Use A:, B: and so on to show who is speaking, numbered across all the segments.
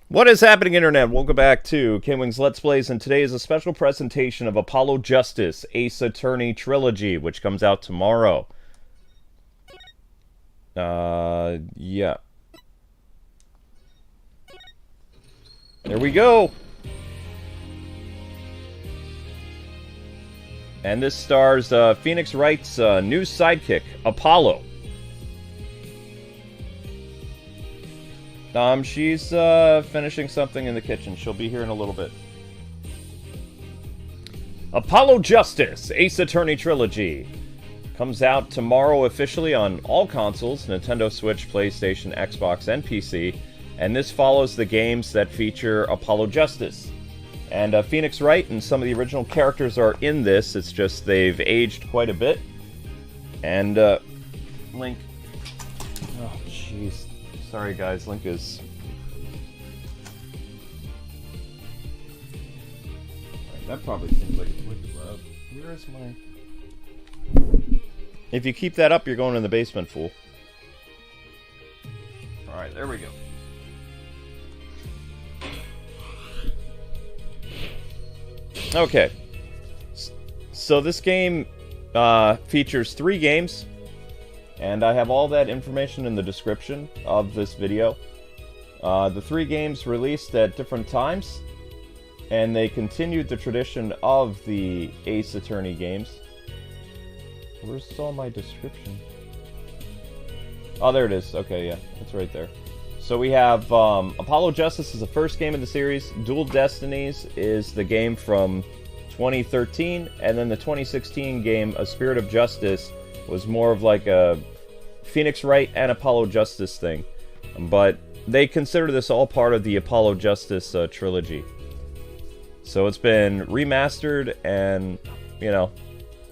A: What is happening, Internet? Welcome back to KwingsLetsPlays, and today is a special presentation of Apollo Justice, Ace Attorney Trilogy, which comes out tomorrow. Yeah. There we go! And this stars Phoenix Wright's new sidekick, Apollo. She's finishing something in the kitchen. She'll be here in a little bit. Apollo Justice, Ace Attorney Trilogy. Comes out tomorrow officially on all consoles, Nintendo Switch, PlayStation, Xbox, and PC. And this follows the games that feature Apollo Justice. And Phoenix Wright and some of the original characters are in this. It's just they've aged quite a bit. And Link... Oh, jeez. Sorry guys, Link is... Right, that probably seems like it's wicked loud. Where is my... If you keep that up, you're going in the basement, fool. Alright, there we go. Okay. So this game features 3 games. And I have all that information in the description of this video. The 3 games released at different times, and they continued the tradition of the Ace Attorney games. Where's all my description? Oh, there it is. Okay, yeah, it's right there. So we have Apollo Justice is the first game of the series. Dual Destinies is the game from 2013, and then the 2016 game, A Spirit of Justice, was more of like a Phoenix Wright and Apollo Justice thing. But they consider this all part of the Apollo Justice trilogy. So it's been remastered and, you know,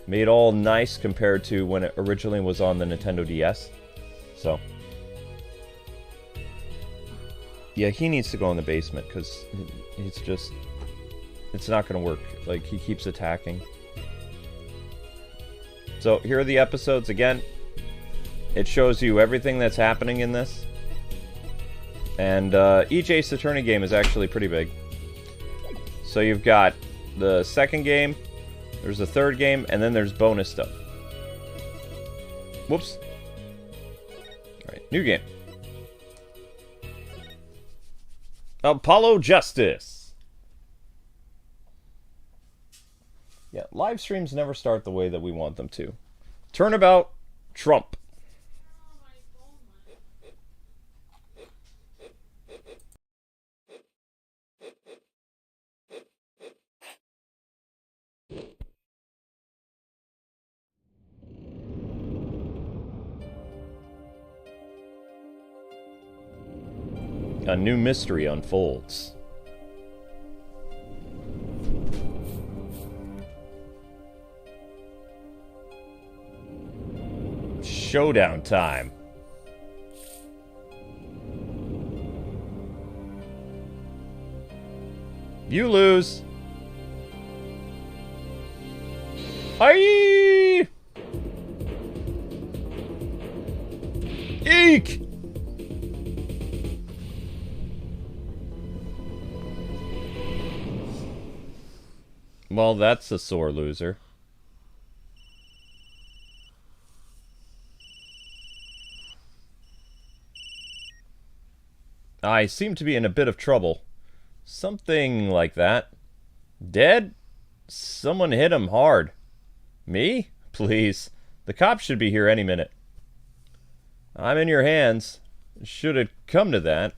A: made all nice compared to when it originally was on the Nintendo DS. So, yeah, he needs to go in the basement because it's just, it's not going to work. Like, he keeps attacking. So here are the episodes again. It shows you everything that's happening in this. And each Ace Attorney game is actually pretty big. So you've got the second game, there's the third game, and then there's bonus stuff. Whoops. Alright, new game. Apollo Justice. Yeah, live streams never start the way that we want them to. Turnabout Trump. A new mystery unfolds. Showdown time. You lose. Aye! Eek! Well, that's a sore loser. I seem to be in a bit of trouble. Something like that. Dead? Someone hit him hard. Me? Please. The cops should be here any minute. I'm in your hands. Should it come to that.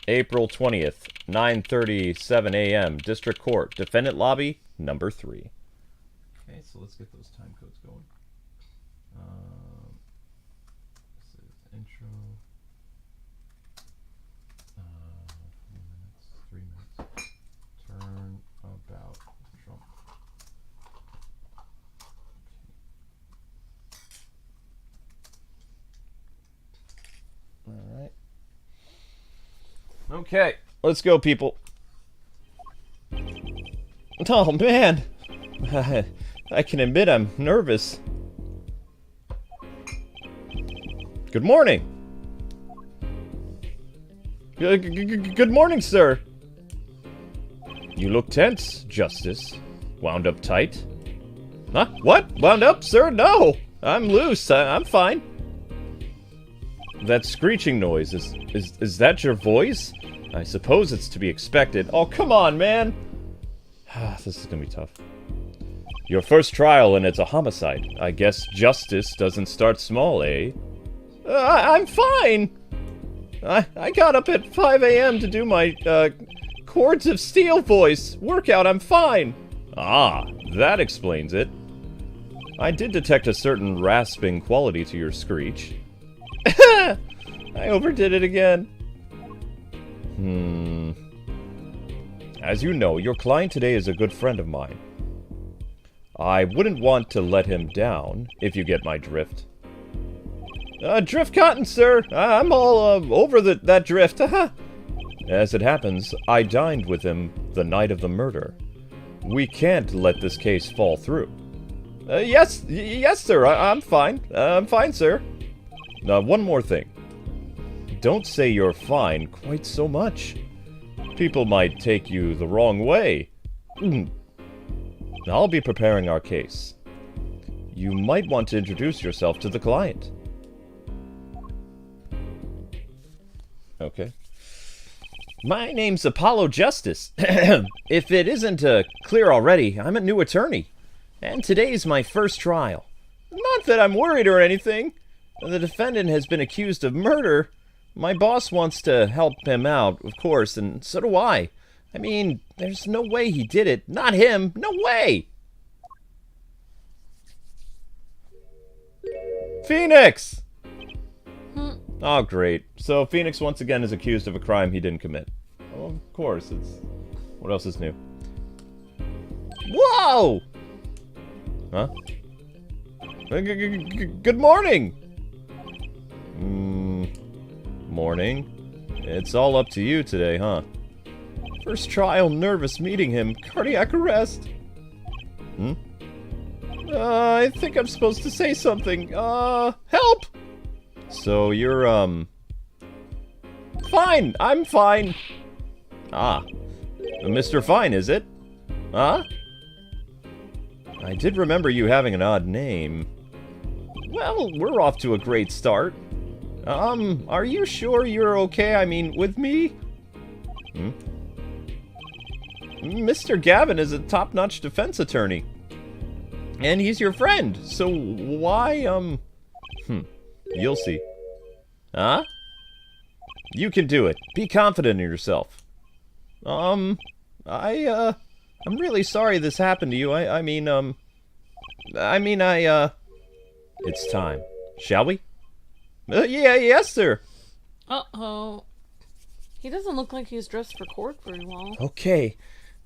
A: April 20th, 9:37 a.m. District Court. Defendant Lobby, number 3. Okay, so let's get those time codes going. This is intro. 4 minutes, 3 minutes. Turnabout Trump. All right. Okay, let's go, people. Oh, man. I can admit I'm nervous. Good morning. Good morning, sir. You look tense, Justice. Wound up tight? Huh? What? Wound up, sir? No! I'm loose. I'm fine. That screeching noise, is that your voice? I suppose it's to be expected. Oh, come on, man! This is gonna be tough. Your first trial and it's a homicide. I guess justice doesn't start small, eh? I'm fine! I got up at 5 a.m. to do my, Chords of Steel voice workout. I'm fine! Ah, that explains it. I did detect a certain rasping quality to your screech. I overdid it again. As you know, your client today is a good friend of mine. I wouldn't want to let him down, if you get my drift. Drift cotton, sir. I'm all over that drift. As it happens, I dined with him the night of the murder. We can't let this case fall through. Yes, sir. I'm fine. I'm fine, sir. One more thing. Don't say you're fine quite so much. People might take you the wrong way. I'll be preparing our case. You might want to introduce yourself to the client. Okay. My name's Apollo Justice. If it isn't clear already, I'm a new attorney. And today's my first trial. Not that I'm worried or anything. The defendant has been accused of murder. My boss wants to help him out, of course, and so do I. I mean, there's no way he did it. Not him. No way! Phoenix! Oh, great. So Phoenix once again is accused of a crime he didn't commit. Well, of course, it's... What else is new? Whoa! Huh? Good morning! Morning. It's all up to you today, huh? First trial, nervous meeting him. Cardiac arrest. I think I'm supposed to say something. Help! So you're, Fine! I'm fine! Ah. Mr. Fine, is it? Huh? I did remember you having an odd name. Well, we're off to a great start. Are you sure you're okay? I mean, with me? Mr. Gavin is a top-notch defense attorney. And he's your friend, so why, You'll see. Huh? You can do it. Be confident in yourself. I'm really sorry this happened to you. It's time. Shall we? Yes, sir.
B: Uh-oh. He doesn't look like he's dressed for court very well.
A: Okay.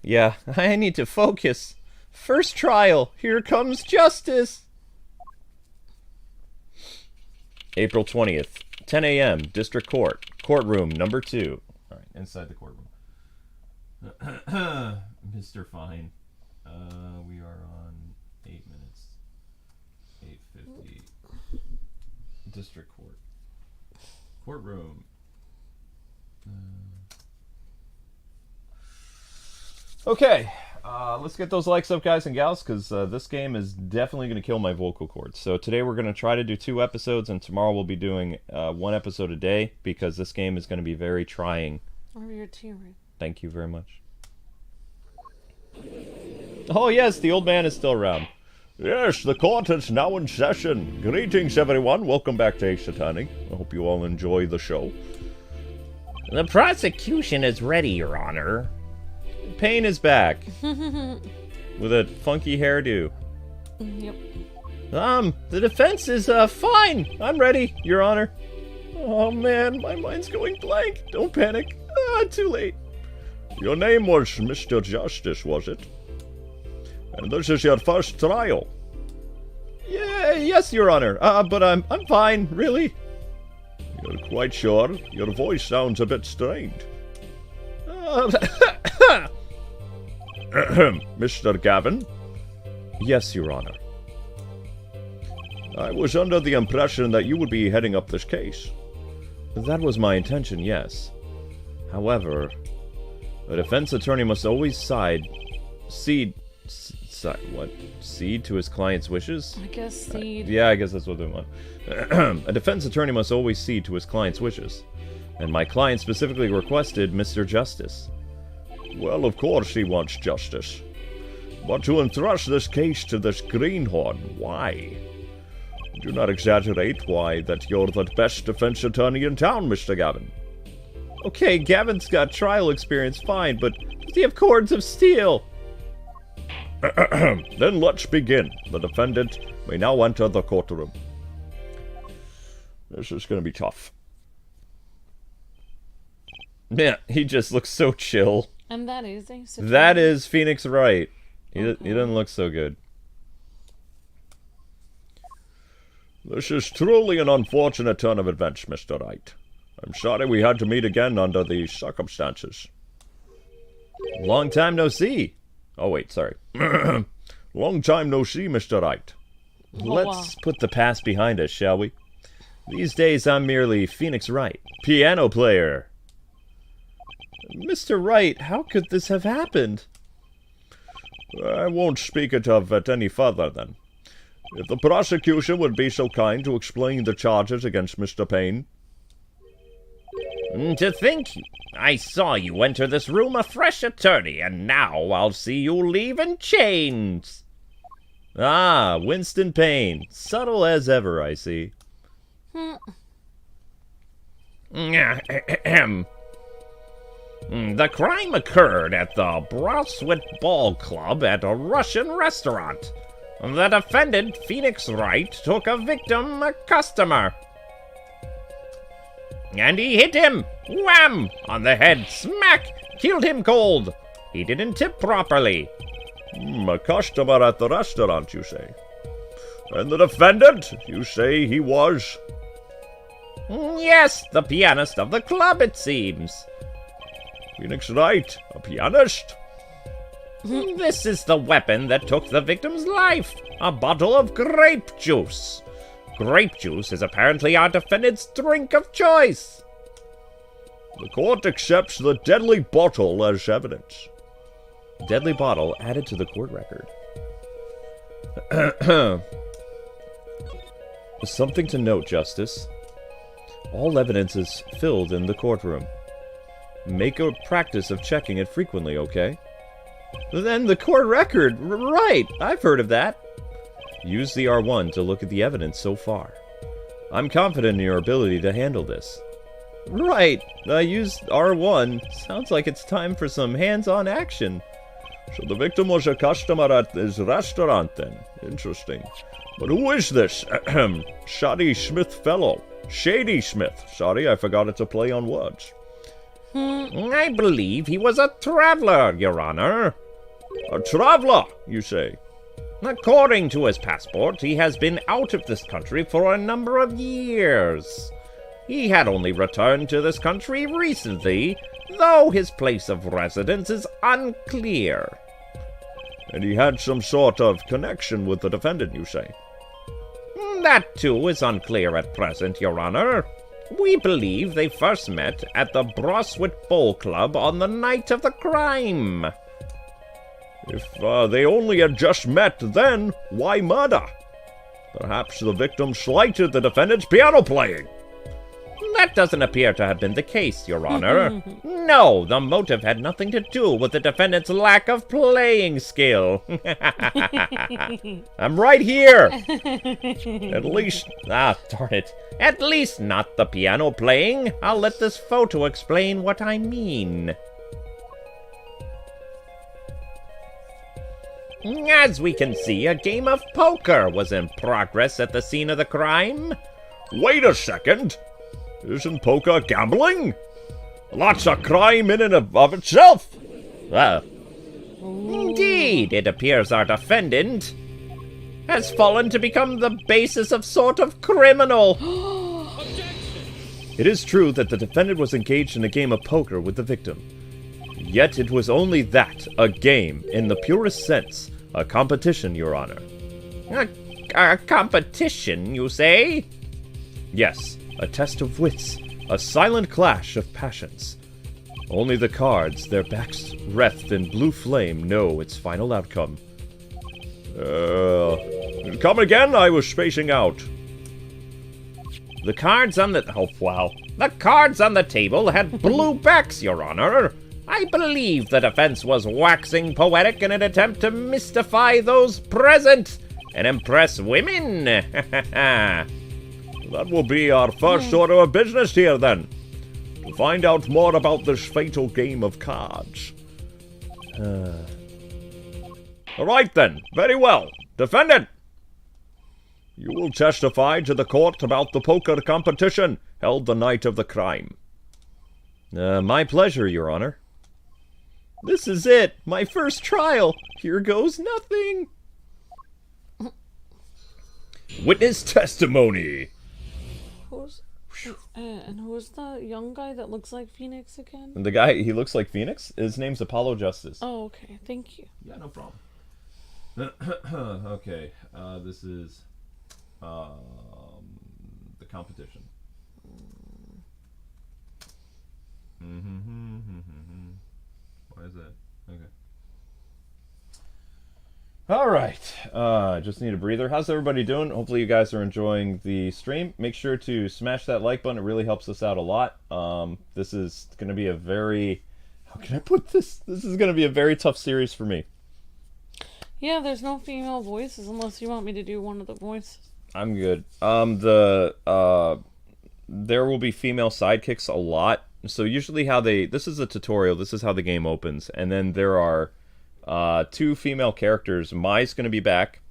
A: Yeah, I need to focus. First trial. Here comes justice. April 20th, 10 a.m., District Court. Courtroom number 2. Alright, inside the courtroom. Mr. Fine. We are on 8 minutes. 8:50. District Court. Courtroom. Okay. Let's get those likes up, guys and gals, because this game is definitely going to kill my vocal cords. So today we're going to try to do 2 episodes, and tomorrow we'll be doing 1 episode a day, because this game is going to be very trying.
B: Over your tea, Wright.
A: Thank you very much. Oh yes, the old man is still around. Yes, the court is now in session. Greetings, everyone. Welcome back to Ace Attorney. I hope you all enjoy the show. The prosecution is ready, Your Honor. Payne is back. With a funky hairdo.
B: Yep.
A: The defense is, fine. I'm ready, Your Honor. Oh, man, my mind's going blank. Don't panic. Too late.
C: Your name was Mr. Justice, was it? And this is your first trial?
A: Yeah, yes, Your Honor. But I'm fine, really.
C: You're quite sure? Your voice sounds a bit strained.
A: Mr. Gavin? Yes, Your Honor.
C: I was under the impression that you would be heading up this case.
A: That was my intention, yes. However, a defense attorney must always cede to his client's wishes?
B: I guess cede.
A: Yeah, I guess that's what they want. A defense attorney must always cede to his client's wishes. And my client specifically requested Mr. Justice.
C: Well, of course he wants justice. But to entrust this case to this greenhorn, why? Do not exaggerate why that you're the best defense attorney in town, Mr. Gavin.
A: Okay, Gavin's got trial experience, fine, but does he have cords of steel?
C: Then let's begin. The defendant may now enter the courtroom. This is going to be tough.
A: Man, he just looks so chill.
B: And that easy.
A: That is Phoenix Wright. He doesn't look so good.
C: This is truly an unfortunate turn of events, Mr. Wright. I'm sorry we had to meet again under these circumstances.
A: Long time no see. Oh, wait, sorry.
C: Long time no see, Mr. Wright.
A: Let's put the past behind us, shall we? These days, I'm merely Phoenix Wright, piano player. Mr. Wright, how could this have happened?
C: I won't speak of it any further, then. If the prosecution would be so kind to explain the charges against Mr. Payne.
D: To think I saw you enter this room a fresh attorney, and now I'll see you leave in chains.
A: Ah, Winston Payne. Subtle as ever, I see.
D: The crime occurred at the Broswit Ball Club at a Russian restaurant. The defendant, Phoenix Wright, took a victim, a customer. And he hit him, wham, on the head, smack, killed him cold. He didn't tip properly.
C: A customer at the restaurant, you say? And the defendant, you say he was?
D: Yes, the pianist of the club, it seems.
C: Phoenix Wright, a pianist?
D: This is the weapon that took the victim's life, a bottle of grape juice. Grape juice is apparently our defendant's drink of choice.
C: The court accepts the deadly bottle as evidence.
A: Deadly bottle added to the court record. Something to note, Justice. All evidence is filled in the courtroom. Make a practice of checking it frequently, okay? Then the court record! Right! I've heard of that! Use the R1 to look at the evidence so far. I'm confident in your ability to handle this. Right! I used R1. Sounds like it's time for some hands-on action.
C: So the victim was a customer at this restaurant, then. Interesting. But who is this Shady Smith fellow? Shady Smith. Sorry, I forgot it's a play on words.
D: I believe he was a traveler, Your Honor.
C: A traveler, you say?
D: According to his passport, he has been out of this country for a number of years. He had only returned to this country recently, though his place of residence is unclear.
C: And he had some sort of connection with the defendant, you say?
D: That, too, is unclear at present, Your Honor. We believe they first met at the Broswit Bowl Club on the night of the crime.
C: If they only had just met then, why murder? Perhaps the victim slighted the defendant's piano playing.
D: That doesn't appear to have been the case, Your Honor. No, the motive had nothing to do with the defendant's lack of playing skill.
A: I'm right here!
C: At least...
D: darn it. At least not the piano playing. I'll let this photo explain what I mean. As we can see, a game of poker was in progress at the scene of the crime.
C: Wait a second! Isn't poker gambling? Lots of crime in and of itself!
D: Indeed, it appears our defendant has fallen to become the basis of sort of criminal.
A: It is true that the defendant was engaged in a game of poker with the victim. Yet it was only that, a game, in the purest sense, a competition, Your Honor.
D: A competition, you say?
C: Yes, a test of wits, a silent clash of passions. Only the cards, their backs wreathed in blue flame, know its final outcome. Come again? I was spacing out.
D: The cards on the... Oh, wow. The cards on the table had blue backs, Your Honor. I believe the defense was waxing poetic in an attempt to mystify those present and impress women.
C: That will be our first order of business here, then. To find out more about this fatal game of cards. All right, then. Very well. Defendant! You will testify to the court about the poker competition held the night of the crime.
A: My pleasure, Your Honor. This is it! My first trial! Here goes nothing!
C: Witness testimony!
B: Who's the young guy that looks like Phoenix again?
A: The guy, he looks like Phoenix? His name's Apollo Justice.
B: Oh, okay. Thank you.
A: Yeah, no problem. Okay, this is the competition. Why is that? Okay. Alright, just need a breather. How's everybody doing? Hopefully you guys are enjoying the stream. Make sure to smash that like button. It really helps us out a lot. This is going to be a very... How can I put this? This is going to be a very tough series for me.
B: Yeah, there's no female voices unless you want me to do one of the voices.
A: I'm good. There will be female sidekicks a lot. So usually how they... This is a tutorial. This is how the game opens. And then there are 2 female characters. Mai's going to be back.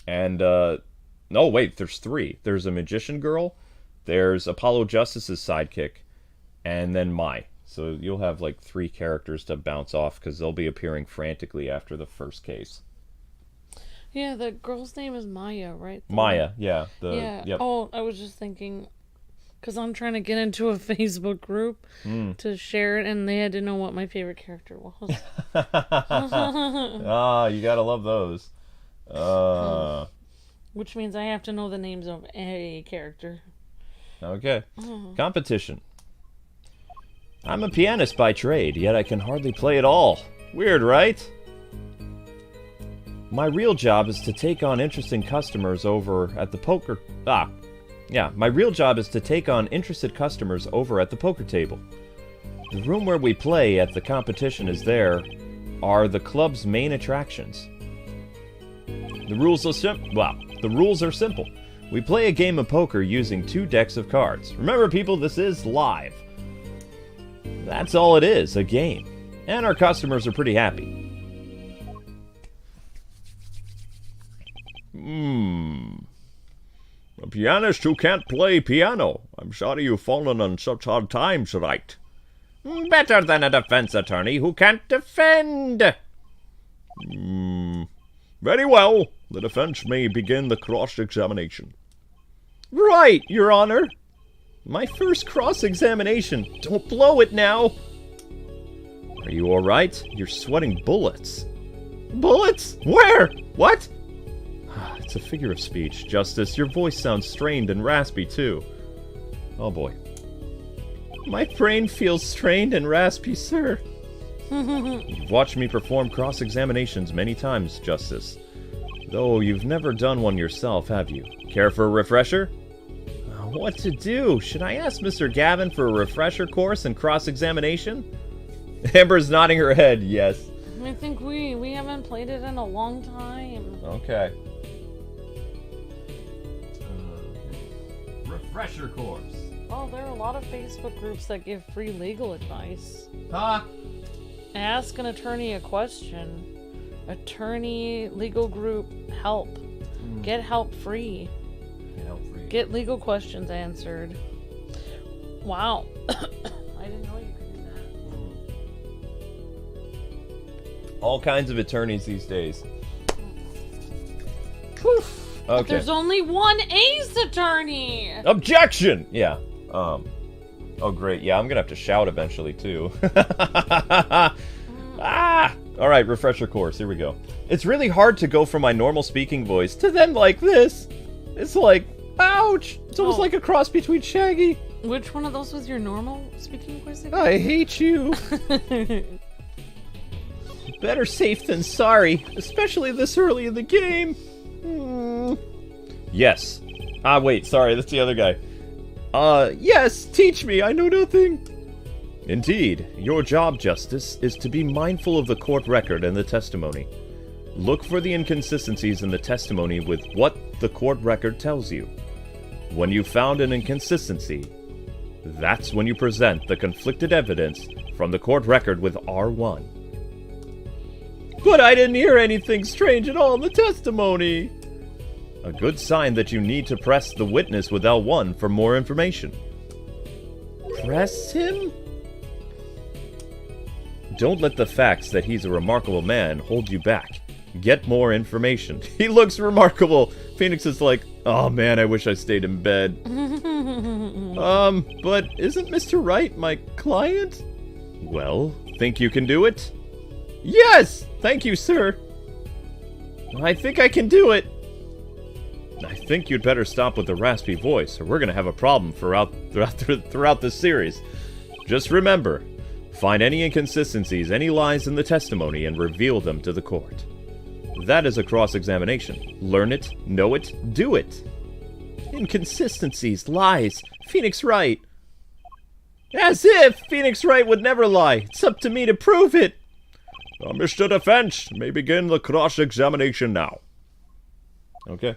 A: And, no, wait, there's 3. There's a magician girl. There's Apollo Justice's sidekick. And then Mai. So you'll have, like, 3 characters to bounce off because they'll be appearing frantically after the first case.
B: Yeah, the girl's name is Maya, right?
A: Maya, yeah.
B: Yeah.
A: Yep.
B: Oh, I was just thinking... Because I'm trying to get into a Facebook group to share it, and they had to know what my favorite character was.
A: Ah, you gotta love those.
B: Which means I have to know the names of a character.
A: Okay. Competition. I'm a pianist by trade, yet I can hardly play at all. Weird, right? My real job is to take on interesting customers over at the poker... my real job is to take on interested customers over at the poker table. The room where we play at the competition are the club's main attractions. The rules are simple. We play a game of poker using 2 decks of cards. Remember, people, this is live. That's all it is, a game. And our customers are pretty happy.
C: A pianist who can't play piano. I'm sorry you've fallen on such hard times, Wright.
D: Better than a defense attorney who can't defend.
C: Very well. The defense may begin the cross-examination.
A: Right, Your Honor. My first cross-examination. Don't blow it now. Are you all right? You're sweating bullets. Bullets? Where? What? It's a figure of speech. Justice, your voice sounds strained and raspy, too. Oh, boy. My brain feels strained and raspy, sir. You've watched me perform cross-examinations many times, Justice. Though you've never done one yourself, have you? Care for a refresher? What to do? Should I ask Mr. Gavin for a refresher course in cross-examination? Amber's nodding her head, yes.
B: I think we haven't played it in a long time.
A: Okay. Refresher course.
B: Oh, there are a lot of Facebook groups that give free legal advice.
A: Huh?
B: Ask an attorney a question. Attorney, legal group, help. Get help free. Get legal questions answered. Wow. I didn't know you could do that.
A: All kinds of attorneys these days. Poof. Okay.
B: But there's only one ace attorney!
A: Objection! Yeah. Oh, great. Yeah, I'm gonna have to shout eventually, too. Ah! Alright, refresher course, here we go. It's really hard to go from my normal speaking voice to then like this. It's like, ouch! It's almost like a cross between Shaggy.
B: Which one of those was your normal speaking voice again?
A: I hate you. Better safe than sorry, especially this early in the game. Yes. Ah, wait, sorry, that's the other guy. Yes, teach me, I know nothing. Indeed, your job, Justice, is to be mindful of the court record and the testimony. Look for the inconsistencies in the testimony with what the court record tells you. When you found an inconsistency, that's when you present the conflicted evidence from the court record with R1. But I didn't hear anything strange at all in the testimony. A good sign that you need to press the witness with L1 for more information. Press him? Don't let the facts that he's a remarkable man hold you back. Get more information. He looks remarkable. Phoenix is like, oh man, I wish I stayed in bed. But isn't Mr. Wright my client? Well, think you can do it? Yes! Thank you, sir. I think I can do it. I think you'd better stop with the raspy voice, or we're gonna have a problem throughout this series. Just remember, find any inconsistencies, any lies in the testimony, and reveal them to the court. That is a cross-examination. Learn it, know it, do it. Inconsistencies, lies, Phoenix Wright. As if Phoenix Wright would never lie. It's up to me to prove it.
C: Mr. Defense may begin the cross-examination now.
A: Okay.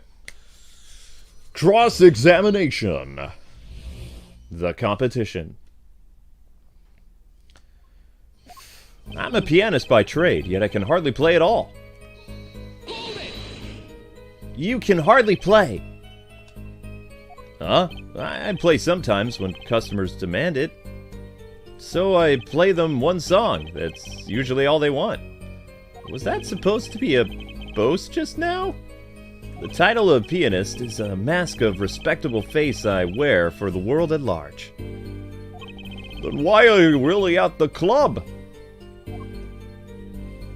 C: Cross-examination.
A: The competition. I'm a pianist by trade, yet I can hardly play at all. You can hardly play. Huh? I play sometimes when customers demand it. So I play them one song. That's usually all they want. Was that supposed to be a boast just now? The title of pianist is a mask of respectable face I wear for the world at large.
C: Then why are you really at the club?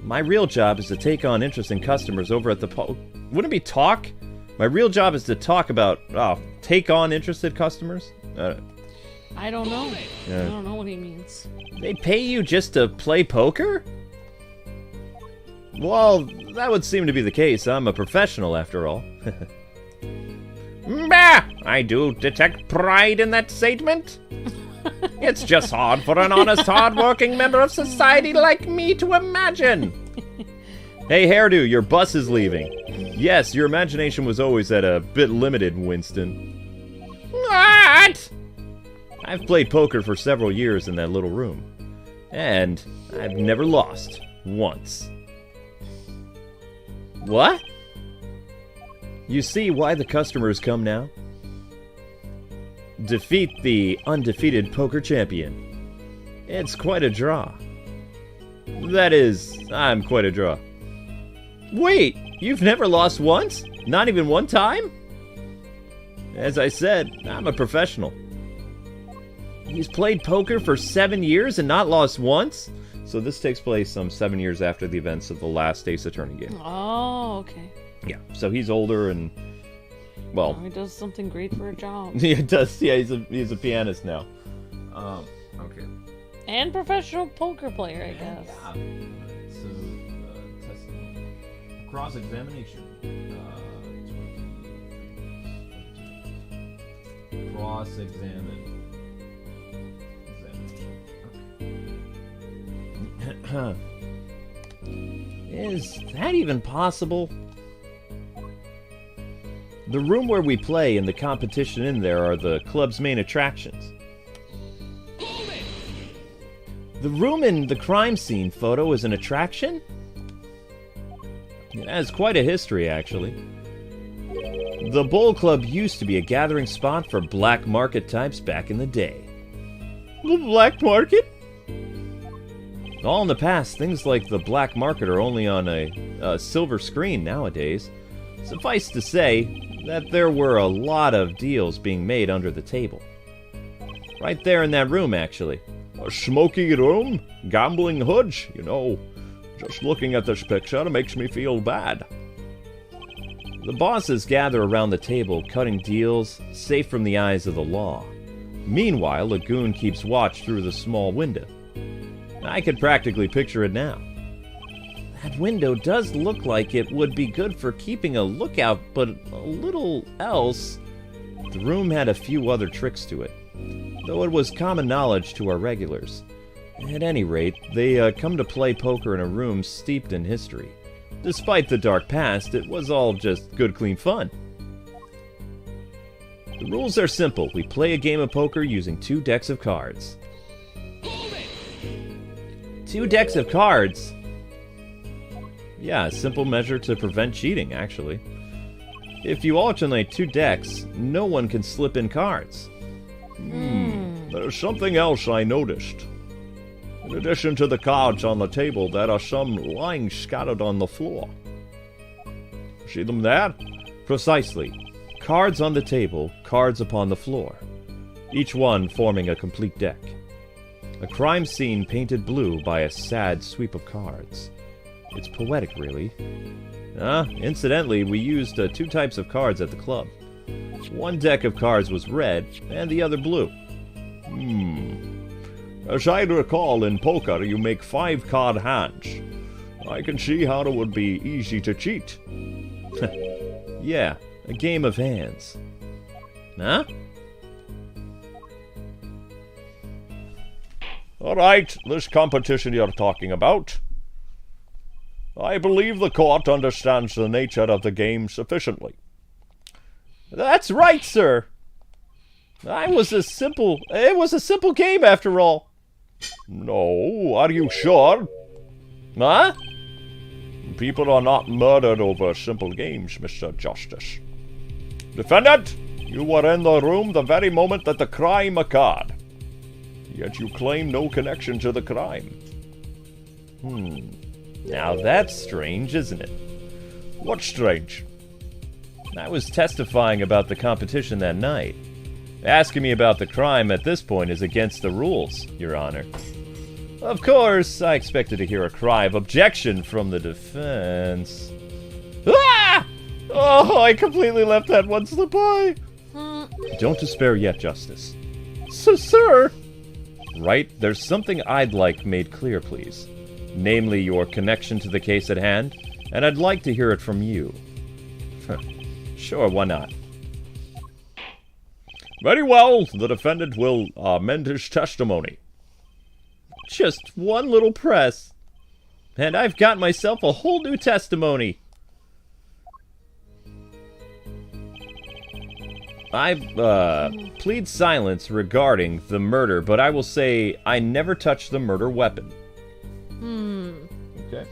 A: My real job is to take on interesting customers over at the Wouldn't it be talk? My real job is to talk about, take on interested customers?
B: I don't know. I don't know what he means.
A: They pay you just to play poker? Well, that would seem to be the case. I'm a professional, after all.
D: Bah! I do detect pride in that statement. It's just hard for an honest, hard-working member of society like me to imagine.
A: Hey, Hairdo, your bus is leaving. Yes, your imagination was always at a bit limited, Winston.
D: What?
A: I've played poker for several years in that little room. And I've never lost. Once. What? You see why the customers come now? Defeat the undefeated poker champion. It's quite a draw. That is, I'm quite a draw. Wait, you've never lost once? Not even one time? As I said, I'm a professional. He's played poker for 7 years and not lost once? So this takes place some 7 years after the events of the last Ace Attorney game.
B: Oh, okay.
A: Yeah, so he's older and, well...
B: Oh, he does something great for a job.
A: He does, yeah, he's a pianist now. Okay.
B: And professional poker player, I guess.
A: Yeah. So, testimony. Cross-examination. Cross-examine. Is that even possible? The room where we play and the competition in there are the club's main attractions. The room in the crime scene photo is an attraction? It has quite a history, actually. The Bowl Club used to be a gathering spot for black market types back in the day. The black market? All in the past, things like the black market are only on a silver screen nowadays. Suffice to say that there were a lot of deals being made under the table. Right there in that room, actually.
C: A smoky room? Gambling hoods? You know, Just looking at this picture makes me feel bad.
A: The bosses gather around the table, cutting deals, safe from the eyes of the law. Meanwhile, a goon keeps watch through the small window. I could practically picture it now. That window does look like it would be good for keeping a lookout, but a little else. The room had a few other tricks to it, though it was common knowledge to our regulars. At any rate, they come to play poker in a room steeped in history. Despite the dark past, it was all just good, clean fun. The rules are simple. We play a game of poker using 2 decks of cards. 2 decks of cards? Yeah, a simple measure to prevent cheating, actually. If you alternate 2 decks, no one can slip in cards.
C: There's something else I noticed. In addition to the cards on the table, there are some lying scattered on the floor. See them there?
A: Precisely. Cards on the table, cards upon the floor. Each one forming a complete deck. A crime scene painted blue by a sad sweep of cards. It's poetic, really. Incidentally, we used 2 types of cards at the club. One deck of cards was red, and the other blue.
C: As I recall, in poker you make 5-card hands. I can see how it would be easy to cheat.
A: Yeah, a game of hands. Huh?
C: Alright, this competition you're talking about. I believe the court understands the nature of the game sufficiently.
A: That's right, sir. It was a simple game after all.
C: No, are you sure?
A: Huh?
C: People are not murdered over simple games, Mr. Justice. Defendant, you were in the room the very moment that the crime occurred. Yet you claim no connection to the crime.
A: Now that's strange, isn't it?
C: What's strange?
A: I was testifying about the competition that night. Asking me about the crime at this point is against the rules, Your Honor. Of course, I expected to hear a cry of objection from the defense. Ah! Oh, I completely left that one slip by. Don't despair yet, Justice. Sir! Right, there's something I'd like made clear, please. Namely, your connection to the case at hand, and I'd like to hear it from you. Sure, why not?
C: Very well, the defendant will amend his testimony.
A: Just one little press, and I've got myself a whole new testimony. I plead silence regarding the murder, but I will say I never touched the murder weapon. Okay.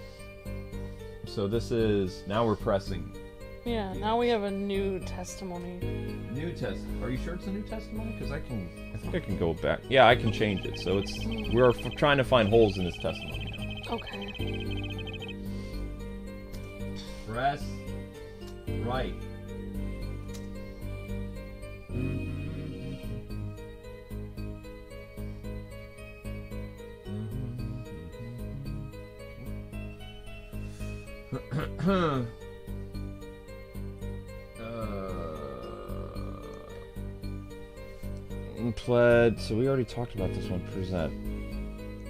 A: So this is... now we're pressing.
B: Yeah, now we have a new testimony.
A: New test. Are you sure it's a new testimony? Because I think I can go back. Yeah, I can change it. So it's... we're trying to find holes in this testimony now.
B: Okay.
A: Press right. Pled, so we already talked about this one. Present.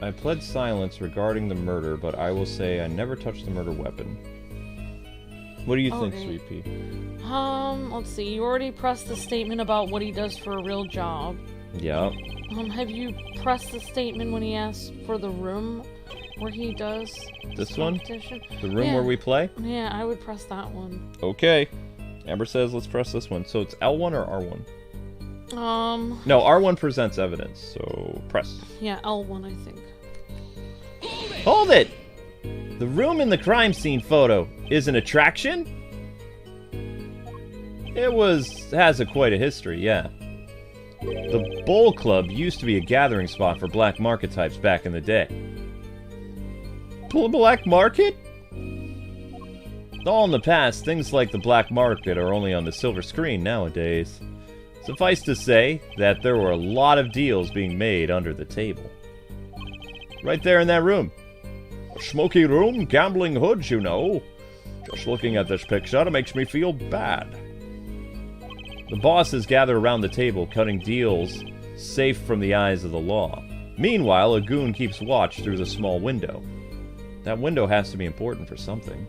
A: I pled silence regarding the murder, but I will say I never touched the murder weapon. What do you think, Sweet Pea?
B: Let's see. You already pressed the statement about what he does for a real job.
A: Yeah.
B: Have you pressed the statement when he asks for the room where he does
A: this one? The room
B: yeah.
A: where we play?
B: Yeah, I would press that one.
A: Okay. Amber says let's press this one. So it's L1 or R1?
B: No,
A: R1 presents evidence, so press.
B: Yeah, L1, I think.
A: Hold it! The room in the crime scene photo is an attraction? It has quite a history, yeah. The Bowl Club used to be a gathering spot for black market types back in the day. Black market? All in the past, things like the black market are only on the silver screen nowadays. Suffice to say that there were a lot of deals being made under the table. Right there in that room.
C: A smoky room, gambling hoods, you know. Just looking at this picture makes me feel bad.
A: The bosses gather around the table, cutting deals safe from the eyes of the law. Meanwhile, a goon keeps watch through the small window. That window has to be important for something.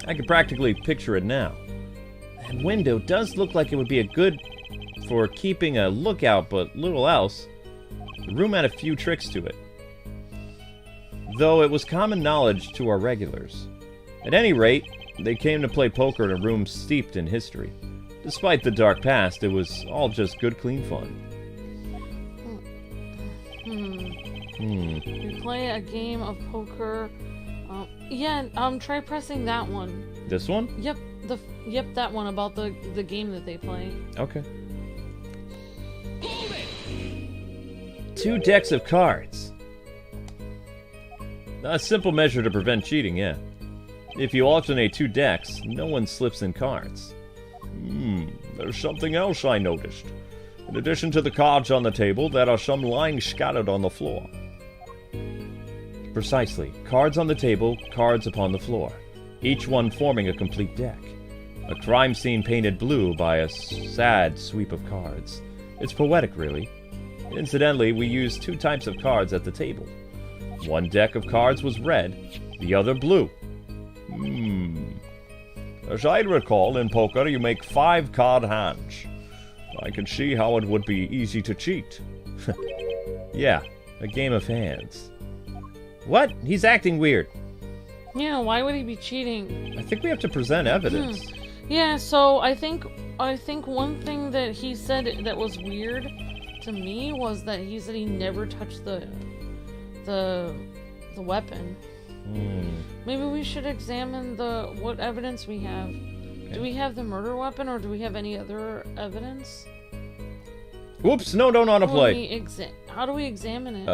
A: I can practically picture it now. That window does look like it would be a good for keeping a lookout, but little else. The room had a few tricks to it, though it was common knowledge to our regulars. At any rate, they came to play poker in a room steeped in history. Despite the dark past, it was all just good, clean fun.
B: You play a game of poker. Try pressing that one.
A: This one?
B: Yep, that one about the game that they play.
A: Okay. 2 decks of cards. A simple measure to prevent cheating, yeah. If you alternate 2 decks, no one slips in cards.
C: There's something else I noticed. In addition to the cards on the table, there are some lying scattered on the floor.
A: Precisely. Cards on the table, cards upon the floor. Each one forming a complete deck. A crime scene painted blue by a sad sweep of cards. It's poetic, really. Incidentally, we used 2 types of cards at the table. One deck of cards was red, the other blue.
C: As I recall, in poker you make 5 card hands. I can see how it would be easy to cheat.
A: Yeah, a game of hands. What? He's acting weird.
B: Yeah, why would he be cheating?
A: I think we have to present evidence.
B: Yeah, so I think one thing that he said that was weird to me was that he said he never touched the weapon. Maybe we should examine what evidence we have. Okay. Do we have the murder weapon, or do we have any other evidence?
A: Whoops! No, don't autoplay.
B: How do we examine it?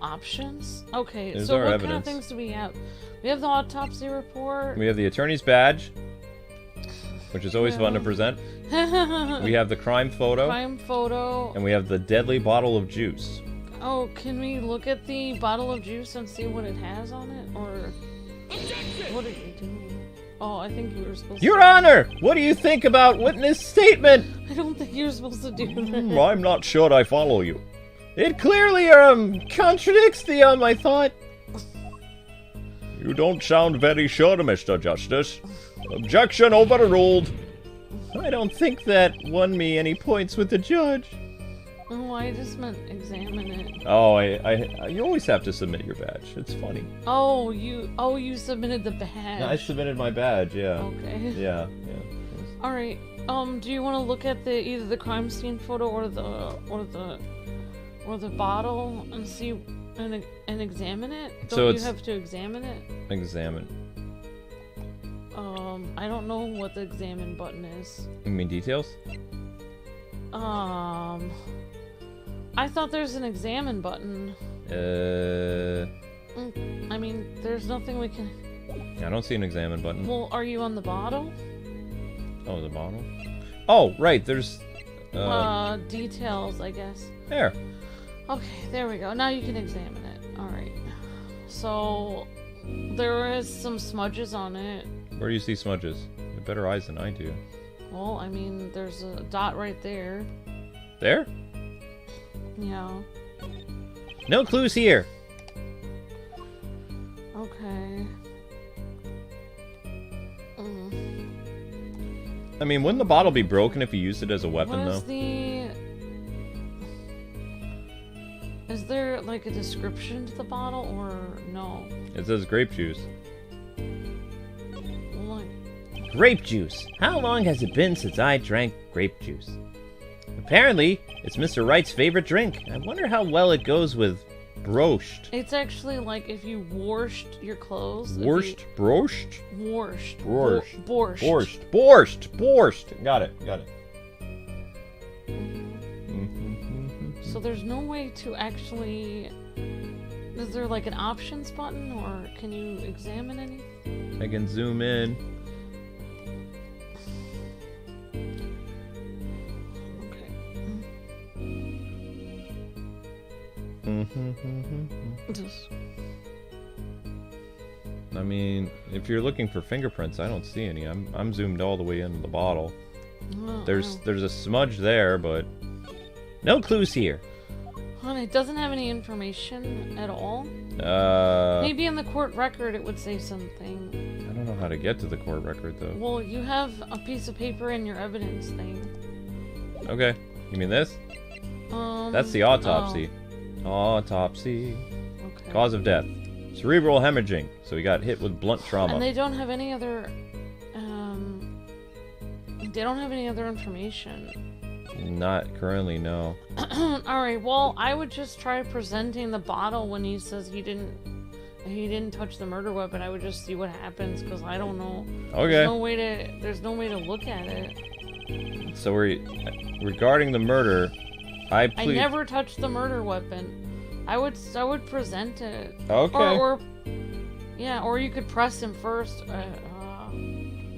B: Options. Okay,
A: There's
B: so what
A: evidence.
B: kind of things do we have? We have the autopsy report.
A: We have the attorney's badge, which is always fun to present. We have the crime photo. And we have the deadly bottle of juice.
B: Oh, can we look at the bottle of juice and see what it has on it? Or what did we do? Oh, I think you were supposed to...
A: Your Honor! What do you think about witness statement?
B: I don't think you were supposed to do that.
C: I'm not sure I follow you.
A: It clearly, contradicts the, I thought.
C: You don't sound very sure, Mr. Justice. Objection overruled.
A: I don't think that won me any points with the judge.
B: Oh, I just meant examine it.
A: Oh, you always have to submit your badge. It's funny.
B: Oh, you submitted the badge.
A: I submitted my badge, yeah.
B: Okay.
A: Yeah.
B: All right. Do you want to look at either the crime scene photo or the bottle and see and examine it? Don't you have to examine it?
A: Examine.
B: I don't know what the examine button is.
A: You mean details?
B: I thought there's an examine button. I mean, there's nothing we can...
A: I don't see an examine button.
B: Well, are you on the bottle?
A: Oh, the bottle? Oh, right, there's...
B: details, I guess.
A: There.
B: Okay, there we go. Now you can examine it. Alright. So, there is some smudges on it.
A: Where do you see smudges? You have better eyes than I do.
B: Well, I mean, there's a dot right there.
A: There?
B: Yeah.
A: No clues here.
B: Okay.
A: I mean, wouldn't the bottle be broken if you used it as a weapon, though?
B: Is there, like, a description to the bottle, or no?
A: It says grape juice.
B: Like...
A: Grape juice! How long has it been since I drank grape juice? Apparently, it's Mr. Wright's favorite drink. I wonder how well it goes with broshed.
B: It's actually like if you washed your clothes.
A: Washed? Broshed?
B: Washed.
A: Borscht.
B: Borscht.
A: Borscht. Got it.
B: So there's no way to actually... Is there like an options button, or can you examine anything?
A: I can zoom in. I mean, if you're looking for fingerprints, I don't see any. I'm zoomed all the way into the bottle. There's a smudge there, but no clues here.
B: It doesn't have any information at all. Maybe in the court record it would say something.
A: I don't know how to get to the court record though.
B: Well, you have a piece of paper in your evidence thing.
A: Okay, you mean this? That's the autopsy. Autopsy.
B: Okay.
A: Cause of death: cerebral hemorrhaging. So he got hit with blunt trauma.
B: And they don't have any other. They don't have any other information.
A: Not currently, no.
B: Alright, well, I would just try presenting the bottle when he says he didn't touch the murder weapon. I would just see what happens, because I don't know.
A: Okay.
B: There's no way to look at it.
A: So regarding the murder, I
B: never touched the murder weapon. I would present it.
A: Okay.
B: Or you could press him first.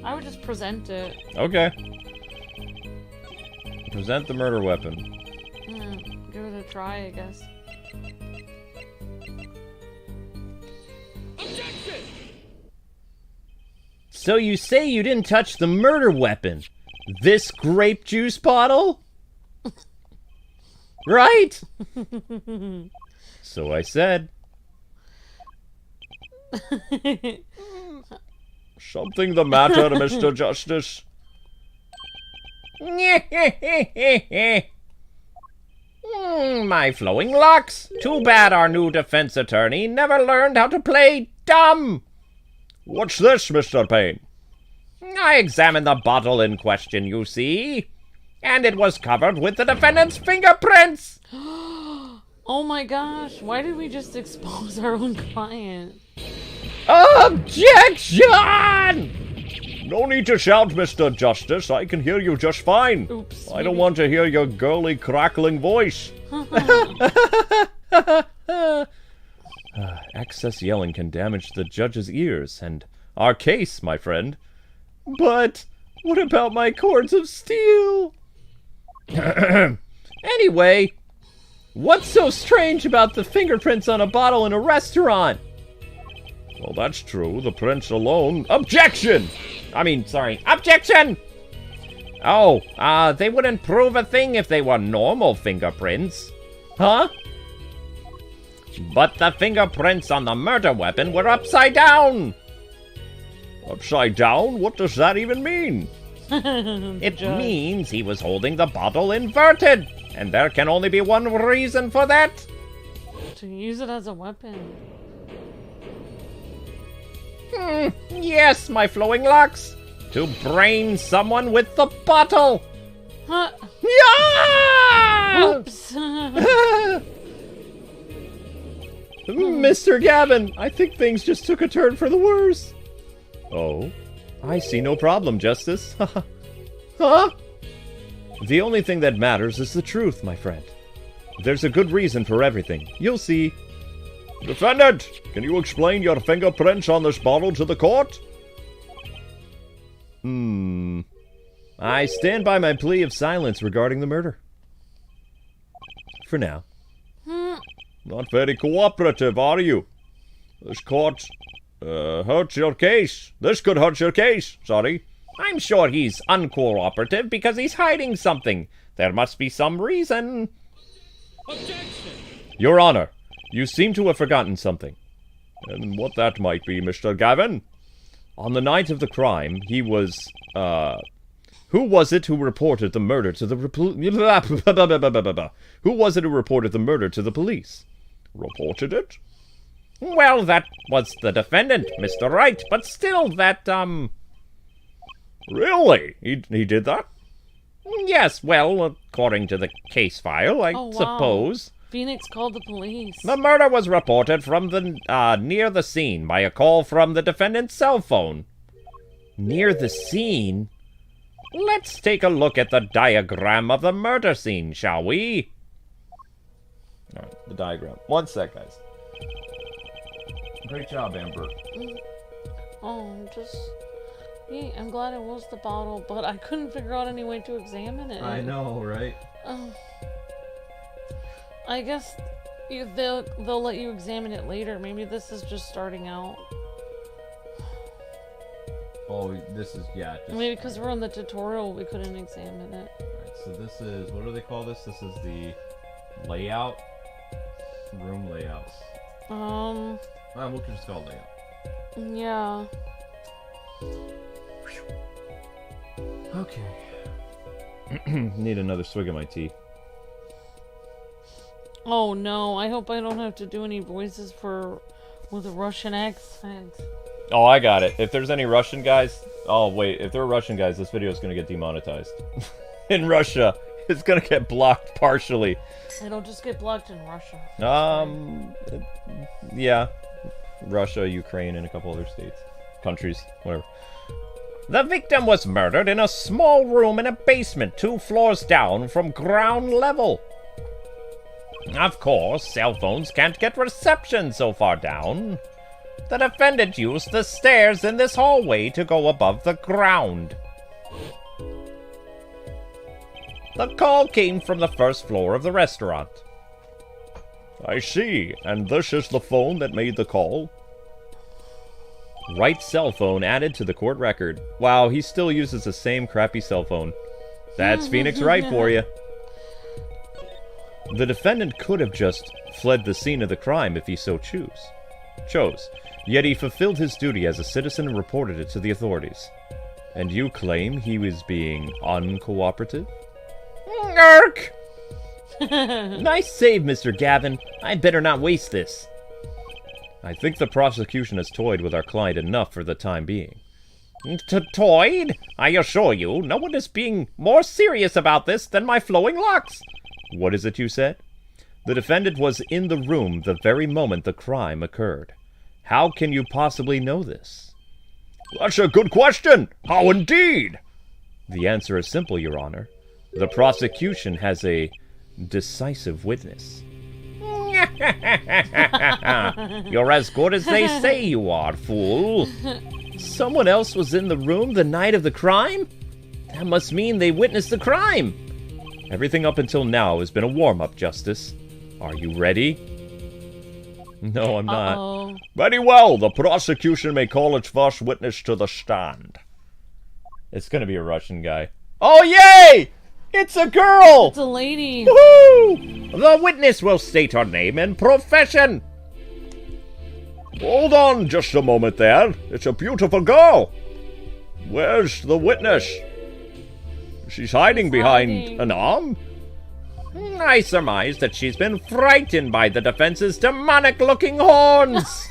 B: I would just present it.
A: Okay. Present the murder weapon.
B: Give it a try, I guess.
D: Objection!
A: So you say you didn't touch the murder weapon? This grape juice bottle? Right? So I said.
C: Something the matter, Mr. Justice?
D: My flowing locks. Too bad our new defense attorney never learned how to play dumb.
C: What's this, Mr. Payne?
D: I examined the bottle in question, you see, and it was covered with the defendant's fingerprints.
B: Oh my gosh, why did we just expose our own client?
D: Objection!
C: No need to shout, Mr. Justice. I can hear you just fine.
B: Oops.
C: I don't want to hear your girly, crackling voice.
A: Excess yelling can damage the judge's ears, and our case, my friend. But what about my cords of steel? Anyway, what's so strange about the fingerprints on a bottle in a restaurant?
C: Well, that's true. The prints alone...
D: Objection! Objection! Oh, they wouldn't prove a thing if they were normal fingerprints.
A: Huh?
D: But the fingerprints on the murder weapon were upside down.
C: Upside down? What does that even mean?
D: It means he was holding the bottle inverted. And there can only be one reason for that.
B: To use it as a weapon.
D: Yes, my flowing locks. To brain someone with the bottle.
B: Huh?
D: Yeah!
B: Oops.
A: Mr. Gavin, I think things just took a turn for the worse. Oh? I see no problem, Justice. Huh? The only thing that matters is the truth, my friend. There's a good reason for everything. You'll see.
C: Defendant, can you explain your fingerprints on this bottle to the court?
A: I stand by my plea of silence regarding the murder. For now.
C: Not very cooperative, are you? This court hurts your case. This could hurt your case, sorry.
D: I'm sure he's uncooperative because he's hiding something. There must be some reason.
C: Objection!
A: Your Honor, you seem to have forgotten something.
C: And what that might be, Mr. Gavin?
A: On the night of the crime, he was, who was it who reported the murder to the Who was it who reported the murder to the police?
C: Reported it?
D: Well, that was the defendant, Mr. Wright, but still that,
C: Really? He did that?
D: Yes, well, according to the case file, I suppose.
B: Phoenix called the police.
D: The murder was reported from the, near the scene by a call from the defendant's cell phone.
A: Near the scene?
D: Let's take a look at the diagram of the murder scene, shall we?
A: Alright, the diagram. One sec, guys. Great job, Amber.
B: Yeah, I'm glad it was the bottle, but I couldn't figure out any way to examine it.
A: I know, right?
B: I guess they'll let you examine it later. Maybe this is just starting out.
A: Oh, this is, yeah.
B: Maybe because we're on the tutorial, we couldn't examine it.
A: Alright, so this is, what do they call this? This is the layout? Room layouts. We'll just call it layout.
B: Yeah.
A: Okay. Need another swig of my tea.
B: Oh no, I hope I don't have to do any voices with a Russian accent.
A: Oh, I got it. If there's any Russian guys... Oh, wait. If there are Russian guys, this video is going to get demonetized. In Russia. It's going to get blocked partially.
B: It'll just get blocked in Russia.
A: Yeah. Russia, Ukraine, and a couple other states. Countries. Whatever.
D: The victim was murdered in a small room in a basement 2 floors down from ground level. Of course, cell phones can't get reception so far down. The defendant used the stairs in this hallway to go above the ground. The call came from the first floor of the restaurant.
C: I see. And this is the phone that made the call?
A: Wright's cell phone added to the court record. Wow, he still uses the same crappy cell phone. That's Phoenix Wright for you. The defendant could have just fled the scene of the crime if he so chose. Yet he fulfilled his duty as a citizen and reported it to the authorities. And you claim he was being uncooperative?
D: Ngurk!
A: Nice save, Mr. Gavin. I'd better not waste this. I think the prosecution has toyed with our client enough for the time being.
D: Toyed? I assure you, no one is being more serious about this than my flowing locks.
A: What is it you said? The defendant was in the room the very moment the crime occurred. How can you possibly know this?
C: That's a good question. How indeed?
A: The answer is simple, Your Honor. The prosecution has a decisive witness.
D: You're as good as they say you are, fool.
A: Someone else was in the room the night of the crime? That must mean they witnessed the crime. Everything up until now has been a warm-up, Justice. Are you ready? No, I'm not.
B: Uh-oh.
C: Very well. The prosecution may call its first witness to the stand.
A: It's gonna be a Russian guy. Oh, yay! It's a girl!
B: It's a lady.
D: Woohoo! The witness will state her name and profession.
C: Hold on just a moment there. It's a beautiful girl. Where's the witness? She's hiding behind an arm?
D: I surmise that she's been frightened by the defense's demonic-looking horns.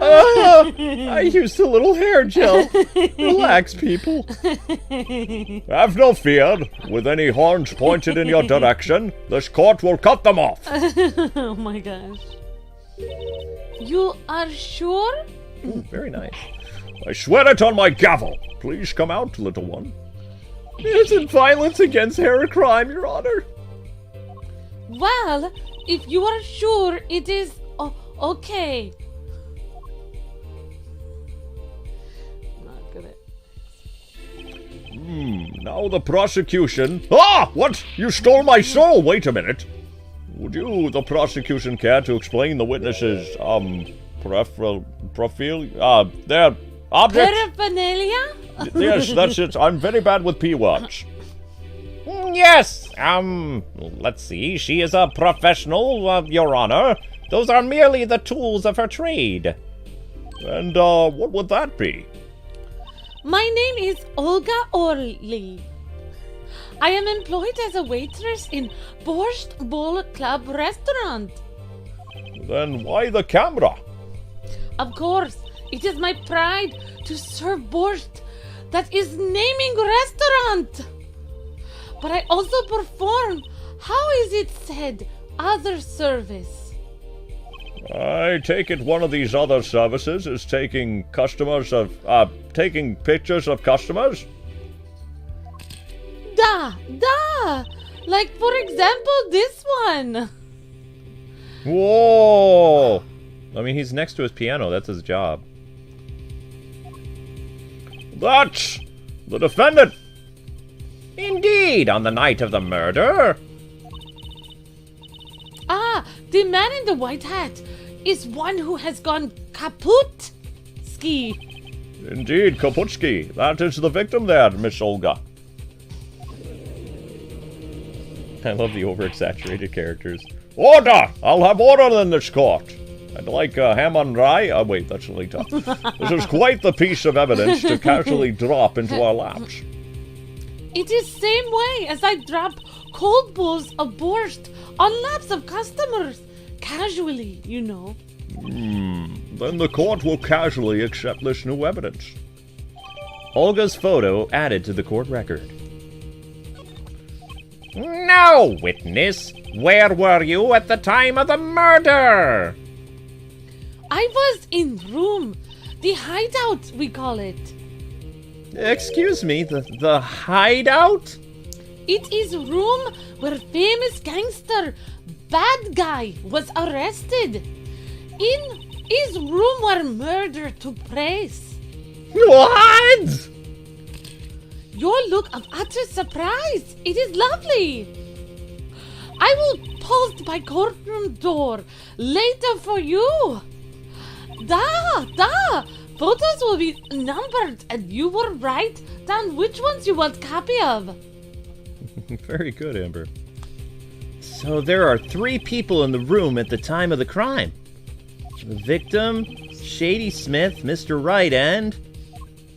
A: I used a little hair gel. Relax, people.
C: Have no fear. With any horns pointed in your direction, this court will cut them off.
B: Oh my gosh. You are sure?
A: Ooh, very nice.
C: I swear it on my gavel. Please come out, little one.
A: It isn't violence against hair crime, Your Honor.
B: Well, if you are sure, it is okay. Not good at.
C: Now the prosecution... Ah! What? You stole my soul! Wait a minute. Would you, the prosecution, care to explain the witness's, profile? Their object?
B: Paraphernalia?
C: Yes, that's it. I'm very bad with P-words.
D: Yes, let's see. She is a professional, Your Honor. Those are merely the tools of her trade.
C: And, what would that be?
B: My name is Olga Orly. I am employed as a waitress in Borscht Bowl Club restaurant.
C: Then why the camera?
B: Of course, it is my pride to serve borscht. That is naming restaurant. But I also perform, how is it said, other service.
C: I take it one of these other services is taking pictures of customers?
B: Da. Like, for example, this one.
A: Whoa! I mean, he's next to his piano. That's his job.
C: That's the defendant.
D: Indeed, on the night of the murder.
B: The man in the white hat is one who has gone kaput ski.
C: Indeed, Kaputski. That is the victim there, Miss Olga.
A: I love the over-exaggerated characters.
C: Order! I'll have order in this court. I'd like ham on rye. Oh, wait, that's later. This is quite the piece of evidence to casually drop into our laps.
B: It is same way as I drop cold bowls of borscht on laps of customers. Casually, you know.
C: Then the court will casually accept this new evidence.
A: Olga's photo added to the court record.
D: Now, witness, where were you at the time of the murder?
B: I was in room. The hideout, we call it.
A: Excuse me, the hideout?
B: It is room where famous gangster bad guy was arrested. In is room where murder took place.
A: What?
B: Your look of utter surprise. It is lovely. I will post my courtroom door later for you. Da. Photos will be numbered and you will write down which ones you want copy of.
A: Very good, Amber. So there are 3 people in the room at the time of the crime. The victim, Shady Smith, Mr. Wright, and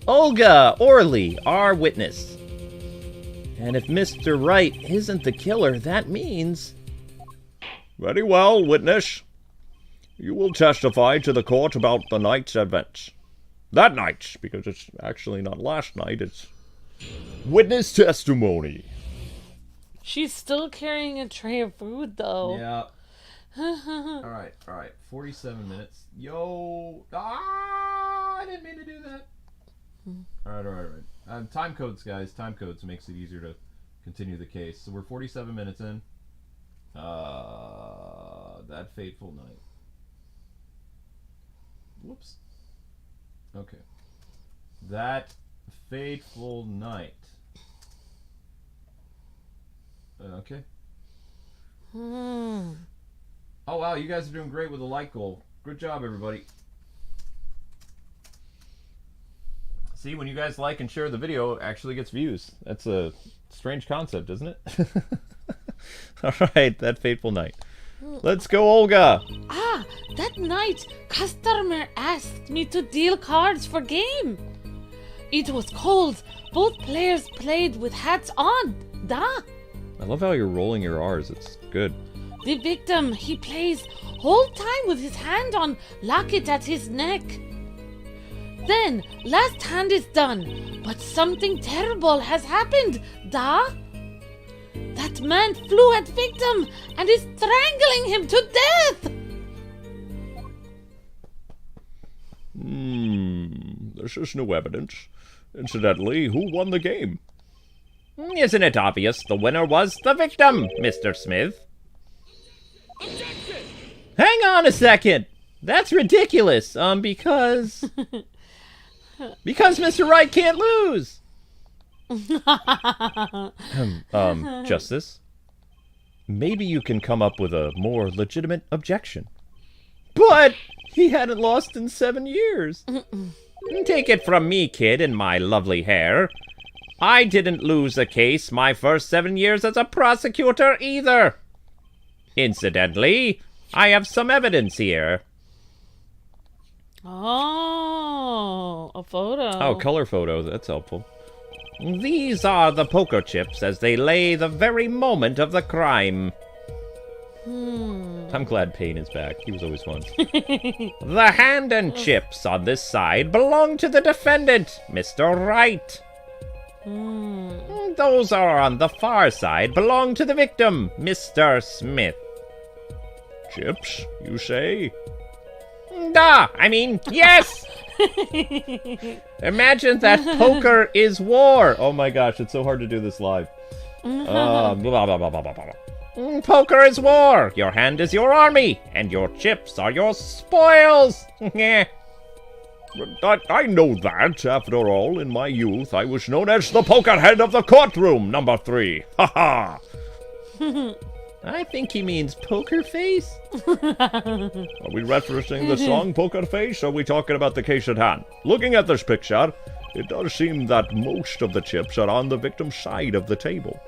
A: Olga Orley, our witness. And if Mr. Wright isn't the killer, that means...
C: Very well, witness. You will testify to the court about the night's events. That night, because it's actually not last night, it's witness testimony.
B: She's still carrying a tray of food, though.
A: Yeah. Alright. 47 minutes. Yo! I didn't mean to do that. Alright. Time codes, guys. Time codes makes it easier to continue the case. So we're 47 minutes in. That fateful night. Whoops. Okay. That fateful night. Okay. Oh wow, you guys are doing great with the like goal. Good job, everybody. See, when you guys like and share the video, it actually gets views. That's a strange concept, isn't it? Alright, that fateful night. Let's go, Olga!
B: That night, customer asked me to deal cards for game. It was cold. Both players played with hats on.
A: I love how you're rolling your R's. It's good.
B: The victim, he plays whole time with his hand on Locket at his neck. Then, last hand is done, but something terrible has happened, That man flew at victim and is strangling him to death!
C: This is new evidence. Incidentally, who won the game?
D: Isn't it obvious the winner was the victim, Mr. Smith?
A: Objection! Hang on a second! That's ridiculous, because Mr. Wright can't lose! Justice? Maybe you can come up with a more legitimate objection. But he hadn't lost in 7 years.
D: Take it from me, kid, and my lovely hair. I didn't lose a case my first 7 years as a prosecutor either. Incidentally, I have some evidence here.
B: Oh, a photo.
A: Oh, color photo. That's helpful.
D: These are the poker chips as they lay the very moment of the crime.
A: I'm glad Payne is back. He was always fun.
D: The hand and chips on this side belong to the defendant, Mr. Wright. Those are on the far side belong to the victim, Mr. Smith.
C: Chips, you say?
D: Yes! Imagine that poker is war.
A: Oh my gosh, it's so hard to do this live. Blah, blah, blah, blah, blah, blah.
D: Poker is war. Your hand is your army, and your chips are your spoils.
C: I know that. After all, in my youth, I was known as the poker head of the courtroom, number 3. Ha ha!
D: I think he means poker face.
C: Are we referencing the song Poker Face, or are we talking about the case at hand? Looking at this picture, it does seem that most of the chips are on the victim's side of the table.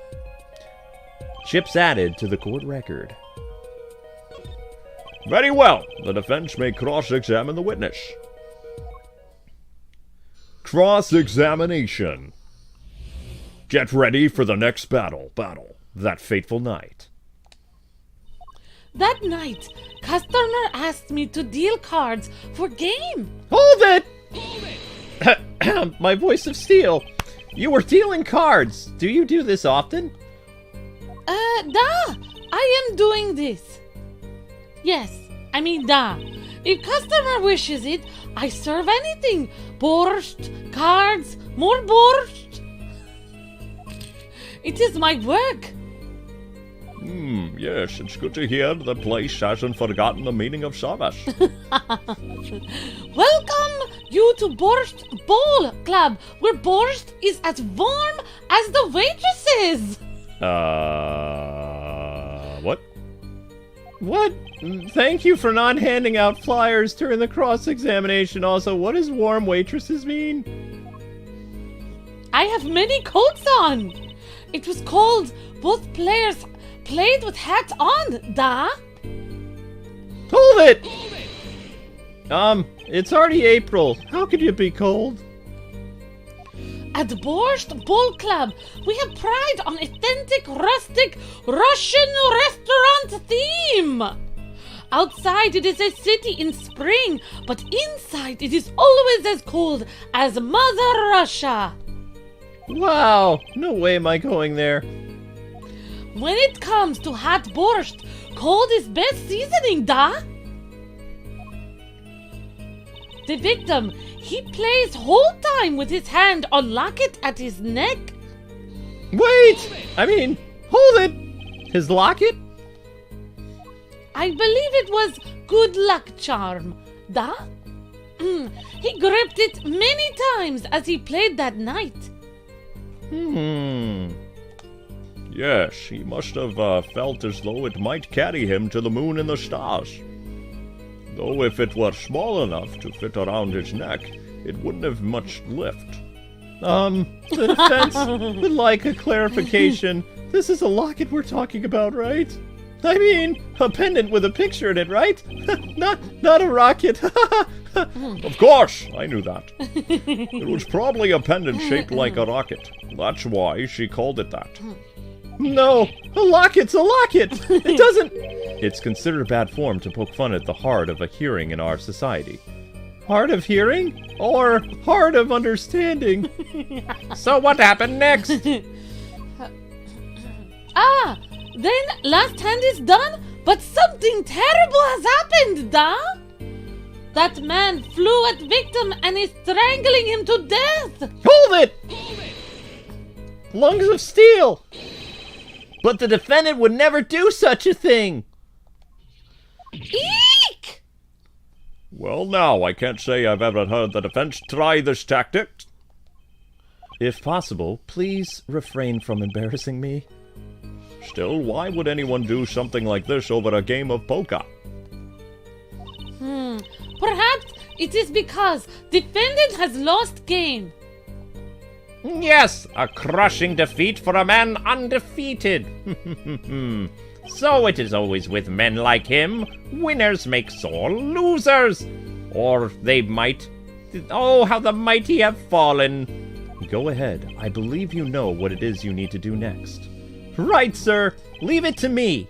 D: Chips added to the court record.
C: Very well. The defense may cross-examine the witness. Cross-examination. Get ready for the next battle. That fateful night.
B: That night, customer asked me to deal cards for game.
D: Hold it! My voice of steel. You were dealing cards. Do you do this often?
B: I am doing this. Yes, I mean, if customer wishes it, I serve anything. Borscht, cards, more borscht. It is my work.
C: Yes, it's good to hear the place hasn't forgotten the meaning of service.
B: Welcome you to Borscht Bowl Club, where borscht is as warm as the waitresses.
C: What?
D: What? Thank you for not handing out flyers during the cross-examination. Also, what does warm waitresses mean?
B: I have many coats on. It was cold. Both players played with hats on,
D: Hold it! It's already April. How could you be cold?
B: At Borscht Bowl Club, we have pride on authentic, rustic, Russian restaurant theme. Outside it is a city in spring, but inside it is always as cold as Mother Russia.
D: Wow, no way am I going there.
B: When it comes to hot borscht, cold is best seasoning, The victim, he plays whole time with his hand on Locket at his neck.
D: Wait! Hold it! His locket?
B: I believe it was good luck charm, He gripped it many times as he played that night.
C: Yes, he must have felt as though it might carry him to the moon and the stars. Though if it were small enough to fit around his neck, it wouldn't have much lift.
D: The defense would like a clarification. This is a locket we're talking about, right? I mean, a pendant with a picture in it, right? not a rocket.
C: Of course, I knew that. It was probably a pendant shaped like a rocket. That's why she called it that.
D: No, a locket's a locket. It doesn't... It's considered bad form to poke fun at the heart of a hearing in our society. Heart of hearing? Or heart of understanding?
A: So what happened next?
B: Then last hand is done, but something terrible has happened, That man flew at victim and is strangling him to death.
D: Hold it! Lungs of steel! But the defendant would never do such a thing!
B: Eek!
C: Well, now, I can't say I've ever heard the defense try this tactic.
D: If possible, please refrain from embarrassing me.
C: Still, why would anyone do something like this over a game of poker?
B: Perhaps it is because defendant has lost game.
A: Yes, a crushing defeat for a man undefeated. So it is always with men like him. Winners make sore losers. Or they might... Oh, how the mighty have fallen.
D: Go ahead. I believe you know what it is you need to do next. Right, sir. Leave it to me.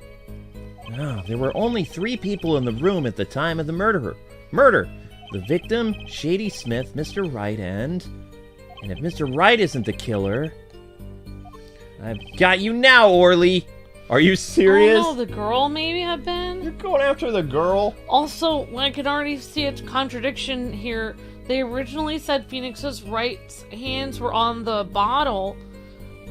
D: There were only 3 people in the room at the time of the murder. The victim, Shady Smith, Mr. Wright, and if Mr. Wright isn't the killer... I've got you now, Orly! Are you serious?
B: Oh no, the girl maybe have been?
D: You're going after the girl?
B: Also, I can already see a contradiction here. They originally said Phoenix's right hands were on the bottle,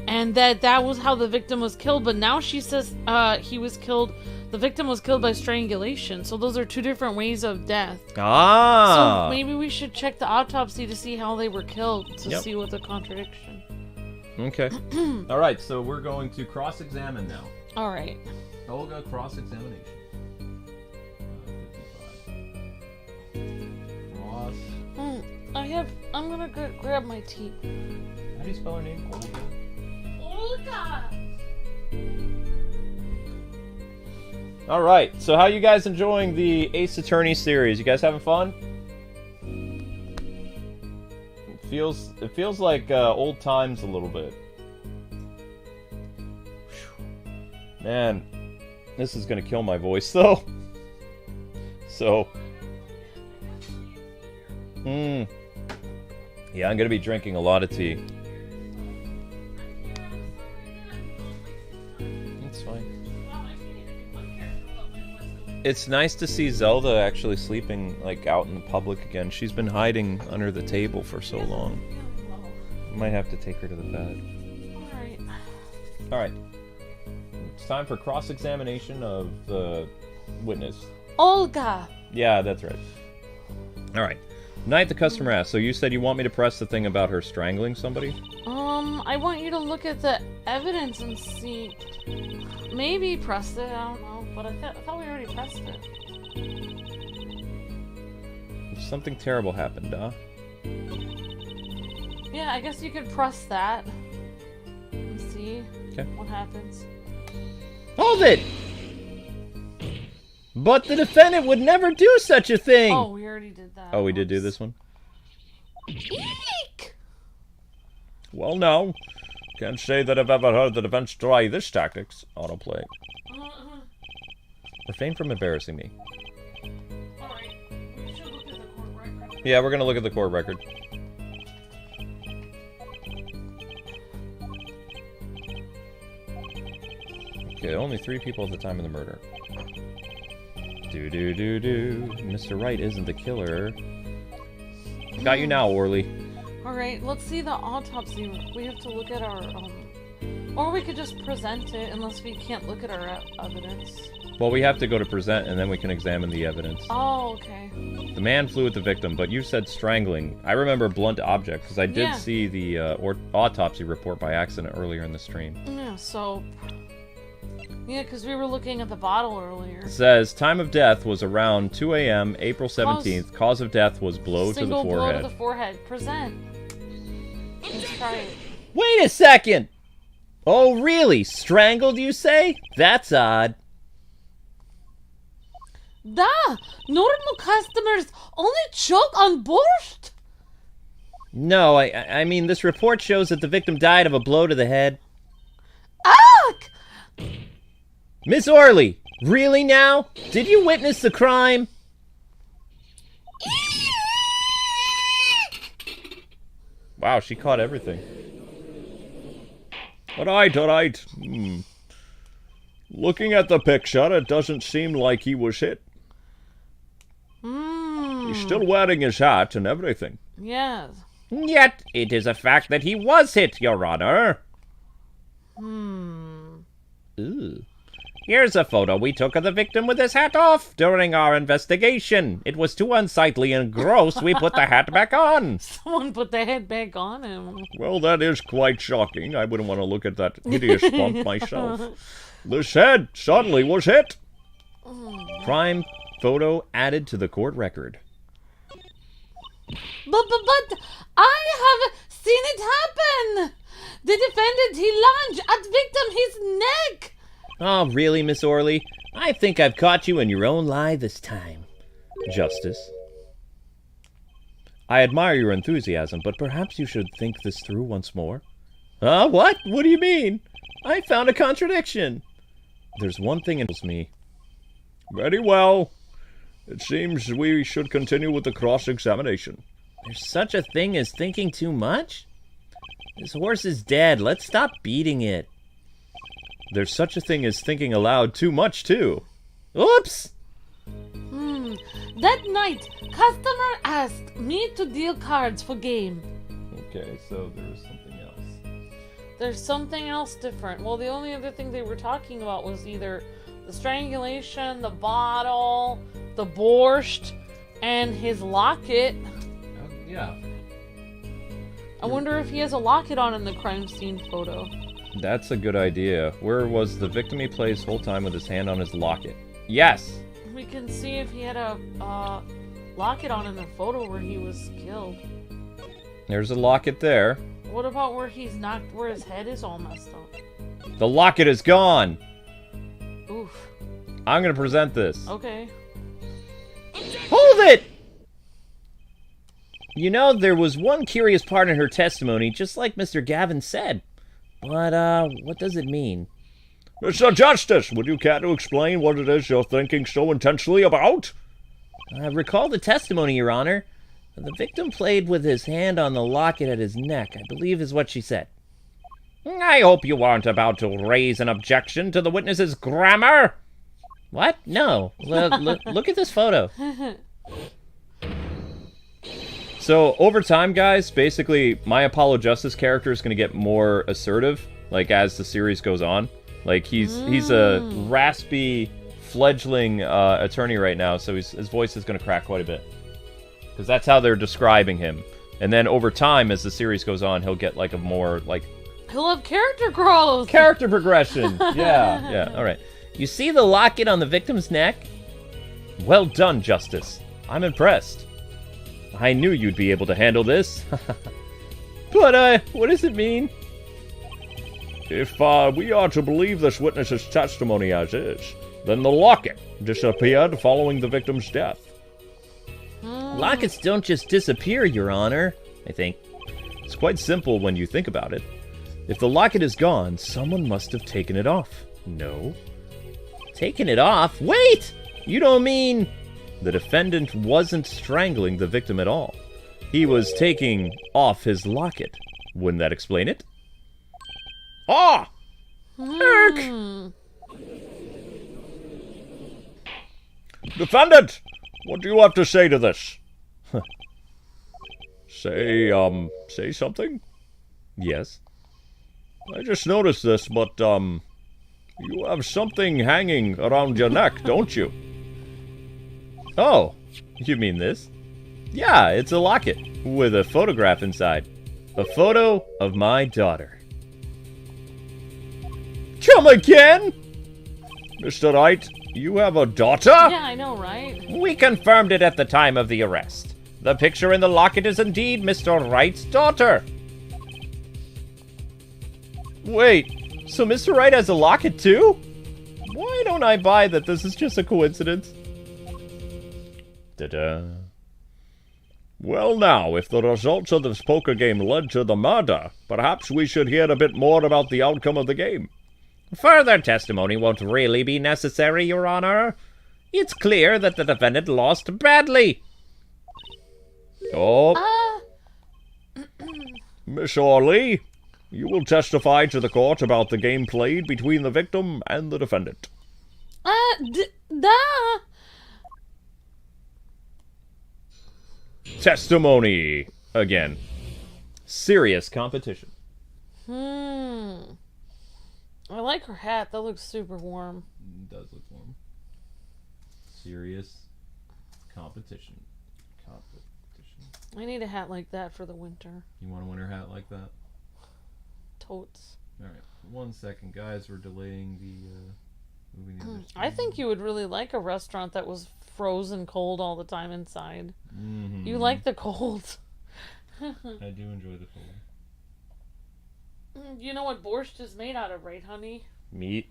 B: and that was how the victim was killed, but now she says he was killed... The victim was killed by strangulation, so those are 2 different ways of death. So maybe we should check the autopsy to see how they were killed, to see what the contradiction.
D: Okay. Alright, so we're going to cross-examine now.
B: Alright.
A: Olga, cross-examination. 55. Cross.
B: I'm gonna grab my tea.
A: How do you spell her name? Olga?
B: Olga!
A: Alright, so how you guys enjoying the Ace Attorney series? You guys having fun? It feels like old times a little bit. Whew. Man, this is gonna kill my voice though. So, yeah, I'm gonna be drinking a lot of tea. It's fine. It's nice to see Zelda actually sleeping like out in the public again. She's been hiding under the table for so long. Might have to take her to the bed.
B: Alright.
A: Alright. It's time for cross-examination of the witness.
B: Olga!
A: Yeah, that's right. Alright. Night the customer asked, so you said you want me to press the thing about her strangling somebody?
B: I want you to look at the evidence and see. Maybe press it, I don't know, but I thought we already pressed it.
A: Something terrible happened, huh?
B: Yeah, I guess you could press that and see
A: Okay.
B: what happens.
A: Hold it! But the defendant would never do such a thing!
B: Oh, we already did that.
A: Oh, we did do this one?
B: Eek!
C: Well, no. Can't say that I've ever heard the defense try this tactics. Autoplay.
A: Refrain from embarrassing me.
B: Alright, we should look at the court record.
A: Yeah, we're gonna look at the court record. Okay, only 3 people at the time of the murder. Do. Mr. Wright isn't the killer. Got you now, Orly.
B: Alright, let's see the autopsy. We have to look at our, or we could just present it, unless we can't look at our evidence.
A: Well, we have to go to present, and then we can examine the evidence.
B: Oh, okay.
A: The man flew at the victim, but you said strangling. I remember blunt object, because I did see the autopsy report by accident earlier in the stream.
B: Yeah, so... Yeah, because we were looking at the bottle earlier.
A: It says, time of death was around 2 a.m., April 17th. Cause of death was blow to the forehead.
B: Single blow to the forehead. Present. Let's try it.
A: Wait a second! Oh, really? Strangled, you say? That's odd.
B: Da! Normal customers only choke on borscht!
A: No, I mean, this report shows that the victim died of a blow to the head.
B: Ach!
A: Miss Orly, really now? Did you witness the crime? Wow, she caught everything.
C: Alright. Looking at the picture, it doesn't seem like he was hit. He's still wearing his hat and everything.
B: Yes.
D: Yet, it is a fact that he was hit, Your Honor.
A: Ooh.
D: Here's a photo we took of the victim with his hat off during our investigation. It was too unsightly and gross, we put the hat back on.
B: Someone put the head back on him.
C: Well, that is quite shocking. I wouldn't want to look at that hideous bump myself. This head suddenly was hit.
A: Crime photo added to the court record.
B: But I have seen it happen. The defendant, he lunged at victim his neck.
A: Oh, really, Miss Orly? I think I've caught you in your own lie this time. Justice. I admire your enthusiasm, but perhaps you should think this through once more. What? What do you mean? I found a contradiction. There's one thing that tells me.
C: Very well. It seems we should continue with the cross-examination.
A: There's such a thing as thinking too much? This horse is dead. Let's stop beating it. There's such a thing as thinking aloud too much, too. Oops!
B: That night, customer asked me to deal cards for game.
A: Okay, so there's something else.
B: There's something else different. Well, the only other thing they were talking about was either the strangulation, the bottle, the borscht, and his locket.
A: Yeah.
B: I wonder if he has a locket on in the crime scene photo.
A: That's a good idea. Where was the victim he plays whole time with his hand on his locket? Yes!
B: We can see if he had a locket on in the photo where he was killed.
A: There's a locket there.
B: What about where he's knocked, where his head is all messed up?
A: The locket is gone!
B: Oof.
A: I'm gonna present this.
B: Okay.
A: Hold it! You know, there was one curious part in her testimony, just like Mr. Gavin said. But, what does it mean?
C: Mr. Justice, would you care to explain what it is you're thinking so intensely about?
A: Recall the testimony, Your Honor. The victim played with his hand on the locket at his neck, I believe is what she said.
D: I hope you aren't about to raise an objection to the witness's grammar.
A: What? No. Look at this photo. So, over time, guys, basically, my Apollo Justice character is going to get more assertive, like, as the series goes on. Like, he's a raspy, fledgling attorney right now, so his voice is going to crack quite a bit. Because that's how they're describing him. And then over time, as the series goes on, he'll get, like, a more, like...
B: He'll have character growth!
A: Character progression! Yeah, alright. You see the locket on the victim's neck? Well done, Justice. I'm impressed. I knew you'd be able to handle this. But, what does it mean?
C: If we are to believe this witness's testimony as is, then the locket disappeared following the victim's death.
A: Lockets don't just disappear, Your Honor, I think. It's quite simple when you think about it. If the locket is gone, someone must have taken it off. No. Taken it off? Wait! You don't mean... The defendant wasn't strangling the victim at all. He was taking off his locket. Wouldn't that explain it?
C: Ah! Eric! Defendant! What do you have to say to this? Say something?
A: Yes.
C: I just noticed this, but, you have something hanging around your neck, don't you?
A: Oh, you mean this? Yeah, it's a locket with a photograph inside. A photo of my daughter.
C: Come again? Mr. Wright, you have a daughter?
B: Yeah, I know, right?
D: We confirmed it at the time of the arrest. The picture in the locket is indeed Mr. Wright's daughter.
A: Wait, so Mr. Wright has a locket too? Why don't I buy that this is just a coincidence?
C: Ta-da. Well now, if the results of this poker game led to the murder, perhaps we should hear a bit more about the outcome of the game.
D: Further testimony won't really be necessary, Your Honor. It's clear that the defendant lost badly.
C: Oh. Miss Orley, you will testify to the court about the game played between the victim and the defendant.
A: Testimony again. Serious competition.
B: I like her hat. That looks super warm.
A: It does look warm. Serious competition.
B: I need a hat like that for the winter.
A: You want a winter hat like that?
B: Totes.
A: Alright, 1 second, guys. We're delaying the moving the other
B: I think you would really like a restaurant that was frozen cold all the time inside.
A: Mm-hmm.
B: You like the cold.
A: I do enjoy the cold.
B: You know what borscht is made out of, right, honey?
A: Meat.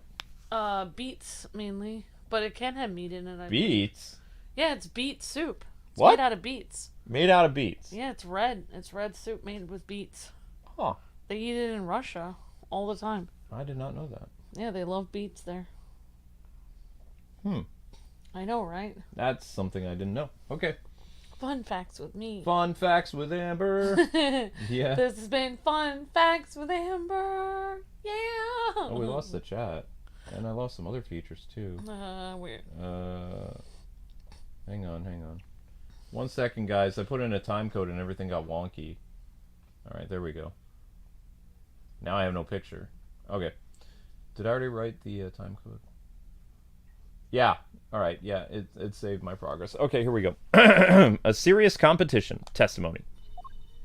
B: Beets, mainly. But it can have meat in it, I
A: Beets?
B: think. Yeah, it's beet soup. It's
A: What?
B: made out of beets.
A: Made out of beets?
B: Yeah, it's red. It's red soup made with beets.
A: Huh.
B: They eat it in Russia all the time.
A: I did not know that.
B: Yeah, they love beets there. I know, right?
A: That's something I didn't know. Okay.
B: Fun facts with me.
A: Fun facts with Amber. Yeah.
B: This has been Fun Facts with Amber. Yeah.
A: Oh, we lost the chat. And I lost some other features too.
B: Weird.
A: Hang on. 1 second, guys. I put in a time code and everything got wonky. Alright, there we go. Now I have no picture. Okay. Did I already write the time code? Yeah. Alright, yeah. It saved my progress. Okay, here we go. A serious competition. Testimony.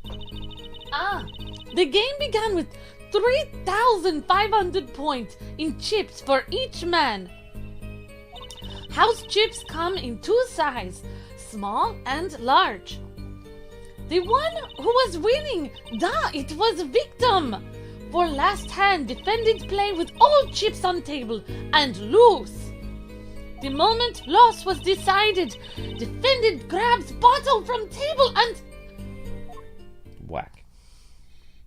B: The game began with 3,500 points in chips for each man. House chips come in two sizes, small and large. The one who was winning, it was victim. For last hand, defendant play with all chips on table and lose. The moment loss was decided, defendant grabs bottle from table and...
A: Whack.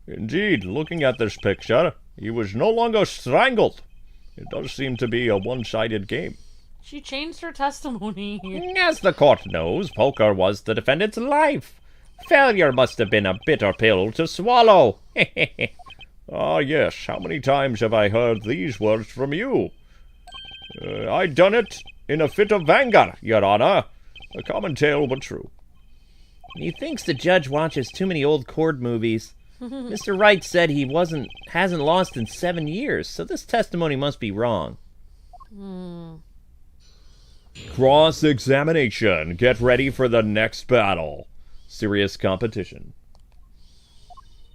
C: Indeed, looking at this picture, he was no longer strangled. It does seem to be a one-sided game.
B: She changed her testimony.
D: As the court knows, poker was the defendant's life. Failure must have been a bitter pill to swallow.
C: Ah, yes, how many times have I heard these words from you? I done it in a fit of anger, Your Honor. A common tale, but true.
D: He thinks the judge watches too many old court movies. Mr. Wright said he hasn't lost in 7 years, so this testimony must be wrong.
C: Cross-examination. Get ready for the next battle. Serious competition.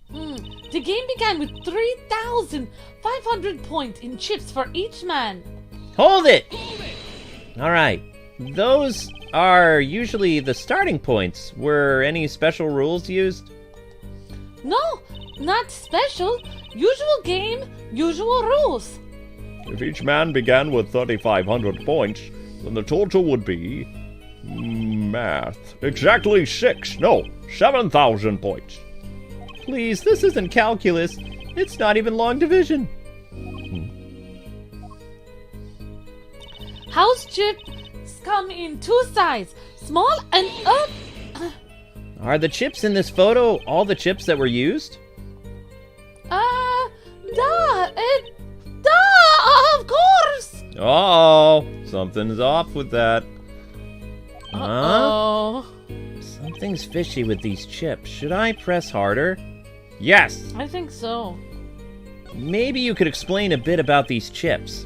B: The game began with 3,500 points in chips for each man.
D: Hold it! All right. Those are usually the starting points. Were any special rules used?
B: No, not special. Usual game, usual rules.
C: If each man began with 3,500 points, then the total would be... math. Exactly 7,000 points.
D: Please, this isn't calculus. It's not even long division.
B: House chips come in two sizes, small and up.
D: Are the chips in this photo all the chips that were used?
B: Of course.
A: Oh, something's off with that.
B: Uh-oh.
D: Something's fishy with these chips. Should I press harder? Yes.
B: I think so.
D: Maybe you could explain a bit about these chips.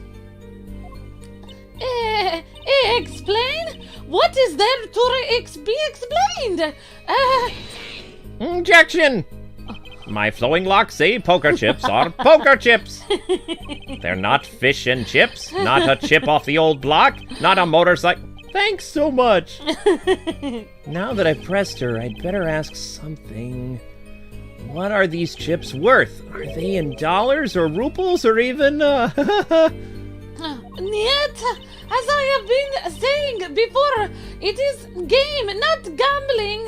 B: Explain? What is there to be explained?
D: Objection! My flowing locks say poker chips are poker chips. They're not fish and chips, not a chip off the old block, not a motorcycle. Thanks so much. Now that I've pressed her, I'd better ask something. What are these chips worth? Are they in dollars or rubles or even,
B: Yet, as I have been saying before, it is game, not gambling.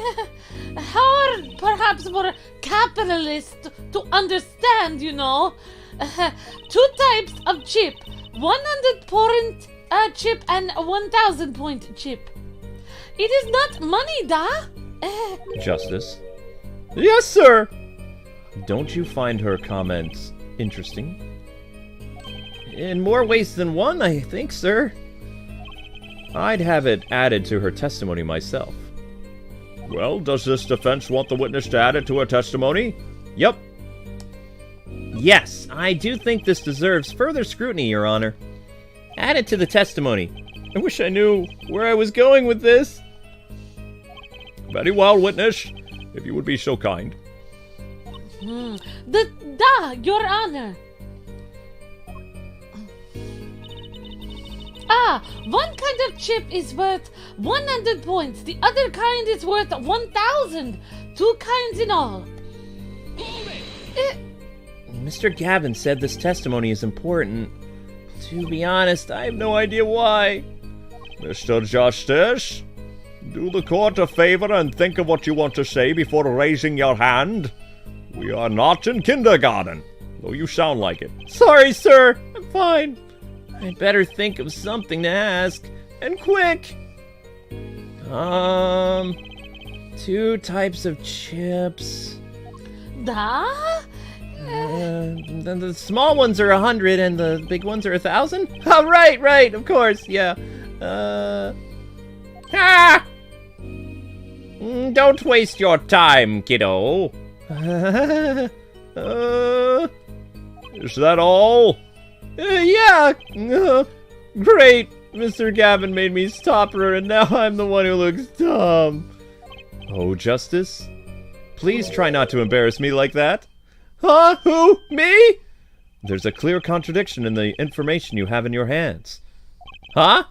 B: Hard, perhaps, for capitalists to understand, you know. 2 types of chip. 100-point chip and 1,000-point chip. It is not money,
A: Justice. Yes, sir! Don't you find her comments interesting?
D: in more ways than one, I think, sir.
A: I'd have it added to her testimony myself.
C: Well, does this defense want the witness to add it to her testimony?
A: Yep.
D: Yes, I do think this deserves further scrutiny, Your Honor. Add it to the testimony. I wish I knew where I was going with this.
C: Very well, witness, if you would be so kind.
B: Your Honor. One kind of chip is worth 100 points. The other kind is worth 1,000. 2 kinds in all.
D: Mr. Gavin said this testimony is important. To be honest, I have no idea why.
C: Mr. Justice, do the court a favor and think of what you want to say before raising your hand. We are not in kindergarten, though you sound like it.
D: Sorry, sir. I'm fine. I'd better think of something to ask. And quick! 2 types of chips. The small ones are 100 and the big ones are 1,000? Oh, right, of course, yeah.
A: Don't waste your time, kiddo.
C: Is that all?
D: Yeah. Great. Mr. Gavin made me stop her, and now I'm the one who looks dumb.
A: Oh, Justice, please try not to embarrass me like that. Huh? Who? Me? There's a clear contradiction in the information you have in your hands. Huh?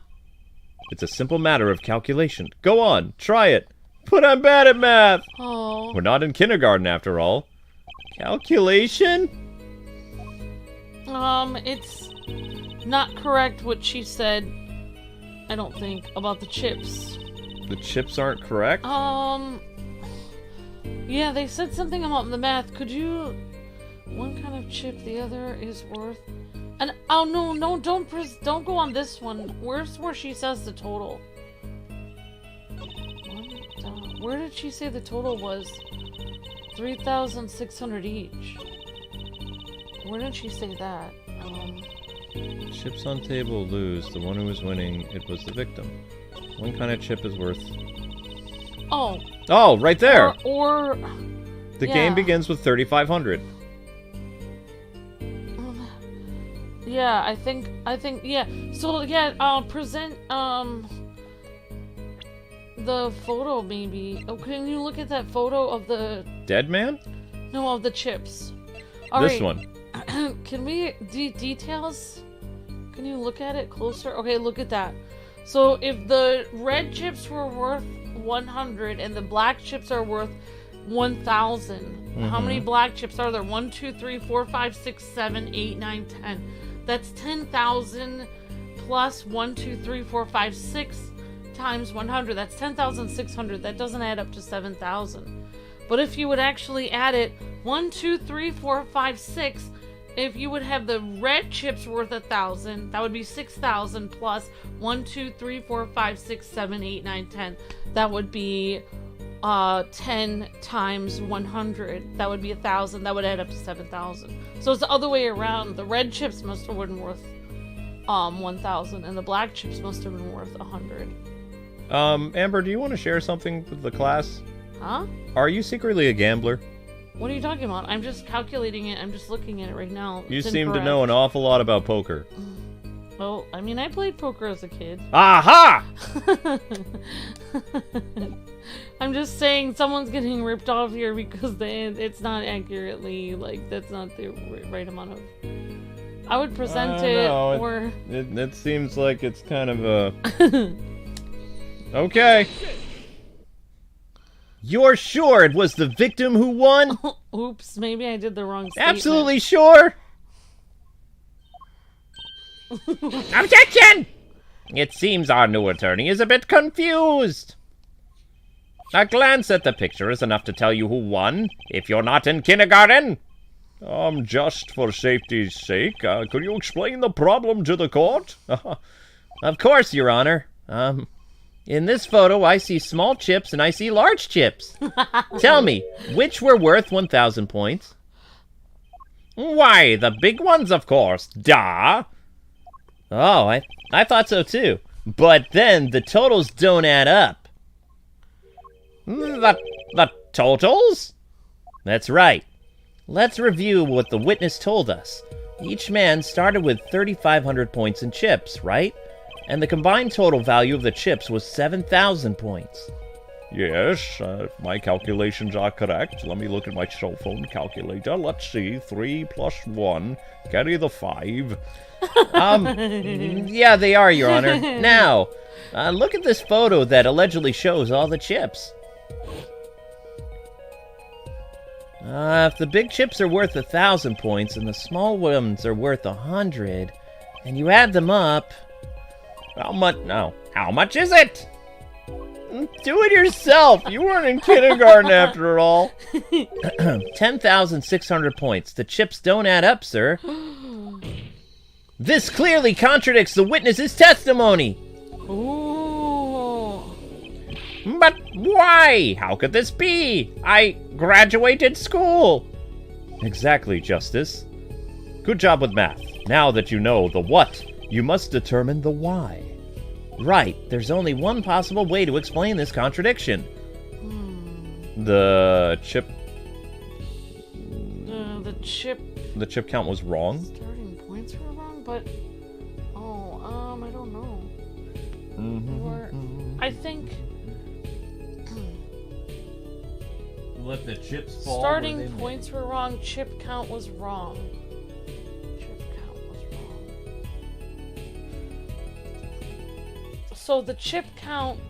A: It's a simple matter of calculation. Go on, try it. But I'm bad at math.
B: Oh.
A: We're not in kindergarten after all. Calculation?
B: It's not correct what she said, I don't think, about the chips.
A: The chips aren't correct?
B: Yeah, they said something about the math. Could you... One kind of chip, the other is worth... And oh no, don't go on this one. Where's where she says the total? Where did she say the total was? 3,600 each. Where did she say that?
A: Chips on table lose. The one who was winning, it was the victim. One kind of chip is worth...
B: Oh.
A: Oh, right there!
B: Or
A: the
B: yeah.
A: game begins with 3,500.
B: Yeah, I think, yeah. So, yeah, present, the photo, maybe. Oh, can you look at that photo of the...
A: Dead man?
B: No, of the chips.
A: This one.
B: Can we... details? Can you look at it closer? Okay, look at that. So, if the red chips were worth 100 and the black chips are worth 1,000, how many black chips are there? 1, 2, 3, 4, 5, 6, 7, 8, 9, 10. That's 10,000 plus 1, 2, 3, 4, 5, 6 times 100. That's 10,600. That doesn't add up to 7,000. But if you would actually add it 1, 2, 3, 4, 5, 6, if you would have the red chips worth 1,000, that would be 6,000 plus 1, 2, 3, 4, 5, 6, 7, 8, 9, 10. That would be 10 times 100. That would be 1,000. That would add up to 7,000. So it's the other way around. The red chips must have been worth 1,000, and the black chips must have been worth 100.
A: Amber, do you want to share something with the class?
B: Huh?
A: Are you secretly a gambler?
B: What are you talking about? I'm just calculating it. I'm just looking at it right now.
A: You seem to know an awful lot about poker.
B: Well, I mean, I played poker as a kid.
A: Aha!
B: I'm just saying someone's getting ripped off here because it's not accurately, like, that's not the right amount of... I would present it,
A: no,
B: or...
A: It seems like it's kind of a... Okay. You're sure it was the victim who won?
B: Oops, maybe I did the wrong statement.
A: Absolutely sure?
D: Objection! It seems our new attorney is a bit confused. A glance at the picture is enough to tell you who won, if you're not in kindergarten.
C: Just for safety's sake, could you explain the problem to the court?
A: Of course, Your Honor. In this photo, I see small chips and I see large chips. Tell me, which were worth 1,000 points?
D: Why, the big ones, of course. Duh.
A: Oh, I thought so too. But then the totals don't add up.
D: The totals?
A: That's right. Let's review what the witness told us. Each man started with 3,500 points in chips, right? And the combined total value of the chips was 7,000 points.
C: Yes, if my calculations are correct. Let me look at my cell phone calculator. Let's see. 3 plus 1. Carry the 5.
A: Yeah, they are, Your Honor. Now, look at this photo that allegedly shows all the chips. If the big chips are worth 1,000 points and the small ones are worth 100, and you add them up...
D: How much is it?
A: Do it yourself! You weren't in kindergarten after all. 10,600 points. The chips don't add up, sir. This clearly contradicts the witness's testimony.
B: Ooh.
D: But why? How could this be? I graduated school.
A: Exactly, Justice. Good job with math. Now that you know the what, you must determine the why. Right, there's only one possible way to explain this contradiction. The chip... The chip count was wrong?
B: Starting points were wrong, but... I don't know. Or... I think...
A: Let the chips fall.
B: Starting points were wrong. Chip count was wrong. So the chip count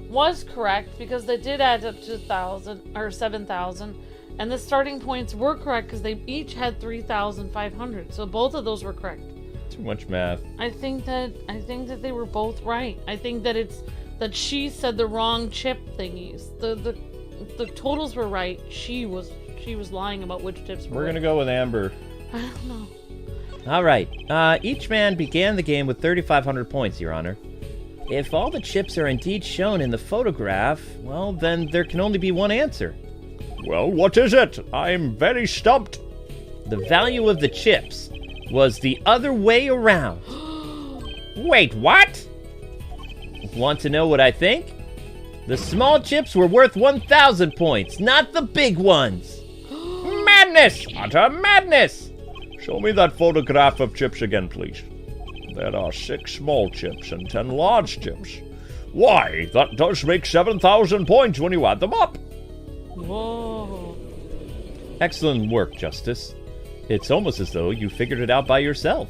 B: was correct because they did add up to 1,000 or 7,000, and the starting points were correct because they each had 3,500. So both of those were correct.
A: Too much math.
B: I think that they were both right. I think that it's that she said the wrong chip thingies. The totals were right. She was lying about which tips were.
A: We're gonna go with Amber.
B: I don't know.
E: All right. Each man began the game with 3,500 points, Your Honor. If all the chips are indeed shown in the photograph, well, then there can only be one answer.
C: Well, what is it? I'm very stumped.
E: The value of the chips was the other way around.
D: Wait, what?
E: Want to know what I think? The small chips were worth 1,000 points, not the big ones.
D: Madness! Utter madness!
C: Show me that photograph of chips again, please. There are 6 small chips and 10 large chips. Why, that does make 7,000 points when you add them up.
B: Whoa.
E: Excellent work, Justice. It's almost as though you figured it out by yourself.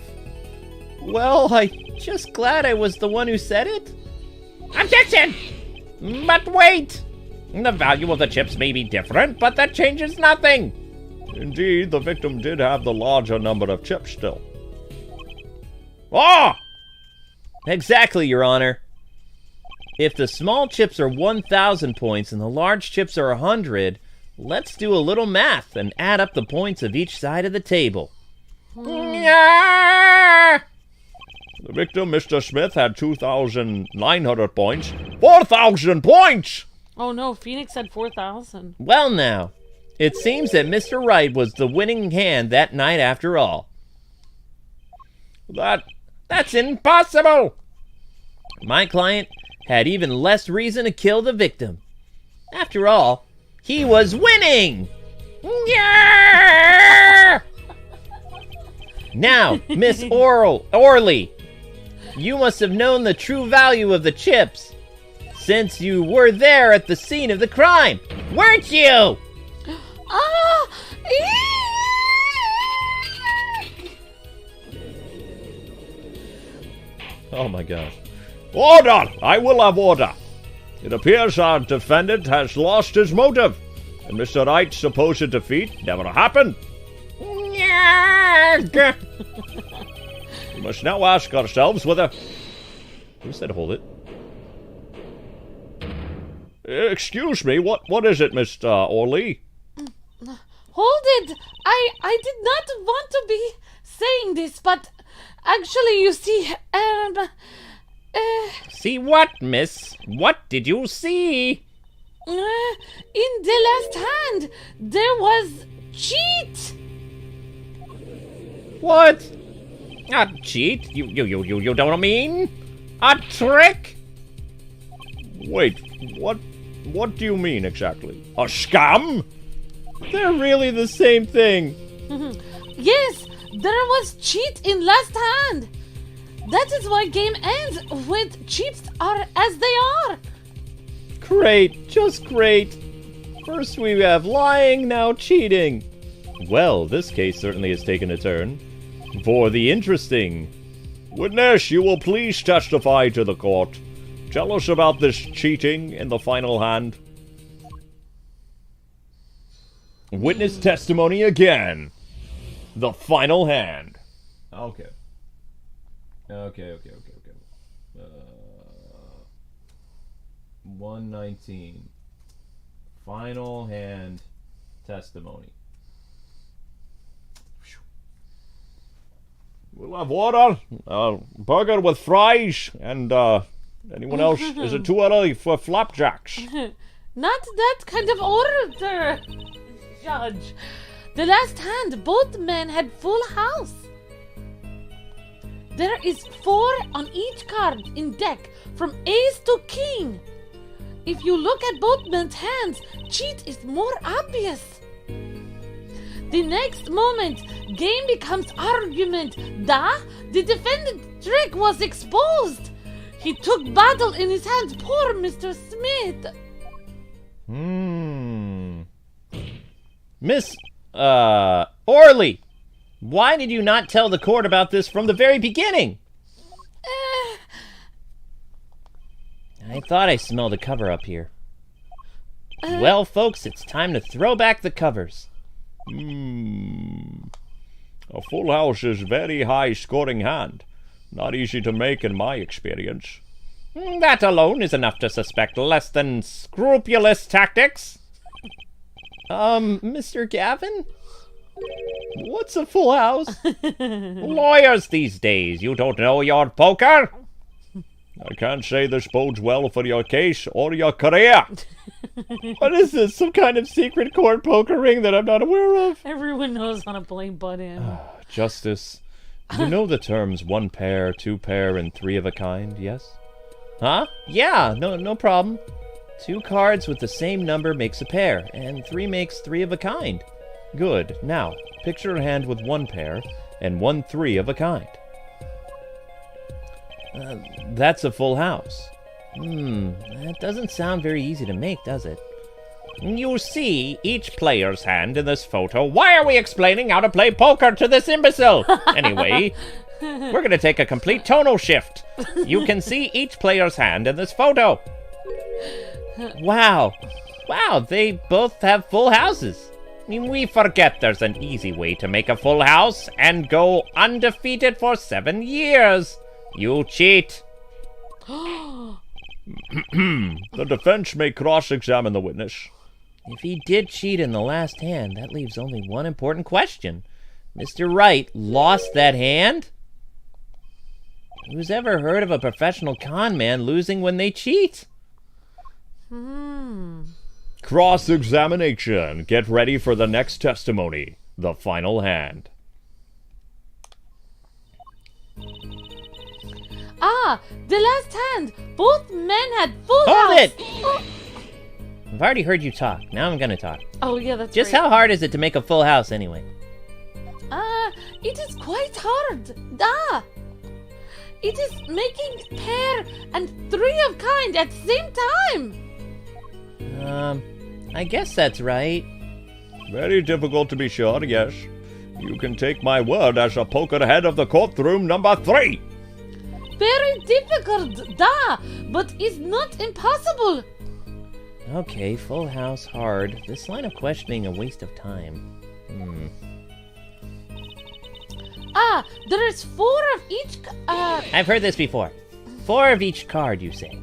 E: Well, I'm just glad I was the one who said it.
D: Objection! But wait! The value of the chips may be different, but that changes nothing.
C: Indeed, the victim did have the larger number of chips still.
D: Oh!
E: Exactly, Your Honor. If the small chips are 1,000 points and the large chips are 100, let's do a little math and add up the points of each side of the table.
D: Yeah!
C: The victim, Mr. Smith, had 2,900 points. 4,000 points!
B: Oh no, Phoenix had 4,000.
E: Well now, it seems that Mr. Wright was the winning hand that night after all.
D: That's impossible!
E: My client had even less reason to kill the victim. After all, he was winning!
D: Yeah!
E: Now, Miss Orley, you must have known the true value of the chips, since you were there at the scene of the crime, weren't you?
B: Ah!
A: Oh my gosh.
C: Order! I will have order. It appears our defendant has lost his motive, and Mr. Wright's supposed defeat never happened. We must now ask ourselves whether...
A: Who said hold it?
C: Excuse me, what is it, Mr. Orley?
B: Hold it! I did not want to be saying this, but actually, you see,
D: See what, miss? What did you see?
B: in the last hand, there was cheat!
D: What? A cheat? You don't mean? A trick?
C: Wait, what do you mean exactly? A scam?
A: They're really the same thing.
B: Yes, there was cheat in last hand. That is why game ends with chips are as they are.
A: Great, just great. First we have lying, now cheating. Well, this case certainly has taken a turn. For the interesting.
C: Witness, you will please testify to the court. Tell us about this cheating in the final hand.
A: Witness testimony again. The final hand. Okay. 119. Final hand testimony.
C: We'll have water, burger with fries, and anyone else? Is it too early for flapjacks?
B: Not that kind of order, Judge. The last hand, both men had full house. There is 4 on each card in deck, from ace to king. If you look at both men's hands, cheat is more obvious. The next moment, game becomes argument. The defendant trick was exposed. He took battle in his hands. Poor Mr. Smith.
E: Miss, Orly, why did you not tell the court about this from the very beginning? I thought I smelled a cover up here. Well, folks, it's time to throw back the covers.
C: A full house is very high-scoring hand. Not easy to make in my experience.
D: That alone is enough to suspect less than scrupulous tactics.
E: Mr. Gavin? What's a full house?
D: Lawyers these days, you don't know your poker?
C: I can't say this bodes well for your case or your career.
E: What is this, some kind of secret court poker ring that I'm not aware of?
B: Everyone knows how to play butt-in.
E: Justice, you know the terms one pair, two pair, and three of a kind, yes? Huh? Yeah, no problem. 2 cards with the same number makes a pair, and 3 makes 3 of a kind. Good. Now, picture a hand with 1 pair, and 1 3 of a kind. That's a full house. That doesn't sound very easy to make, does it?
D: You see each player's hand in this photo. Why are we explaining how to play poker to this imbecile? Anyway, we're going to take a complete tonal shift. You can see each player's hand in this photo.
E: Wow, they both have full houses.
D: We forget there's an easy way to make a full house and go undefeated for 7 years. You cheat.
C: The defense may cross-examine the witness.
E: If he did cheat in the last hand, that leaves only one important question. Mr. Wright lost that hand? Who's ever heard of a professional con man losing when they cheat?
C: Cross-examination. Get ready for the next testimony. The final hand.
B: The last hand. Both men had full
E: Hold
B: house.
E: it! I've already heard you talk. Now I'm gonna talk.
B: Oh, yeah, that's
E: Just
B: right.
E: how hard is it to make a full house anyway?
B: It is quite hard. It is making pair and 3 of kind at the same time.
E: I guess that's right.
C: Very difficult to be sure, yes. You can take my word as a poker head of the courtroom number 3.
B: Very difficult, but it's not impossible.
E: Okay, full house, hard. This line of questioning a waste of time.
B: There is 4 of each.
E: I've heard this before. 4 of each card, you say.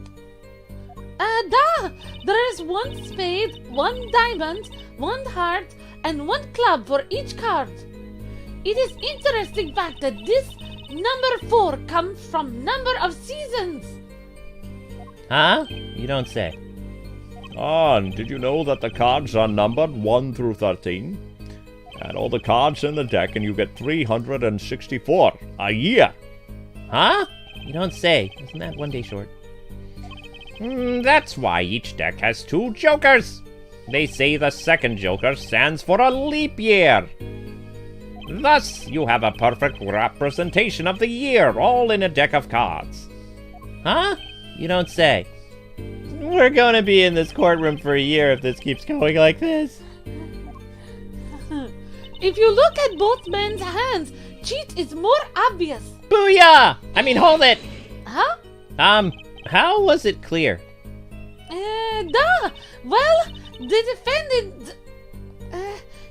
B: There is 1 spade, 1 diamond, 1 heart, and 1 club for each card. It is interesting fact that this number 4 comes from number of seasons.
E: Huh? You don't say.
C: And did you know that the cards are numbered 1 through 13? Add all the cards in the deck and you get 364 a year.
E: Huh? You don't say. Isn't that 1 day short?
D: That's why each deck has 2 jokers. They say the second joker stands for a leap year. Thus, you have a perfect representation of the year, all in a deck of cards.
E: Huh? You don't say. We're gonna be in this courtroom for a year if this keeps going like this.
B: If you look at both men's hands, cheat is more obvious.
E: Booyah! I mean, hold it!
B: Huh?
E: How was it clear?
B: Well, the defendant,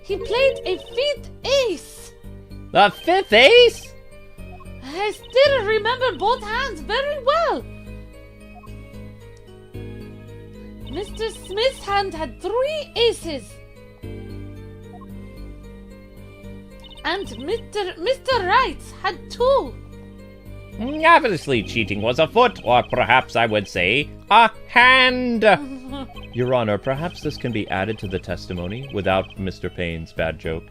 B: he played a 5th ace.
E: The 5th ace?
B: I still remember both hands very well. Mr. Smith's hand had 3 aces. And Mr. Wright's had 2.
D: Obviously, cheating was afoot, or perhaps I would say, a hand.
E: Your Honor, perhaps this can be added to the testimony without Mr. Payne's bad joke.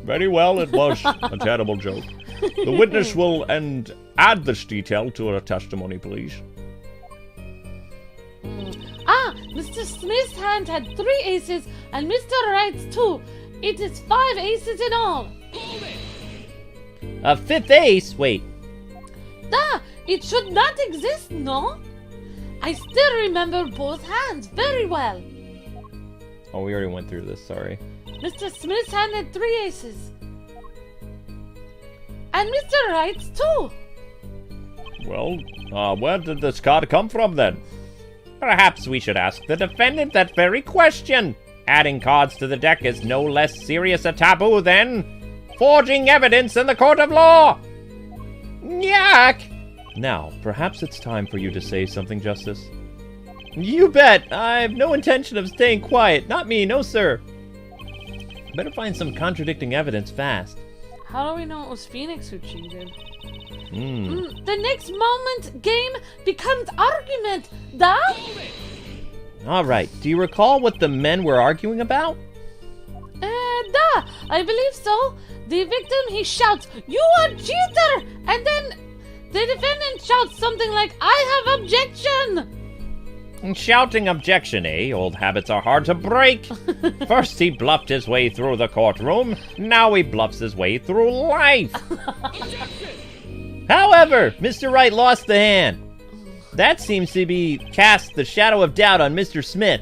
C: Very well, it was a terrible joke. The witness will add this detail to her testimony, please.
B: Mr. Smith's hand had 3 aces and Mr. Wright's 2. It is 5 aces in all.
E: A 5th ace? Wait.
B: It should not exist, no? I still remember both hands very well.
E: Oh, we already went through this, sorry.
B: Mr. Smith's hand had 3 aces. And Mr. Wright's 2.
C: Well, where did this card come from then?
D: Perhaps we should ask the defendant that very question. Adding cards to the deck is no less serious a taboo than forging evidence in the court of law. Yak!
E: Now, perhaps it's time for you to say something, Justice. You bet! I've no intention of staying quiet. Not me, no sir. Better find some contradicting evidence fast.
B: How do we know it was Phoenix who cheated?
E: The
B: next moment, game becomes argument, da?
E: Alright, do you recall what the men were arguing about?
B: Da, I believe so. The victim, he shouts, "You are cheater!" And then the defendant shouts something like, "I have objection!"
D: Shouting objection, eh? Old habits are hard to break. First he bluffed his way through the courtroom, now he bluffs his way through life.
E: However, Mr. Wright lost the hand. That seems to be cast the shadow of doubt on Mr. Smith.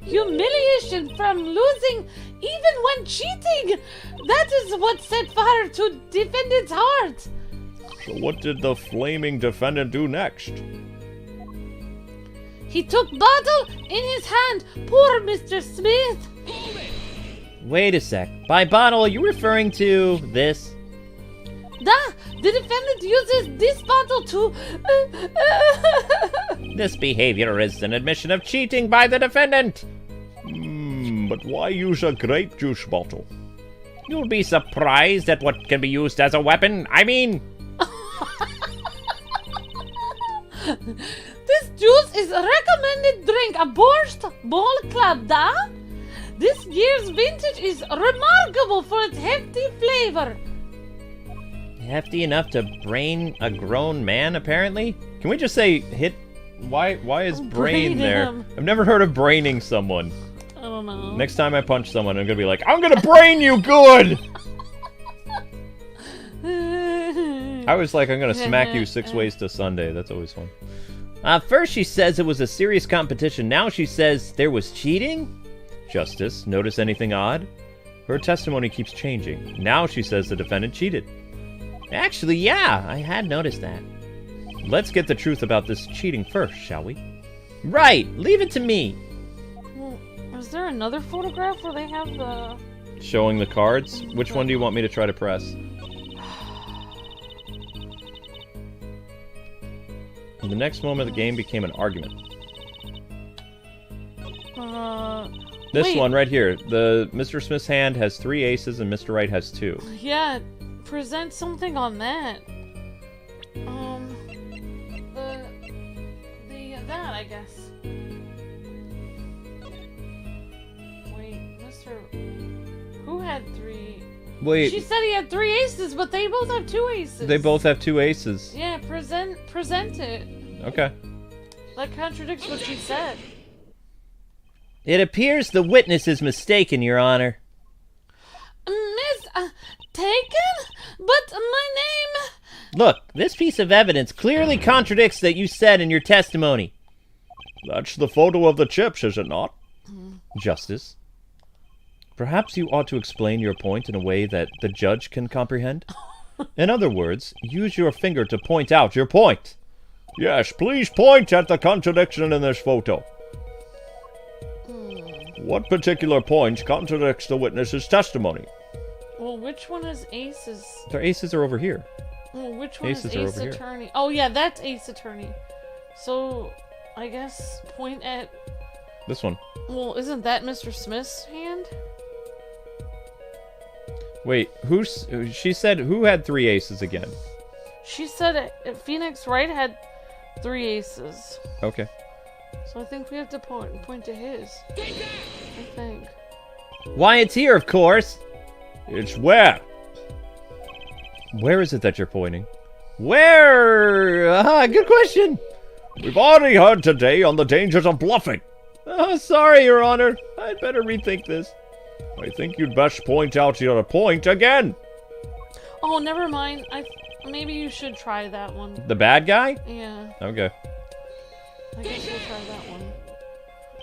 B: Humiliation from losing even when cheating. That is what set fire to defendant's heart.
C: So what did the flaming defendant do next?
B: He took bottle in his hand. Poor Mr. Smith.
E: Wait a sec. By bottle, are you referring to this?
B: Da, the defendant uses this bottle to...
D: This behavior is an admission of cheating by the defendant.
C: But why use a grape juice bottle?
D: You'll be surprised at what can be used as a weapon. I mean...
B: This juice is a recommended drink at Borscht Ball Club, da? This year's vintage is remarkable for its hefty flavor.
E: Hefty enough to brain a grown man, apparently? Can we just say hit... Why is brain there?
B: him.
E: I've never heard of braining someone.
B: I don't know.
E: Next time I punch someone, I'm gonna be like, I'm gonna brain you good! I was like, I'm gonna smack you 6 ways to Sunday. That's always fun. First she says it was a serious competition. Now she says there was cheating? Justice, notice anything odd? Her testimony keeps changing. Now she says the defendant cheated. Actually, yeah, I had noticed that. Let's get the truth about this cheating first, shall we? Right, leave it to me.
B: Well, is there another photograph where they have the...
E: Showing the cards? Which one do you want me to try to press? In the next moment, the game became an argument. This
B: wait.
E: one right here. The Mr. Smith's hand has 3 aces and Mr. Wright has 2.
B: Yeah, present something on that. That, I guess. Wait, who had 3?
E: Wait.
B: She said he had 3 aces, but they both have 2 aces.
E: They both have 2 aces.
B: Yeah, present it.
E: Okay.
B: That contradicts what she said.
E: It appears the witness is mistaken, Your Honor.
B: Miss, taken? But my name...
E: Look, this piece of evidence clearly contradicts that you said in your testimony.
C: That's the photo of the chips, is it not?
E: Justice, perhaps you ought to explain your point in a way that the judge can comprehend? In other words, use your finger to point out your point.
C: Yes, please point at the contradiction in this photo. What particular point contradicts the witness's testimony?
B: Well, which one is aces?
E: Their aces are over here.
B: Well, which one
E: Aces
B: is
E: are
B: ace
E: over here.
B: attorney? Oh, yeah, that's ace attorney. So, I guess point at...
E: This one.
B: Well, isn't that Mr. Smith's hand?
E: Wait, she said who had 3 aces again?
B: She said Phoenix Wright had 3 aces.
E: Okay.
B: So I think we have to point to his. I think.
E: Why, it's here, of course.
C: It's where?
E: Where is it that you're pointing? Where? Good question.
C: We've already heard today on the dangers of bluffing.
E: Oh, sorry, Your Honor. I'd better rethink this.
C: I think you'd best point out your point again.
B: Oh, never mind. Maybe you should try that one.
E: The bad guy?
B: Yeah.
E: Okay.
B: I guess we'll try that one.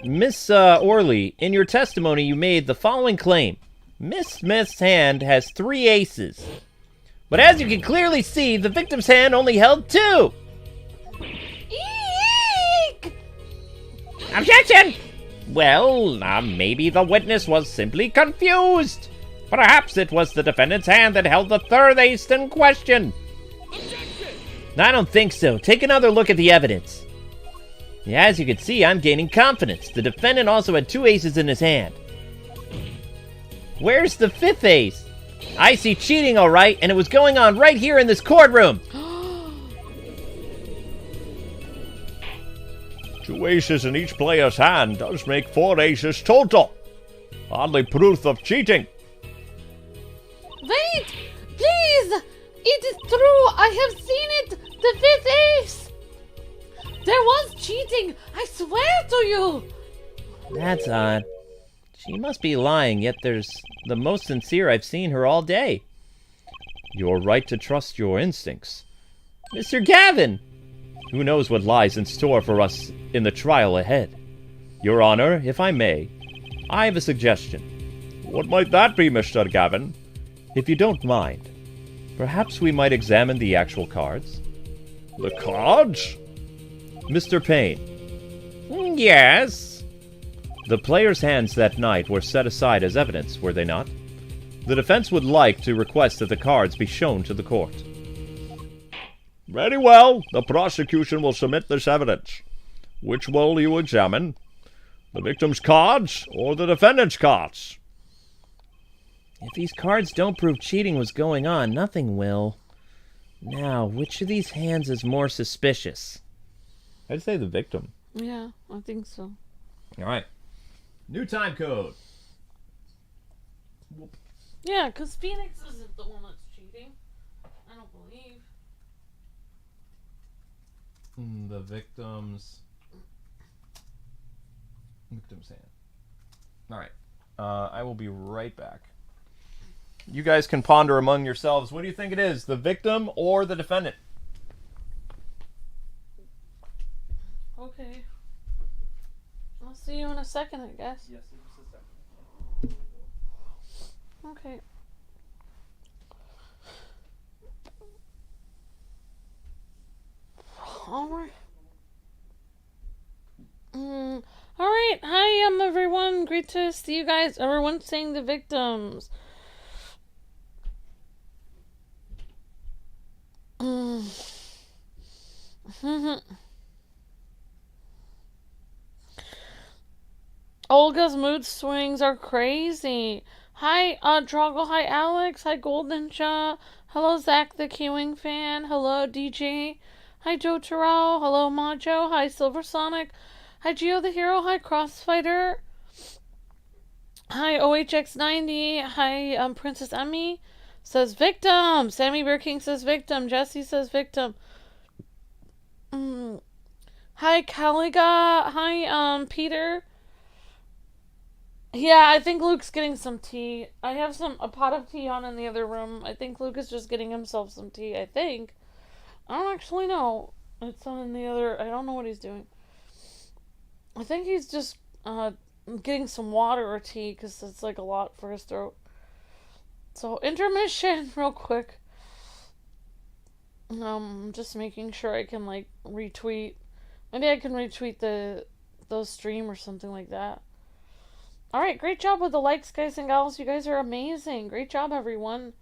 E: Miss Orley, in your testimony you made the following claim. Miss Smith's hand has 3 aces. But as you can clearly see, the victim's hand only held 2.
B: Eek!
D: Objection! Well, maybe the witness was simply confused. Perhaps it was the defendant's hand that held the 3rd ace in question.
E: I don't think so. Take another look at the evidence. Yeah, as you can see, I'm gaining confidence. The defendant also had 2 aces in his hand. Where's the 5th ace? I see cheating, all right, and it was going on right here in this courtroom.
C: 2 aces in each player's hand does make 4 aces total. Hardly proof of cheating.
B: Wait! Please! It is true! I have seen it! The 5th ace! There was cheating! I swear to you!
E: That's odd. She must be lying, yet there's the most sincere I've seen her all day.
C: You're right to trust your instincts.
E: Mr. Gavin!
C: Who knows what lies in store for us in the trial ahead? Your Honor, if I may, I have a suggestion. What might that be, Mr. Gavin? If you don't mind, perhaps we might examine the actual cards? The cards? Mr. Payne.
D: Yes?
C: The players' hands that night were set aside as evidence, were they not? The defense would like to request that the cards be shown to the court. Very well. The prosecution will submit this evidence. Which will you examine? The victim's cards or the defendant's cards?
E: If these cards don't prove cheating was going on, nothing will. Now, which of these hands is more suspicious?
A: I'd say the victim.
B: Yeah, I think so.
A: All right. New time code.
B: Yeah, because Phoenix isn't the one that's cheating. I don't believe.
A: The victim's hand. All right. I will be right back. You guys can ponder among yourselves. What do you think it is? The victim or the defendant?
B: Okay. I'll see you in a second, I guess.
A: Yes, just a second.
B: Okay. Alright. Alright, hi, everyone. Great to see you guys. Everyone's saying the victims. Olga's mood swings are crazy. Hi, Droggle. Hi, Alex. Hi, Golden Shaw. Hello, Zach the Kwing fan. Hello, DJ. Hi, Joe Terrell. Hello, Majo. Hi, Silver Sonic. Hi, Geo the Hero. Hi, Crossfighter. Hi, OHX90. Hi, Princess Emmy. Says victim. Sammy Bear King says victim. Jesse says victim. Hi, Caliga. Hi, Peter. Yeah, I think Luke's getting some tea. I have a pot of tea on in the other room. I think Luke is just getting himself some tea, I think. I don't actually know. It's on in the other... I don't know what he's doing. I think he's just getting some water or tea, because it's like a lot for his throat. So, intermission, real quick. Just making sure I can, like, retweet. Maybe I can retweet those stream or something like that. Alright, great job with the likes, guys and gals. You guys are amazing. Great job, everyone.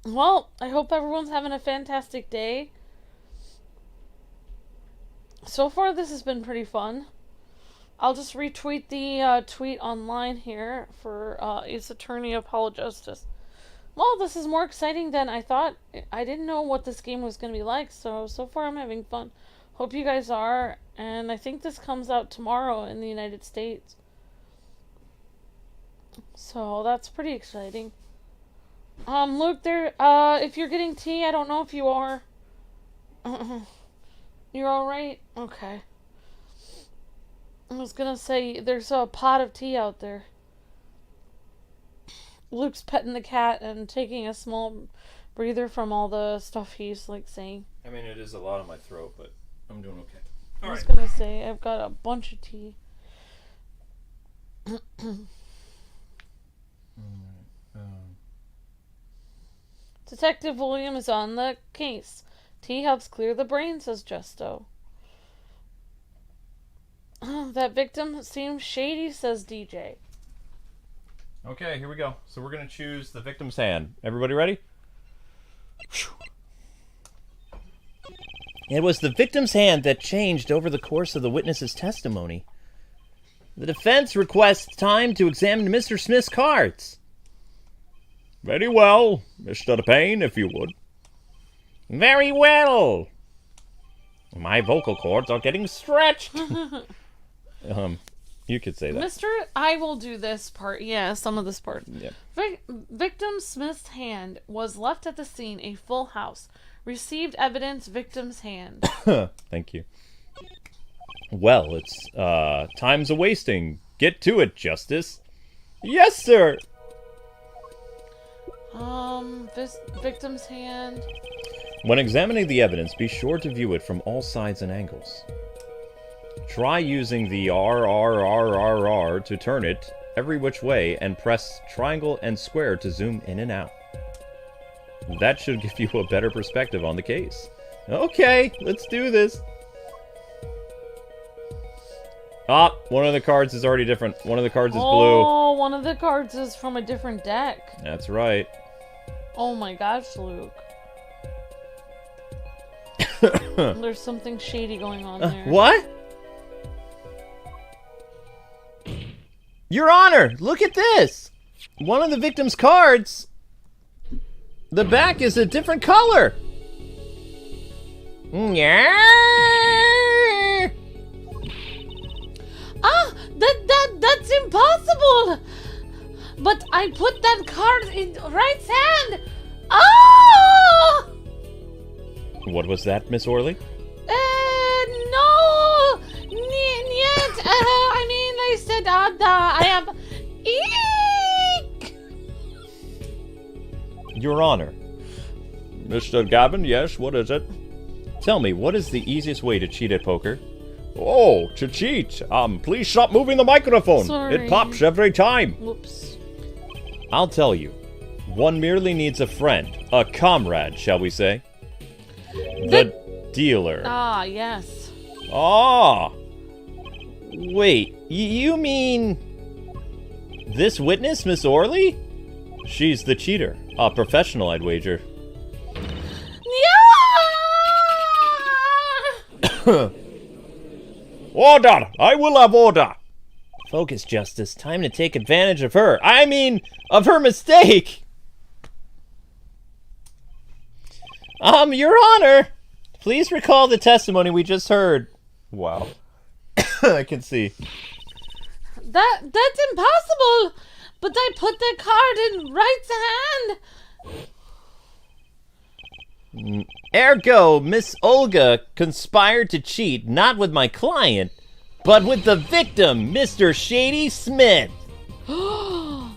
B: Well, I hope everyone's having a fantastic day. So far, this has been pretty fun. I'll just retweet the tweet online here for Ace Attorney Apologists. Well, this is more exciting than I thought. I didn't know what this game was going to be like, so far I'm having fun. Hope you guys are, and I think this comes out tomorrow in the United States. So, that's pretty exciting. Luke, if you're getting tea, I don't know if you are. You're alright? Okay. I was gonna say, there's a pot of tea out there. Luke's petting the cat and taking a small breather from all the stuff he's, like, saying.
A: I mean, it is a lot on my throat, but I'm doing okay.
B: I was gonna say, I've got a bunch of tea. Detective William is on the case. Tea helps clear the brain, says Justo. That victim seems shady, says DJ.
A: Okay, here we go. So we're going to choose the victim's hand. Everybody ready?
E: It was the victim's hand that changed over the course of the witness's testimony. The defense requests time to examine Mr. Smith's cards.
C: Very well, Mr. Payne, if you would.
D: Very well. My vocal cords are getting stretched.
A: You could say that.
B: Mr. I will do this part. Yeah, some of this part.
A: Yeah.
B: Victim Smith's hand was left at the scene. A full house. Received evidence. Victim's hand.
A: Thank you. Well, it's time's a wasting. Get to it, Justice. Yes, sir.
B: This victim's hand.
A: When examining the evidence, be sure to view it from all sides and angles. Try using the RRRRR to turn it every which way and press triangle and square to zoom in and out. That should give you a better perspective on the case. Okay, let's do this. Ah, one of the cards is already different. One of the cards is blue.
B: Oh, one of the cards is from a different deck.
A: That's right.
B: Oh my gosh, Luke. There's something shady going on there.
E: What? Your Honor, look at this! One of the victim's cards, the back is a different color!
D: Yeah.
B: That's impossible! But I put that card in Wright's hand! Oh!
A: What was that, Miss Orley?
B: No! Yet! I mean, I said, I have... Eek!
A: Your Honor.
C: Mr. Gavin, yes, what is it?
A: Tell me, what is the easiest way to cheat at poker?
C: Oh, to cheat. Please stop moving the microphone.
B: Sorry.
C: It pops every time.
B: Whoops.
A: I'll tell you. One merely needs a friend. A comrade, shall we say? The dealer.
B: Ah, yes.
A: Ah!
E: Wait, you mean this witness, Miss Orley?
A: She's the cheater. A professional, I'd wager.
B: Yeah!
C: Order! I will have order!
E: Focus, Justice. Time to take advantage of her. I mean, of her mistake! Your Honor! Please recall the testimony we just heard.
A: Wow. I can see.
B: That's impossible! But I put the card in Wright's hand!
E: Ergo, Miss Olga conspired to cheat not with my client, but with the victim, Mr. Shady Smith.
B: Oh!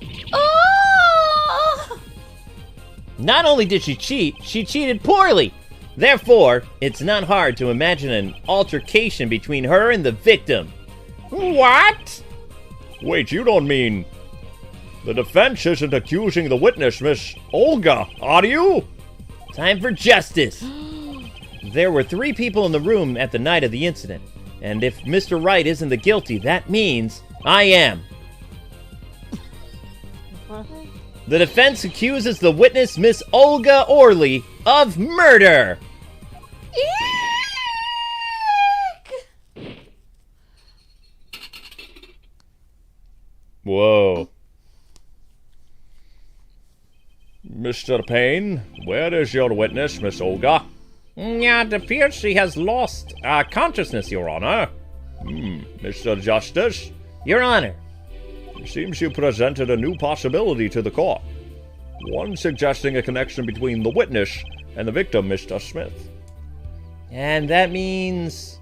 E: Not only did she cheat, she cheated poorly. Therefore, it's not hard to imagine an altercation between her and the victim.
D: What?
C: Wait, you don't mean... The defense isn't accusing the witness, Miss Olga, are you?
E: Time for justice. There were 3 people in the room at the night of the incident, and if Mr. Wright isn't the guilty, that means I am. The defense accuses the witness, Miss Olga Orley, of murder.
B: Eek!
A: Whoa.
C: Mr. Payne, where is your witness, Miss Olga?
D: It appears she has lost consciousness, Your Honor.
C: Mr. Justice,
E: Your Honor.
C: it seems you presented a new possibility to the court. One suggesting a connection between the witness and the victim, Mr. Smith.
E: And that means...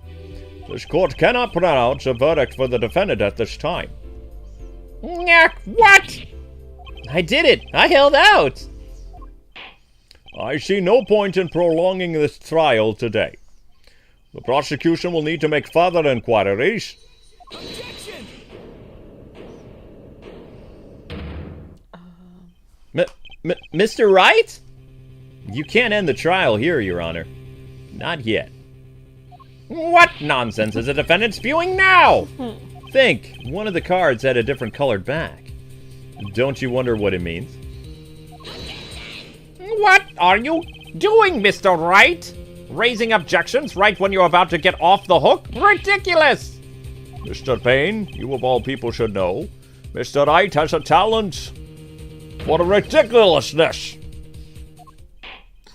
C: This court cannot pronounce a verdict for the defendant at this time.
D: What?
E: I did it! I held out!
C: I see no point in prolonging this trial today. The prosecution will need to make further inquiries.
E: Mr. Wright? You can't end the trial here, Your Honor. Not yet.
D: What nonsense is the defendant spewing now?
E: Think, one of the cards had a different colored back. Don't you wonder what it means?
D: What are you doing, Mr. Wright? Raising objections right when you're about to get off the hook? Ridiculous!
C: Mr. Payne, you of all people should know, Mr. Wright has a talent for ridiculousness.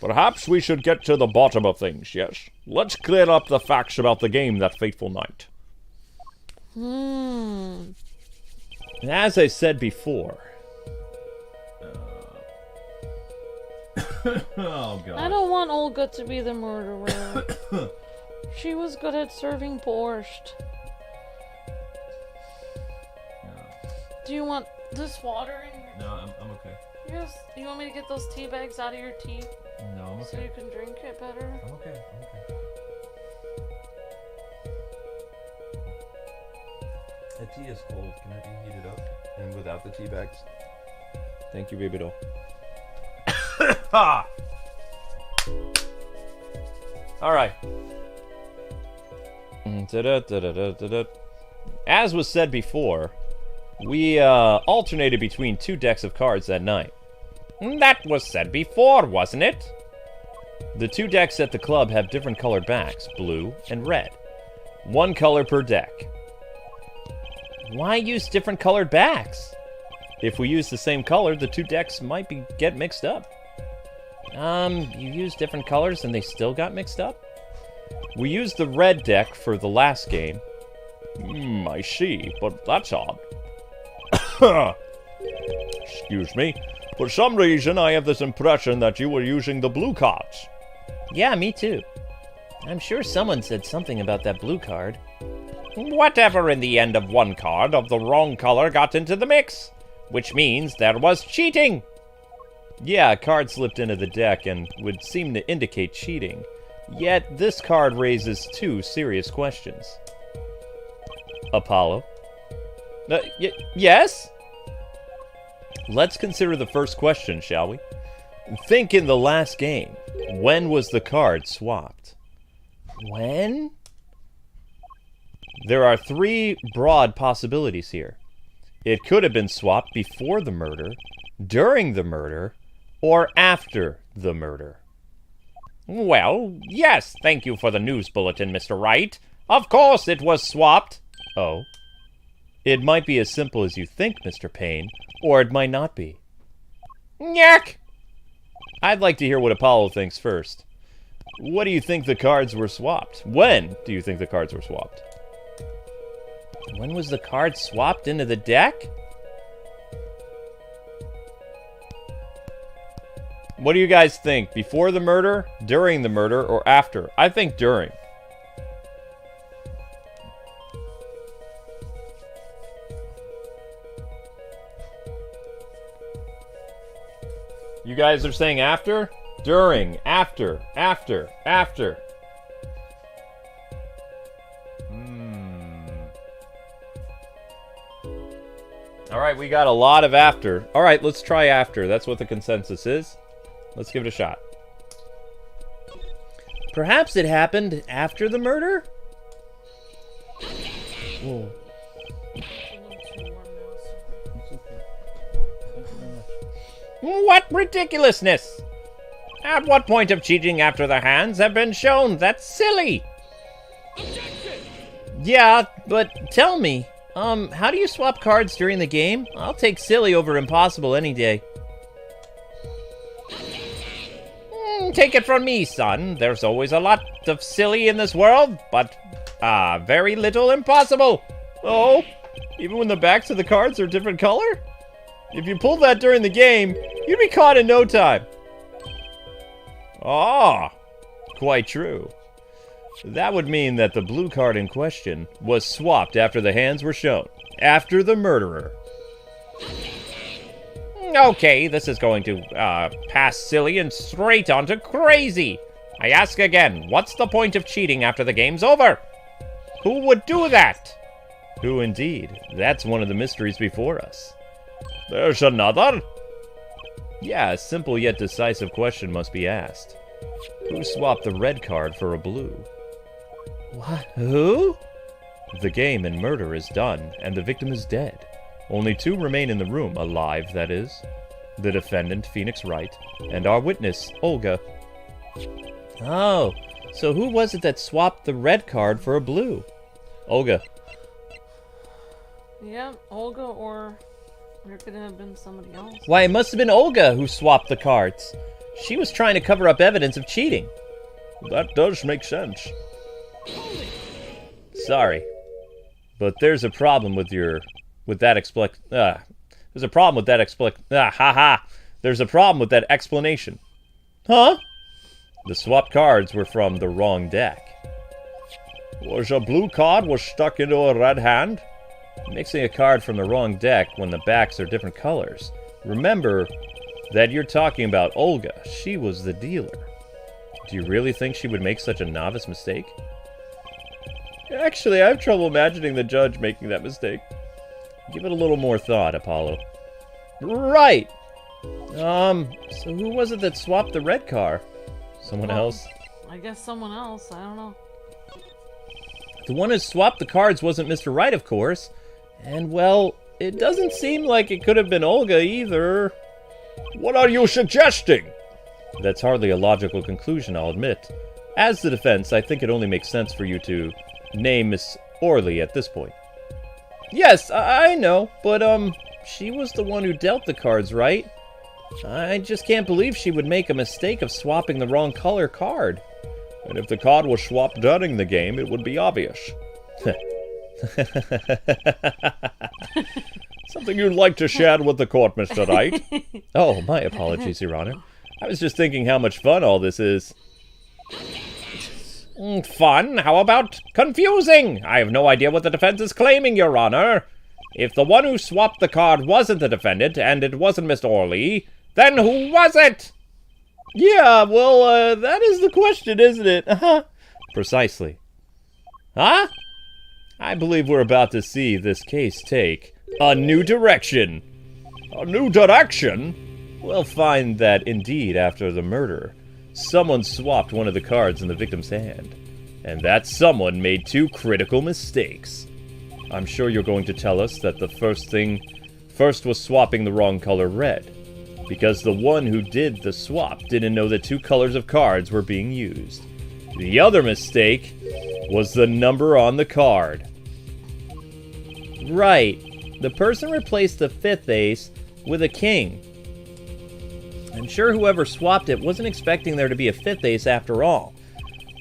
C: Perhaps we should get to the bottom of things, yes? Let's clear up the facts about the game that fateful night.
E: As I said before...
B: Oh, God. I don't want Olga to be the murderer. She was good at serving borscht. Do you want this water in your...
E: No, I'm okay.
B: Yes. You want me to get those tea bags out of your tea?
E: No, I'm okay.
B: So you can drink it better?
E: I'm okay. The tea is cold. Can it be heated up? And without the tea bags? Thank you, baby doll.
D: Ha!
E: Alright. As was said before, we alternated between two decks of cards that night.
D: That was said before, wasn't it?
E: The two decks at the club have different colored backs, blue and red. One color per deck. Why use different colored backs? If we use the same color, the two decks might get mixed up. You used different colors and they still got mixed up? We used the red deck for the last game.
C: I see, but that's odd. Excuse me. For some reason, I have this impression that you were using the blue cards.
E: Yeah, me too. I'm sure someone said something about that blue card.
D: Whatever in the end of one card of the wrong color got into the mix, which means there was cheating.
E: Yeah, a card slipped into the deck and would seem to indicate cheating. Yet, this card raises two serious questions. Apollo?
B: Yes?
E: Let's consider the first question, shall we? Think in the last game. When was the card swapped?
B: When?
E: There are three broad possibilities here. It could have been swapped before the murder, during the murder, or after the murder.
D: Well, yes, thank you for the news bulletin, Mr. Wright. Of course it was swapped.
E: Oh? It might be as simple as you think, Mr. Payne, or it might not be.
D: Yuck!
E: I'd like to hear what Apollo thinks first. What do you think the cards were swapped? When do you think the cards were swapped?
B: When was the card swapped into the deck?
E: What do you guys think? Before the murder, during the murder, or after? I think during. You guys are saying after? During, after. Alright, we got a lot of after. Alright, let's try after. That's what the consensus is. Let's give it a shot.
B: Perhaps it happened after the murder?
E: Whoa.
D: What ridiculousness! At what point of cheating after the hands have been shown? That's silly!
B: Yeah, but tell me, how do you swap cards during the game? I'll take silly over impossible any day.
D: Take it from me, son. There's always a lot of silly in this world, but very little impossible.
E: Oh, even when the backs of the cards are a different color? If you pulled that during the game, you'd be caught in no time. Ah, quite true. That would mean that the blue card in question was swapped after the hands were shown, after the murderer.
D: Okay, this is going to pass silly and straight on to crazy. I ask again, what's the point of cheating after the game's over? Who would do that?
E: Who indeed? That's one of the mysteries before us.
C: There's another?
E: Yeah, a simple yet decisive question must be asked. Who swapped the red card for a blue?
B: What?
E: Who? The game and murder is done, and the victim is dead. Only two remain in the room, alive, that is. The defendant, Phoenix Wright, and our witness, Olga. Oh, so who was it that swapped the red card for a blue? Olga.
B: Yeah, Olga, or there could have been somebody else.
E: Why, it must have been Olga who swapped the cards. She was trying to cover up evidence of cheating.
C: That does make sense.
E: Sorry, but there's a problem with there's a problem with that There's a problem with that explanation. Huh? The swapped cards were from the wrong deck.
C: Was a blue card stuck into a red hand?
E: Mixing a card from the wrong deck when the backs are different colors. Remember that you're talking about Olga. She was the dealer. Do you really think she would make such a novice mistake? Actually, I have trouble imagining the judge making that mistake. Give it a little more thought, Apollo. Right! So who was it that swapped the red car? Someone else?
B: I guess someone else. I don't know.
E: The one who swapped the cards wasn't Mr. Wright, of course. And, well, it doesn't seem like it could have been Olga either.
C: What are you suggesting?
E: That's hardly a logical conclusion, I'll admit. As the defense, I think it only makes sense for you to name Miss Orley at this point. Yes, I know, but, she was the one who dealt the cards, right? I just can't believe she would make a mistake of swapping the wrong color card.
C: And if the card was swapped during the game, it would be obvious. Something you'd like to share with the court, Mr. Wright?
E: Oh, my apologies, Your Honor. I was just thinking how much fun all this is.
D: Fun? How about confusing? I have no idea what the defense is claiming, Your Honor. If the one who swapped the card wasn't the defendant, and it wasn't Mr. Orley, then who was it?
E: Yeah, well, that is the question, isn't it? Precisely. Huh? I believe we're about to see this case take a new direction.
C: A new direction?
E: We'll find that, indeed, after the murder, someone swapped one of the cards in the victim's hand. And that someone made two critical mistakes. I'm sure you're going to tell us that the first was swapping the wrong color red. Because the one who did the swap didn't know that two colors of cards were being used. The other mistake was the number on the card. Right. The person replaced the fifth ace with a king. I'm sure whoever swapped it wasn't expecting there to be a fifth ace after all.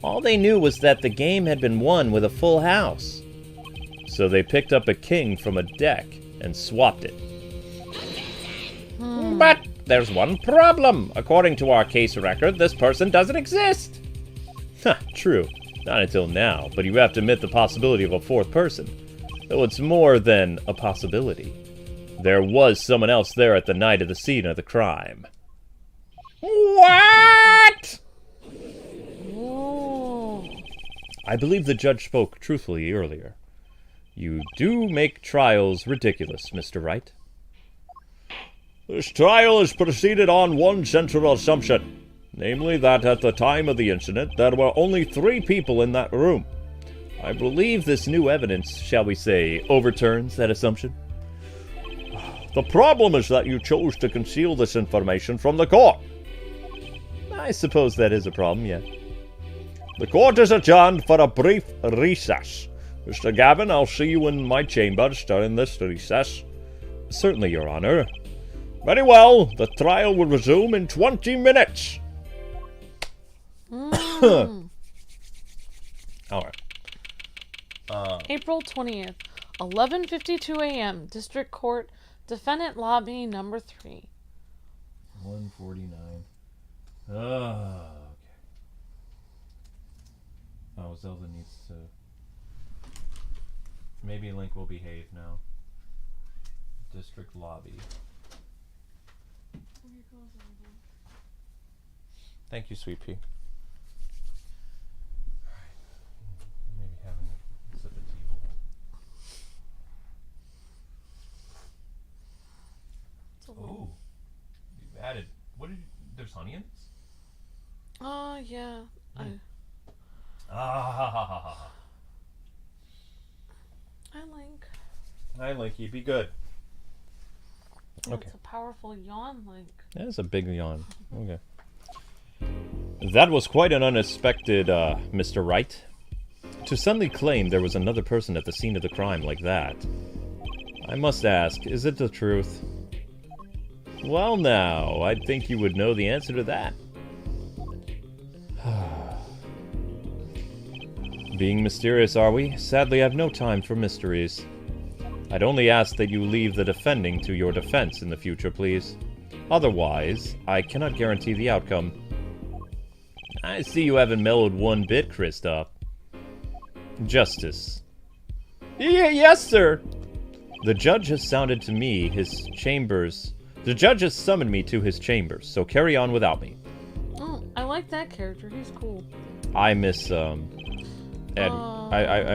E: All they knew was that the game had been won with a full house. So they picked up a king from a deck and swapped it.
D: But there's one problem. According to our case record, this person doesn't exist.
E: True. Not until now, but you have to admit the possibility of a fourth person. Though it's more than a possibility. There was someone else there at the night of the scene of the crime.
D: What?
B: Whoa.
E: I believe the judge spoke truthfully earlier. You do make trials ridiculous, Mr. Wright.
C: This trial is proceeded on one central assumption, namely that at the time of the incident there were only 3 people in that room.
E: I believe this new evidence, shall we say, overturns that assumption.
C: The problem is that you chose to conceal this information from the court.
E: I suppose that is a problem, yeah.
C: The court is adjourned for a brief recess. Mr. Gavin, I'll see you in my chambers during this recess.
E: Certainly, Your Honor.
C: Very well. The trial will resume in 20 minutes.
E: All right.
B: April 20th, 11:52 a.m. District Court, Defendant Lobby Number 3.
E: 149. Okay. Oh, Zelda needs to... Maybe Link will behave now. District Lobby. Thank you, Sweet Pea. there's honey in it?
B: Oh, yeah.
E: Ah.
A: Hi, Linky. Be good.
B: Okay. It's a powerful yawn, Link.
A: That's a big yawn. Okay. That was quite an unexpected, Mr. Wright. To suddenly claim there was another person at the scene of the crime like that. I must ask, is it the truth? Well now, I'd think you would know the answer to that. Being mysterious, are we? Sadly, I've no time for mysteries. I'd only ask that you leave the defending to your defense in the future, please. Otherwise, I cannot guarantee the outcome. I see you haven't mellowed one bit, Kristoff. Justice. Yes, sir! The judge has sounded to me his chambers. The judge has summoned me to his chambers, so carry on without me.
B: Oh, I like that character. He's cool.
A: I miss, I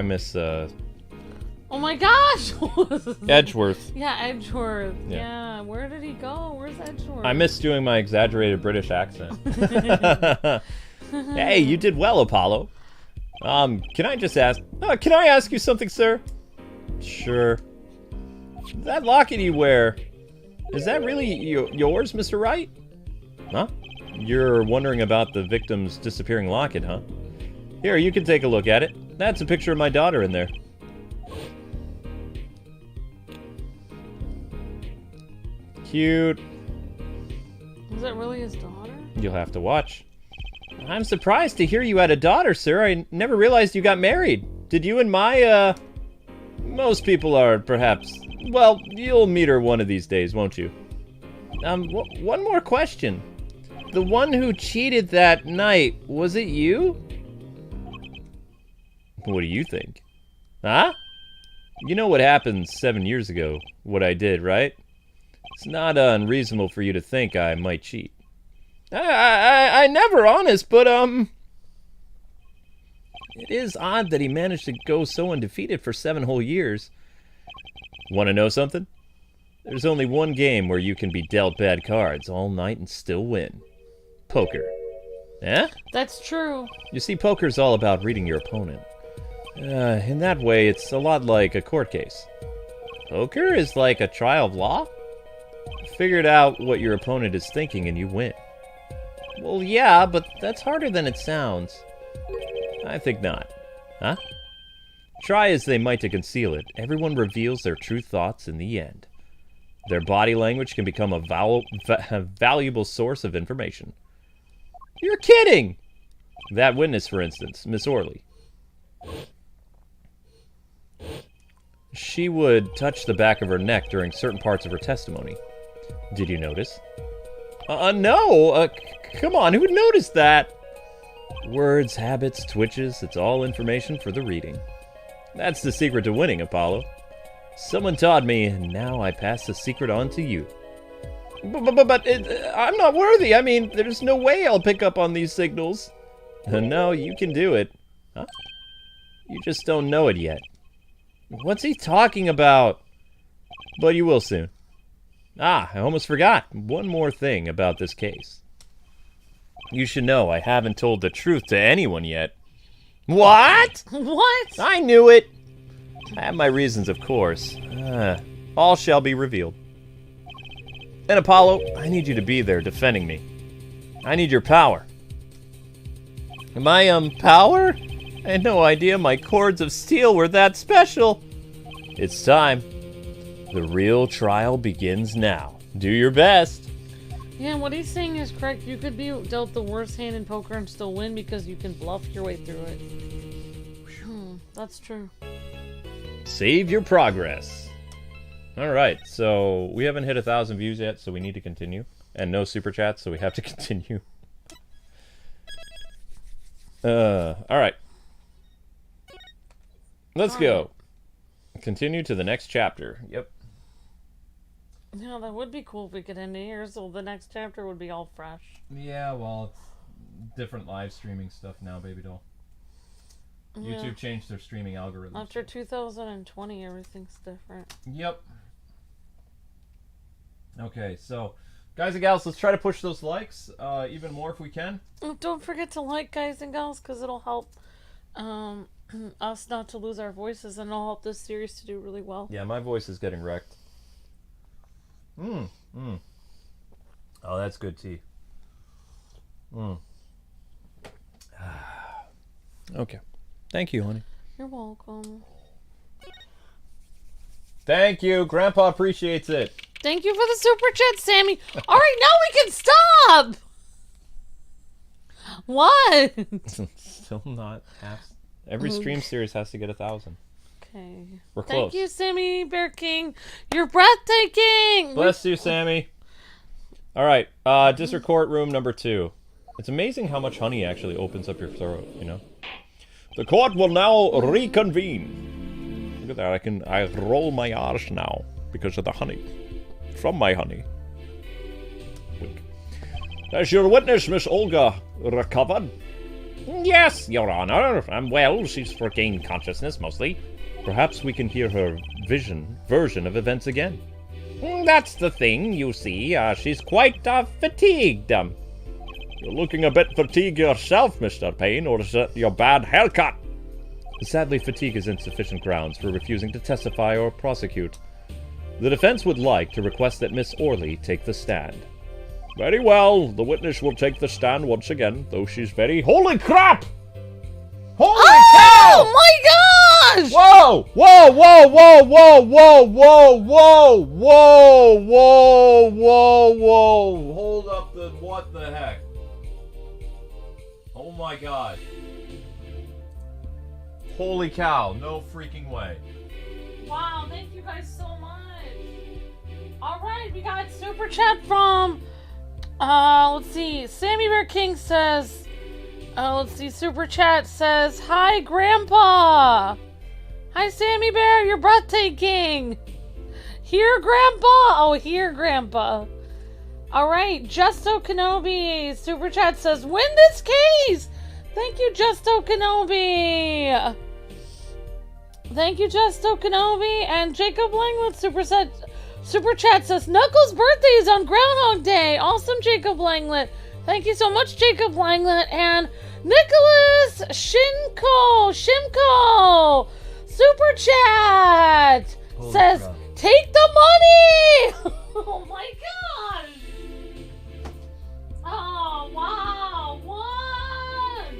A: miss,
B: Oh my gosh!
A: Edgeworth.
B: Yeah, Edgeworth. Yeah. Where did he go? Where's Edgeworth?
A: I miss doing my exaggerated British accent. Hey, you did well, Apollo. Can I just ask... can I ask you something, sir? Sure. That locket you wear, is that really yours, Mr. Wright? Huh? You're wondering about the victim's disappearing locket, huh? Here, you can take a look at it. That's a picture of my daughter in there. Cute.
B: Is that really his daughter?
A: You'll have to watch. I'm surprised to hear you had a daughter, sir. I never realized you got married. Did you and my, Most people are, perhaps... Well, you'll meet her one of these days, won't you? One more question. The one who cheated that night, was it you? What do you think? Huh? You know what happened 7 years ago, what I did, right? It's not unreasonable for you to think I might cheat. I never, honest, but, it is odd that he managed to go so undefeated for 7 whole years. Want to know something? There's only one game where you can be dealt bad cards all night and still win. Poker. Eh?
B: That's true.
A: You see, poker's all about reading your opponent. In that way, it's a lot like a court case. Poker is like a trial of law? Figured out what your opponent is thinking and you win. Well, yeah, but that's harder than it sounds. I think not. Huh? Try as they might to conceal it, everyone reveals their true thoughts in the end. Their body language can become a valuable source of information. You're kidding! That witness, for instance, Miss Orley. She would touch the back of her neck during certain parts of her testimony. Did you notice? No! Come on, who'd notice that? Words, habits, twitches, it's all information for the reading. That's the secret to winning, Apollo. Someone taught me, and now I pass the secret on to you. But I'm not worthy. I mean, there's no way I'll pick up on these signals. No, you can do it. Huh? You just don't know it yet. What's he talking about? But you will soon. I almost forgot. One more thing about this case. You should know I haven't told the truth to anyone yet. What?
B: What?
A: I knew it. I have my reasons, of course. All shall be revealed. And Apollo, I need you to be there defending me. I need your power. My, power? I had no idea my cords of steel were that special. It's time. The real trial begins now. Do your best.
B: Yeah, what he's saying is correct. You could be dealt the worst hand in poker and still win because you can bluff your way through it. That's true.
A: Save your progress. Alright, so we haven't hit 1,000 views yet, so we need to continue. And no super chats, so we have to continue. Alright. Let's go. Continue to the next chapter. Yep.
B: Yeah, that would be cool if we could end here, so the next chapter would be all fresh.
E: Yeah, well, it's different live streaming stuff now, baby doll.
B: Yeah.
E: YouTube changed their streaming algorithm.
B: After 2020, everything's different.
E: Yep. Okay, so
A: Guys and gals, let's try to push those likes even more if we can.
B: Don't forget to like, guys and gals, because it'll help us not to lose our voices, and it'll help this series to do really well.
A: Yeah, my voice is getting wrecked. Oh, that's good tea.
E: Okay. Thank you, honey.
B: You're welcome.
A: Thank you. Grandpa appreciates it.
B: Thank you for the super chat, Sammy. All right, now we can stop. What?
A: Still not half. Every stream series has to get 1,000.
B: Okay.
A: We're close.
B: Thank you, Sammy Bear King. You're breathtaking.
A: Bless you, Sammy. All right. District Courtroom number 2. It's amazing how much honey actually opens up your throat, you know?
C: The court will now reconvene. Look at that, I roll my R's now because of the honey. From my honey. Wink. Has your witness, Miss Olga, recovered?
D: Yes, Your Honor. I'm well. She's regained consciousness, mostly.
E: Perhaps we can hear her version of events again.
D: That's the thing, you see. She's quite fatigued.
C: You're looking a bit fatigued yourself, Mr. Payne, or is it your bad haircut?
E: Sadly, fatigue is insufficient grounds for refusing to testify or prosecute. The defense would like to request that Miss Orley take the stand.
C: Very well. The witness will take the stand once again, though she's very... Holy crap! Holy cow!
B: Oh my gosh!
C: Whoa! Whoa! Whoa! Whoa! Whoa! Whoa! Whoa! Whoa! Whoa! Whoa! Whoa! Whoa!
A: Hold up the... What the heck? Oh my god. Holy cow. No freaking way.
B: Wow, thank you guys so much. Alright, we got super chat from, let's see, Sammy Bear King says, let's see, super chat says, hi Grandpa! Hi Sammy Bear, you're breathtaking! Here Grandpa! Oh, here Grandpa. Alright, Justo Kenobi, super chat says, win this case! Thank you, Justo Kenobi! Thank you, Justo Kenobi, and Jacob Langlet super chat says, Knuckles' birthday is on Groundhog Day. Awesome, Jacob Langlet. Thank you so much, Jacob Langlet. And Nicholas Shimko, super chat says,
A: crap.
B: take the money. Oh my gosh. Oh, wow. What?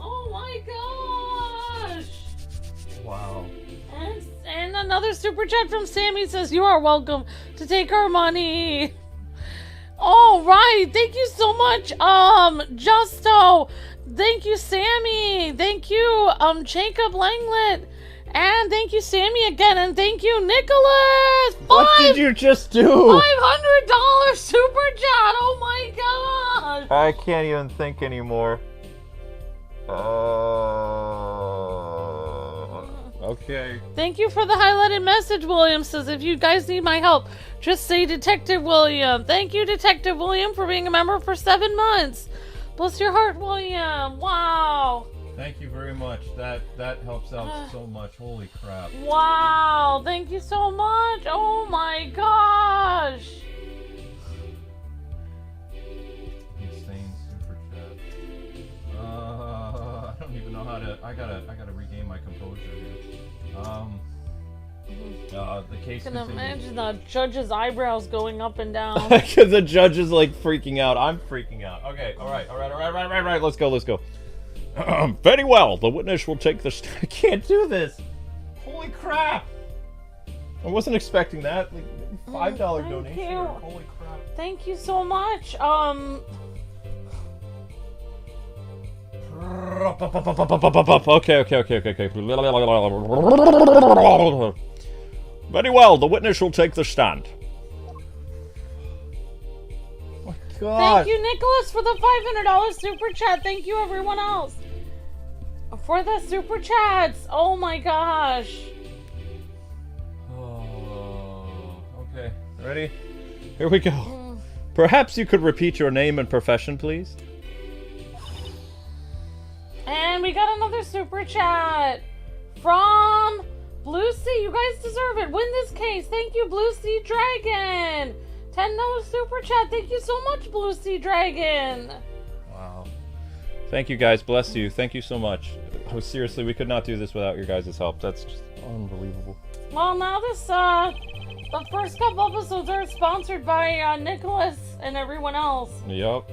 B: Oh my gosh.
A: Wow.
B: And another super chat from Sammy says, you are welcome to take our money. All right. Thank you so much, Justo. Thank you, Sammy. Thank you, Jacob Langlet. And thank you, Sammy, again. And thank you, Nicholas.
A: What did you just do?
B: $500 super chat. Oh my gosh.
A: I can't even think anymore. Okay.
B: Thank you for the highlighted message, William says. If you guys need my help, just say Detective William. Thank you, Detective William, for being a member for 7 months. Bless your heart, William. Wow.
A: Thank you very much. That helps out so much. Holy crap.
B: Wow. Thank you so much. Oh my gosh.
A: Insane super chat. I don't even know how to. I gotta regain my composure here. The case.
B: I can imagine the judge's eyebrows going up and down.
A: The judge is like freaking out. I'm freaking out. Okay. All right. Let's go.
C: Very well. The witness will take the stand.
A: I can't do this. Holy crap. I wasn't expecting that. Like, $5 donation.
B: You.
A: Holy crap.
B: Thank you so much.
C: Okay. Very well. The witness will take the stand.
A: Oh my God.
B: Thank you, Nicholas, for the $500 super chat. Thank you, everyone else, for the super chats. Oh my gosh.
A: Oh, okay. Ready?
E: Here we go. Perhaps you could repeat your name and profession, please?
B: And we got another super chat from Blue Sea. You guys deserve it. Win this case. Thank you, Blue Sea Dragon. $10 super chat. Thank you so much, Blue Sea Dragon.
A: Wow. Thank you guys. Bless you. Thank you so much. Oh, seriously, we could not do this without your guys' help. That's just unbelievable.
B: Well, now the first couple episodes are sponsored by Nicholas and everyone else.
A: Yup.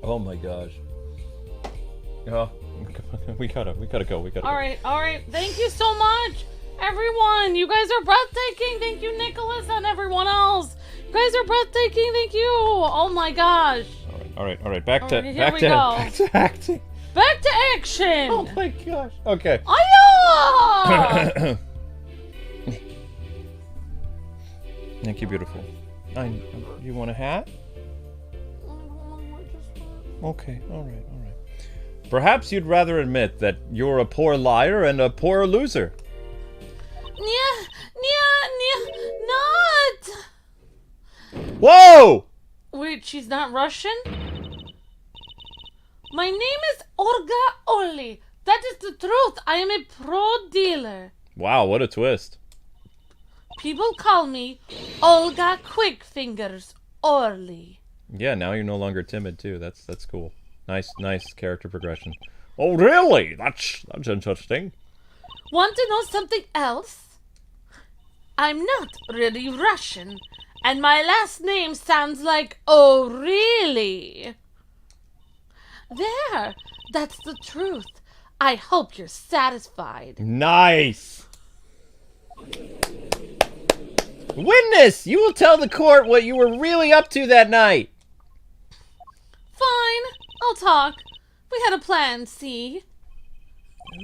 A: Oh my gosh. Oh, we gotta go.
B: All right. Thank you so much, everyone. You guys are breathtaking. Thank you, Nicholas, and everyone else. You guys are breathtaking. Thank you. Oh my gosh.
A: All right. Back to acting.
B: Back to action.
A: Oh my gosh. Okay.
B: Aya!
A: Thank you, beautiful. You want a hat? Okay. All right. Perhaps you'd rather admit that you're a poor liar and a poor loser.
B: Not.
A: Whoa!
B: Wait, she's not Russian? My name is Olga Orly. That is the truth. I am a pro dealer.
A: Wow, what a twist.
B: People call me Olga Quickfingers Orly.
A: Yeah, now you're no longer timid too. That's cool. Nice character progression.
C: Oh, really? That's interesting.
B: Want to know something else? I'm not really Russian, and my last name sounds like oh really. There, that's the truth. I hope you're satisfied.
A: Nice. Witness, you will tell the court what you were really up to that night.
B: Fine, I'll talk. We had a plan, see?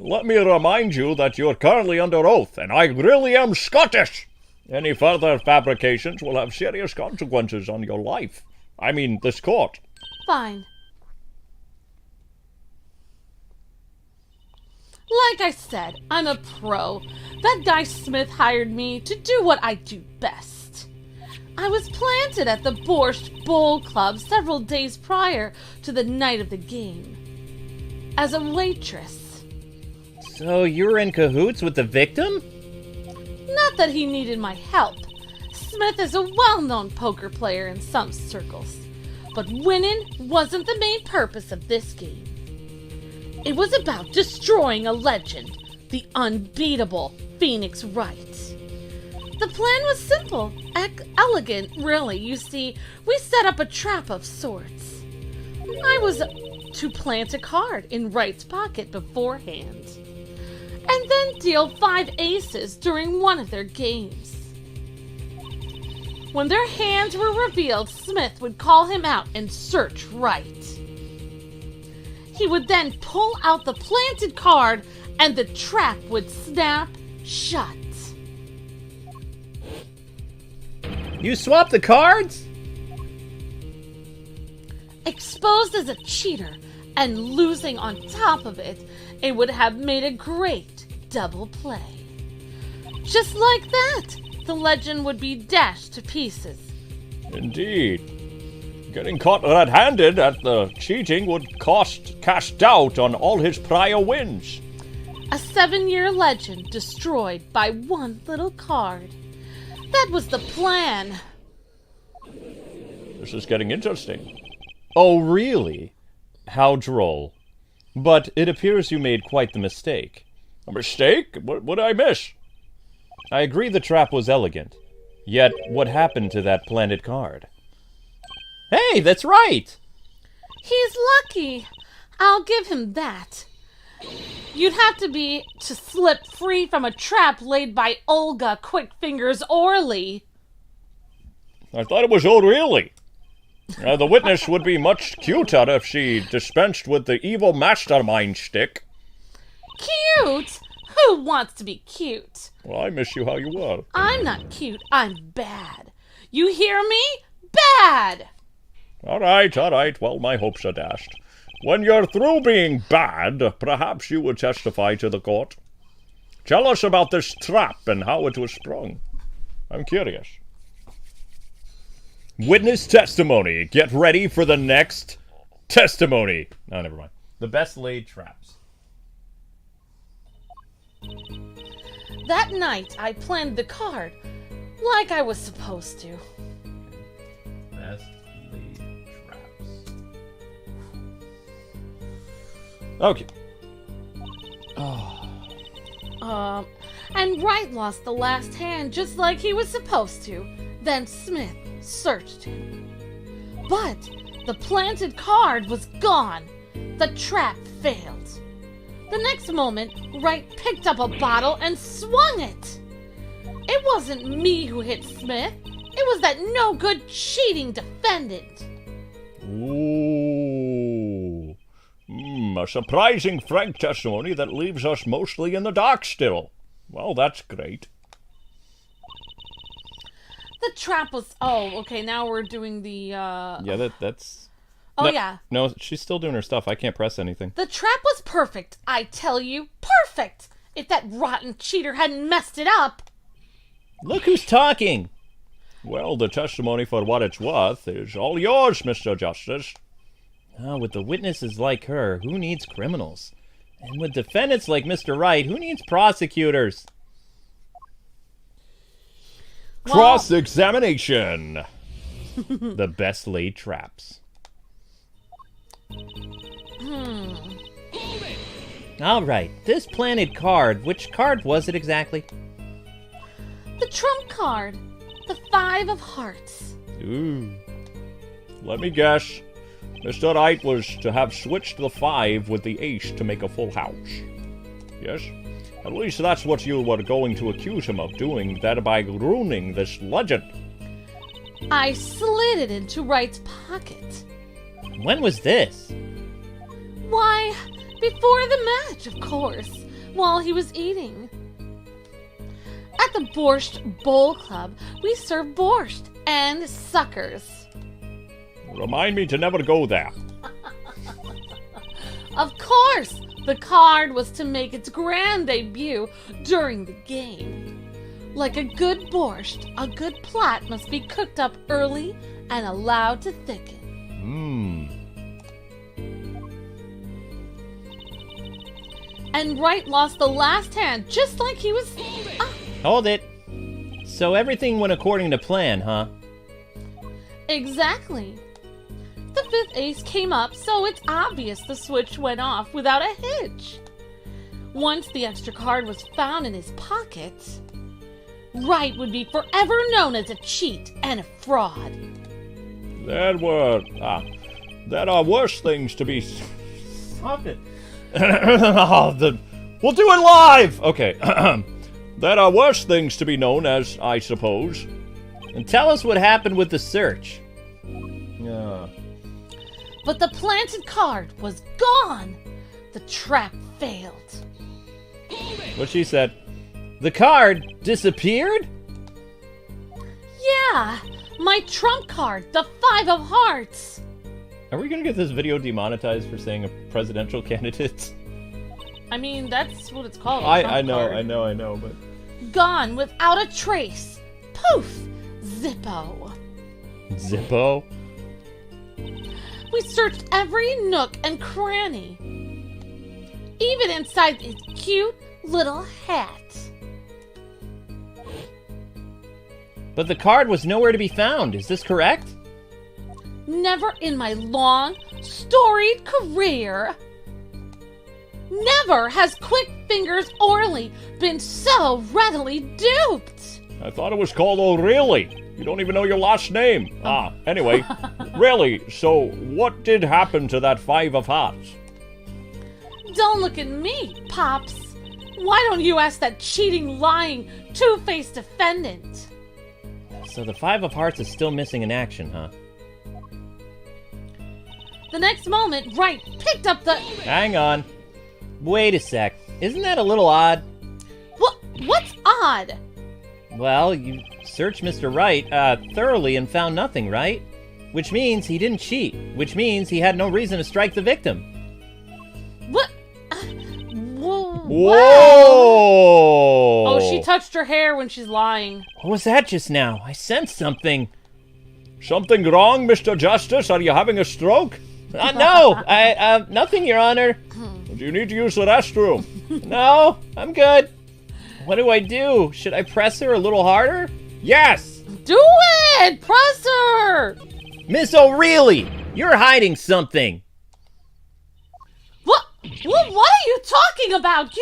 C: Let me remind you that you're currently under oath, and I really am Scottish. Any further fabrications will have serious consequences on your life. I mean, this court.
B: Fine. Like I said, I'm a pro. That guy Smith hired me to do what I do best. I was planted at the Borscht Bowl Club several days prior to the night of the game. As a waitress.
E: So you were in cahoots with the victim?
B: Not that he needed my help. Smith is a well-known poker player in some circles. But winning wasn't the main purpose of this game. It was about destroying a legend, the unbeatable Phoenix Wright. The plan was simple, elegant, really. You see, we set up a trap of sorts. I was to plant a card in Wright's pocket beforehand, and then deal 5 aces during one of their games. When their hands were revealed, Smith would call him out and search Wright. He would then pull out the planted card, and the trap would snap shut.
E: You swapped the cards?
B: Exposed as a cheater and losing on top of it, it would have made a great double play. Just like that, the legend would be dashed to pieces.
C: Indeed. Getting caught red-handed at the cheating would cast doubt on all his prior wins.
B: A 7-year legend destroyed by one little card. That was the plan.
C: This is getting interesting.
A: Oh, really? How droll. But it appears you made quite the mistake.
C: A mistake? What did I miss?
A: I agree the trap was elegant. Yet, what happened to that planted card?
E: Hey, that's right!
B: He's lucky. I'll give him that. You'd have to slip free from a trap laid by Olga Quickfingers Orly.
C: I thought it was O'Reilly. The witness would be much cuter if she dispensed with the evil mastermind stick.
B: Cute? Who wants to be cute?
C: Well, I miss you how you were.
B: I'm not cute. I'm bad. You hear me? Bad!
C: All right. Well, my hopes are dashed. When you're through being bad, perhaps you would testify to the court. Tell us about this trap and how it was sprung. I'm curious.
A: Witness testimony. Get ready for the next testimony. No, never mind. The best laid traps.
B: That night, I planned the card. Like I was supposed to.
E: Best laid traps.
A: Okay.
B: And Wright lost the last hand just like he was supposed to. Then Smith searched him. But the planted card was gone. The trap failed. The next moment, Wright picked up a bottle and swung it. It wasn't me who hit Smith. It was that no-good cheating defendant.
C: Ooh. A surprising frank testimony that leaves us mostly in the dark still. Well, that's great.
B: The trap was... Oh, okay, now we're doing the,
A: Yeah, that's...
B: Oh,
A: no,
B: yeah.
A: No, she's still doing her stuff. I can't press anything.
B: The trap was perfect, I tell you. Perfect! If that rotten cheater hadn't messed it up.
E: Look who's talking!
C: Well, the testimony, for what it's worth, is all yours, Mr. Justice.
E: Oh, with the witnesses like her, who needs criminals? And with defendants like Mr. Wright, who needs prosecutors?
B: Well-
C: Cross-examination.
E: The best laid traps. All right, this planted card, which card was it exactly?
B: The trump card. The 5 of hearts.
A: Ooh.
C: Let me guess. Mr. Wright was to have switched the 5 with the ace to make a full house. Yes? At least that's what you were going to accuse him of doing, thereby ruining this legend.
B: I slid it into Wright's pocket.
E: When was this?
B: Why, before the match, of course, while he was eating. At the Borscht Bowl Club, we serve borscht and suckers.
C: Remind me to never go there.
B: Of course, the card was to make its grand debut during the game. Like a good borscht, a good plat must be cooked up early and allowed to thicken. And Wright lost the last hand just like he was...
E: Hold it. So everything went according to plan, huh?
B: Exactly. The 5th ace came up, so it's obvious the switch went off without a hitch. Once the extra card was found in his pocket, Wright would be forever known as a cheat and a fraud.
C: There are worse things to be...
A: Stop it. We'll do it live! Okay.
C: There are worse things to be known as, I suppose.
E: And tell us what happened with the search.
A: Yeah.
B: But the planted card was gone. The trap failed.
A: What she said.
E: The card disappeared?
B: Yeah, my trump card, the 5 of hearts.
A: Are we gonna get this video demonetized for saying a presidential candidate?
B: I mean, that's what it's called.
A: I
B: trump
A: know,
B: card.
A: but...
B: Gone without a trace. Poof! Zippo.
A: Zippo?
B: We searched every nook and cranny. Even inside his cute little hat.
E: But the card was nowhere to be found, is this correct?
B: Never in my long, storied career. Never has Quick Fingers Orley been so readily duped.
C: I thought it was called O'Reilly. You don't even know your last name. Anyway, really, so what did happen to that 5 of hearts?
B: Don't look at me, Pops. Why don't you ask that cheating, lying, two-faced defendant?
E: So the 5 of hearts is still missing in action, huh?
B: The next moment, Wright picked up the...
E: Hang on. Wait a sec. Isn't that a little odd?
B: What's odd?
E: Well, you searched Mr. Wright thoroughly and found nothing, right? Which means he didn't cheat. Which means he had no reason to strike the victim.
B: What?
C: Whoa!
B: Oh, she touched her hair when she's lying.
E: What was that just now? I sensed something.
C: Something wrong, Mr. Justice? Are you having a stroke?
E: No, nothing, Your Honor.
C: Do you need to use the restroom?
E: No, I'm good. What do I do? Should I press her a little harder?
D: Yes!
B: Do it! Press her!
E: Miss O'Reilly, you're hiding something.
B: What? What are you talking about?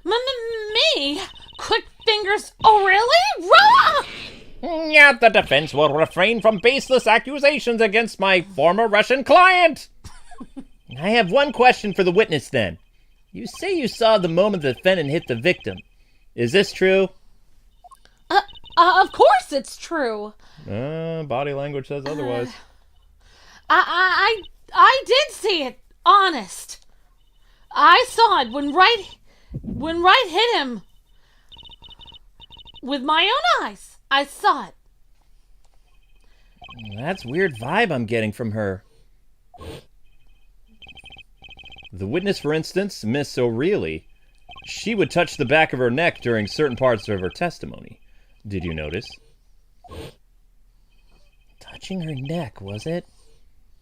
B: Me? Quick fingers O'Reilly? Rah!
D: Yet the defense will refrain from baseless accusations against my former Russian client.
E: I have one question for the witness then. You say you saw the moment the defendant hit the victim. Is this true?
B: Of course it's true.
A: Body language says otherwise.
B: I did see it. Honest. I saw it when Wright hit him. With my own eyes. I saw it.
E: That's weird vibe I'm getting from her. The witness, for instance, Miss O'Reilly, she would touch the back of her neck during certain parts of her testimony. Did you notice? Touching her neck, was it?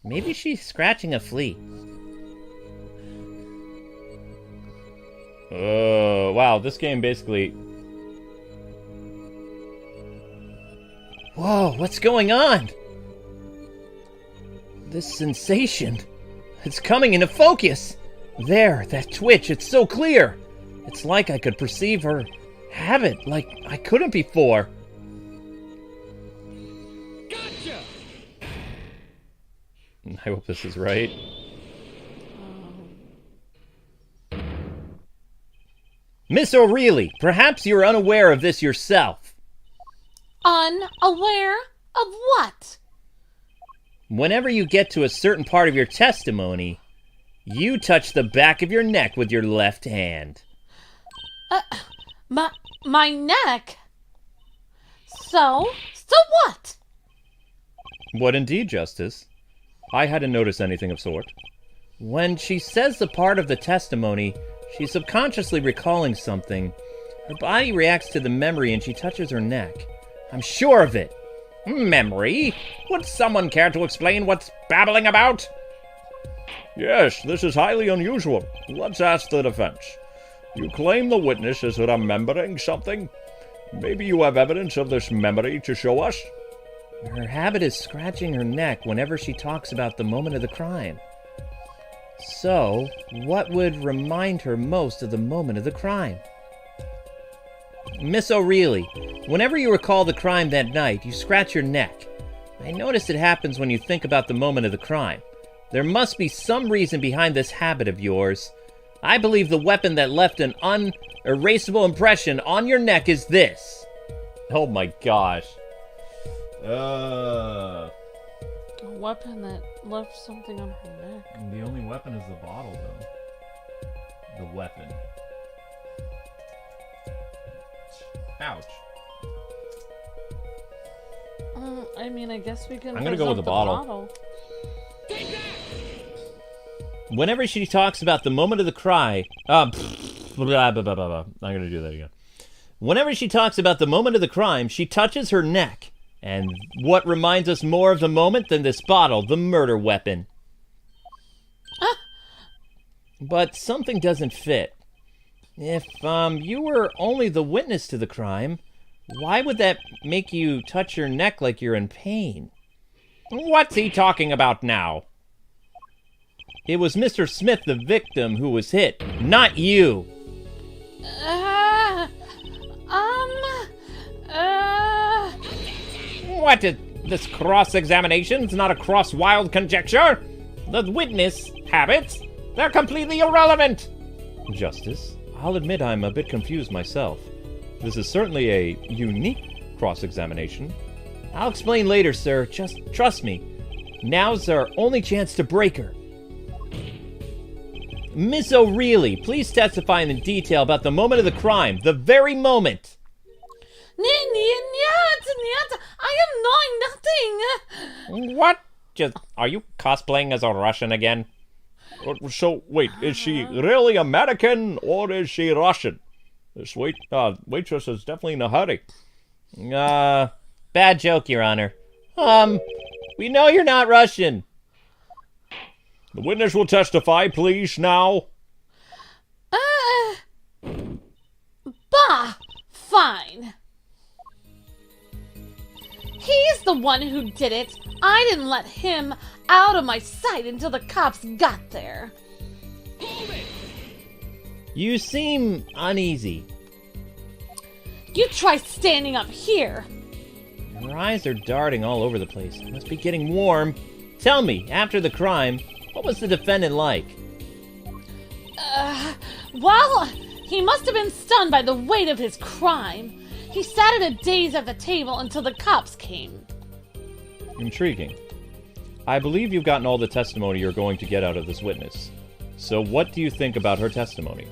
E: Maybe she's scratching a flea.
A: Wow, this game basically...
E: Whoa, what's going on? This sensation, it's coming into focus. There, that twitch, it's so clear. It's like I could perceive her habit, like I couldn't before.
C: Gotcha!
A: I hope this is right.
E: Miss O'Reilly, perhaps you're unaware of this yourself.
B: Unaware of what?
E: Whenever you get to a certain part of your testimony, you touch the back of your neck with your left hand.
B: My neck? So what?
A: What indeed, Justice? I hadn't noticed anything of sort.
E: When she says the part of the testimony, she's subconsciously recalling something. Her body reacts to the memory and she touches her neck. I'm sure of it.
D: Memory? Would someone care to explain what's babbling about?
C: Yes, this is highly unusual. Let's ask the defense. You claim the witness is remembering something? Maybe you have evidence of this memory to show us?
E: Her habit is scratching her neck whenever she talks about the moment of the crime. So, what would remind her most of the moment of the crime? Miss O'Reilly, whenever you recall the crime that night, you scratch your neck. I notice it happens when you think about the moment of the crime. There must be some reason behind this habit of yours. I believe the weapon that left an unerasable impression on your neck is this.
A: Oh my gosh.
B: A weapon that left something on her neck.
A: The only weapon is the bottle, though. The weapon. Ouch.
B: I mean, I guess we can.
A: I'm gonna go with the bottle.
E: Whenever she talks about the moment of the crime, I'm gonna do that again. Whenever she talks about the moment of the crime, she touches her neck. And what reminds us more of the moment than this bottle, the murder weapon? But something doesn't fit. If you were only the witness to the crime, why would that make you touch your neck like you're in pain?
D: What's he talking about now?
E: It was Mr. Smith, the victim, who was hit, not you.
D: What is this cross-examination's not a cross-wild conjecture? The witness habits, they're completely irrelevant.
A: Justice, I'll admit I'm a bit confused myself. This is certainly a unique cross-examination.
E: I'll explain later, sir. Just trust me. Now's our only chance to break her. Miss O'Reilly, please testify in detail about the moment of the crime. The very moment.
B: I am knowing nothing.
D: What? Are you cosplaying as a Russian again?
C: So, wait, is she really American or is she Russian? This waitress is definitely in a hurry.
E: Bad joke, Your Honor. We know you're not Russian.
C: The witness will testify, please, now.
B: Bah! Fine. He's the one who did it. I didn't let him out of my sight until the cops got there.
E: You seem uneasy.
B: You try standing up here.
E: Your eyes are darting all over the place. It must be getting warm. Tell me, after the crime, what was the defendant like?
B: Well, he must have been stunned by the weight of his crime. He sat in a daze at the table until the cops came.
A: Intriguing. I believe you've gotten all the testimony you're going to get out of this witness. So what do you think about her testimony?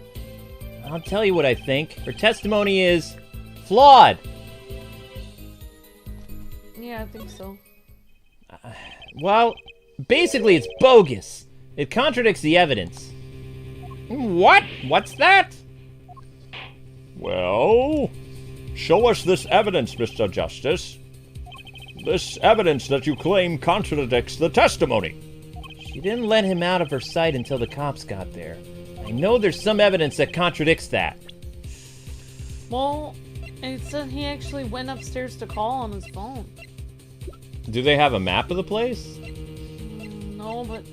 E: I'll tell you what I think. Her testimony is flawed.
B: Yeah, I think so.
E: Well, basically it's bogus. It contradicts the evidence.
D: What? What's that?
C: Well, show us this evidence, Mr. Justice. This evidence that you claim contradicts the testimony.
E: She didn't let him out of her sight until the cops got there. I know there's some evidence that contradicts that.
B: Well, it said he actually went upstairs to call on his phone.
A: Do they have a map of the place?
B: No, but...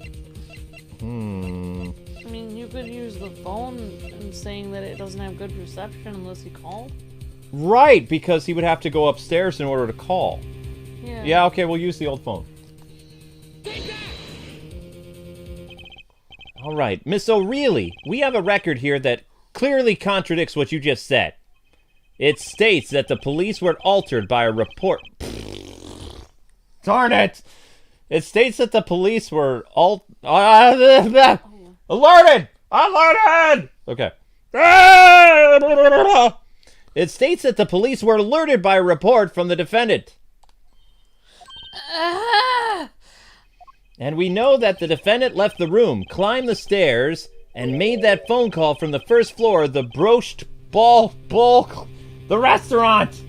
B: I mean, you could use the phone and saying that it doesn't have good reception unless he called.
A: Right, because he would have to go upstairs in order to call.
B: Yeah.
A: Yeah, okay, we'll use the old phone.
E: All right, Miss O'Reilly, we have a record here that clearly contradicts what you just said. It states that the police were altered by a report. Darn it! It states that the police were alerted! Alerted! Okay. It states that the police were alerted by a report from the defendant. And we know that the defendant left the room, climbed the stairs, and made that phone call from the first floor of the the restaurant.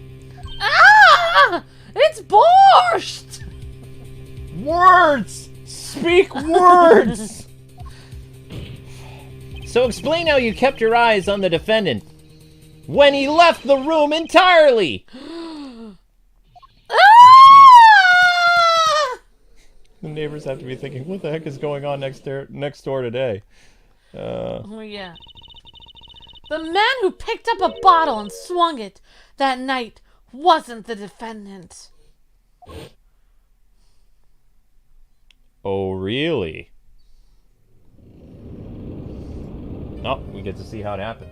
B: Ah! It's borscht!
E: Words! Speak words! So explain how you kept your eyes on the defendant when he left the room entirely.
A: The neighbors have to be thinking, what the heck is going on next door today?
B: Oh, yeah. The man who picked up a bottle and swung it that night wasn't the defendant.
A: Oh, really? Oh, we get to see how it happened.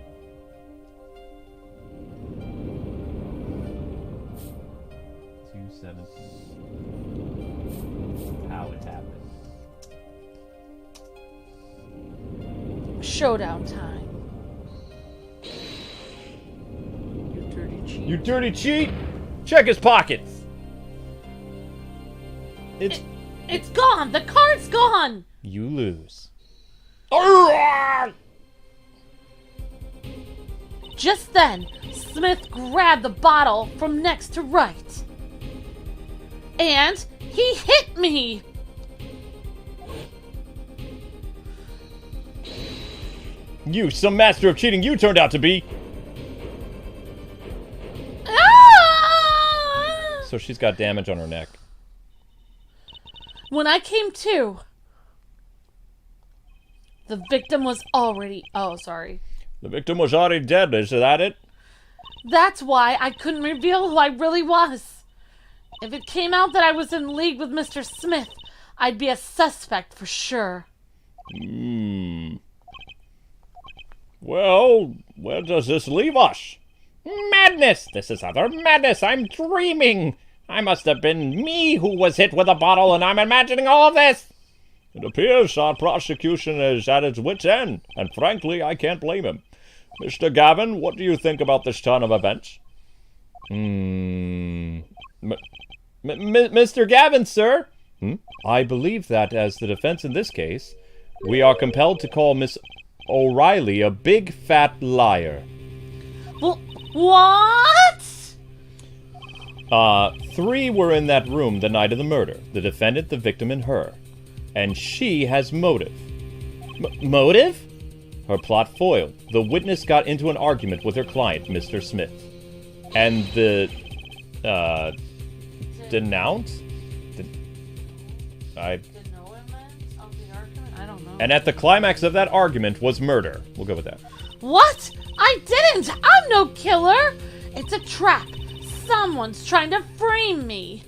A: How it happened.
B: Showdown time. You dirty cheat.
A: You dirty cheat! Check his pockets!
B: It's gone! The card's gone!
A: You lose.
B: Just then, Smith grabbed the bottle from next to Wright. And he hit me!
A: You, some master of cheating you turned out to be!
B: Ah!
A: So she's got damage on her neck.
B: When I came to, the victim was already... Oh, sorry.
C: The victim was already dead, is that it?
B: That's why I couldn't reveal who I really was. If it came out that I was in league with Mr. Smith, I'd be a suspect for sure.
C: Well, where does this leave us?
D: Madness! This is utter madness! I'm dreaming! I must have been me who was hit with a bottle, and I'm imagining all of this!
C: It appears our prosecution is at its wit's end, and frankly, I can't blame him. Mr. Gavin, what do you think about this turn of events?
A: Mr. Gavin, sir? I believe that, as the defense in this case, we are compelled to call Miss O'Reilly a big fat liar.
B: What?
A: 3 were in that room the night of the murder. The defendant, the victim, and her. And she has motive.
E: Motive?
A: Her plot foiled. The witness got into an argument with her client, Mr. Smith. And the denounce?
B: Denouement of the argument? I don't know.
A: And at the climax of that argument was murder. We'll go with that.
B: What? I didn't! I'm no killer! It's a trap. Someone's trying to frame me.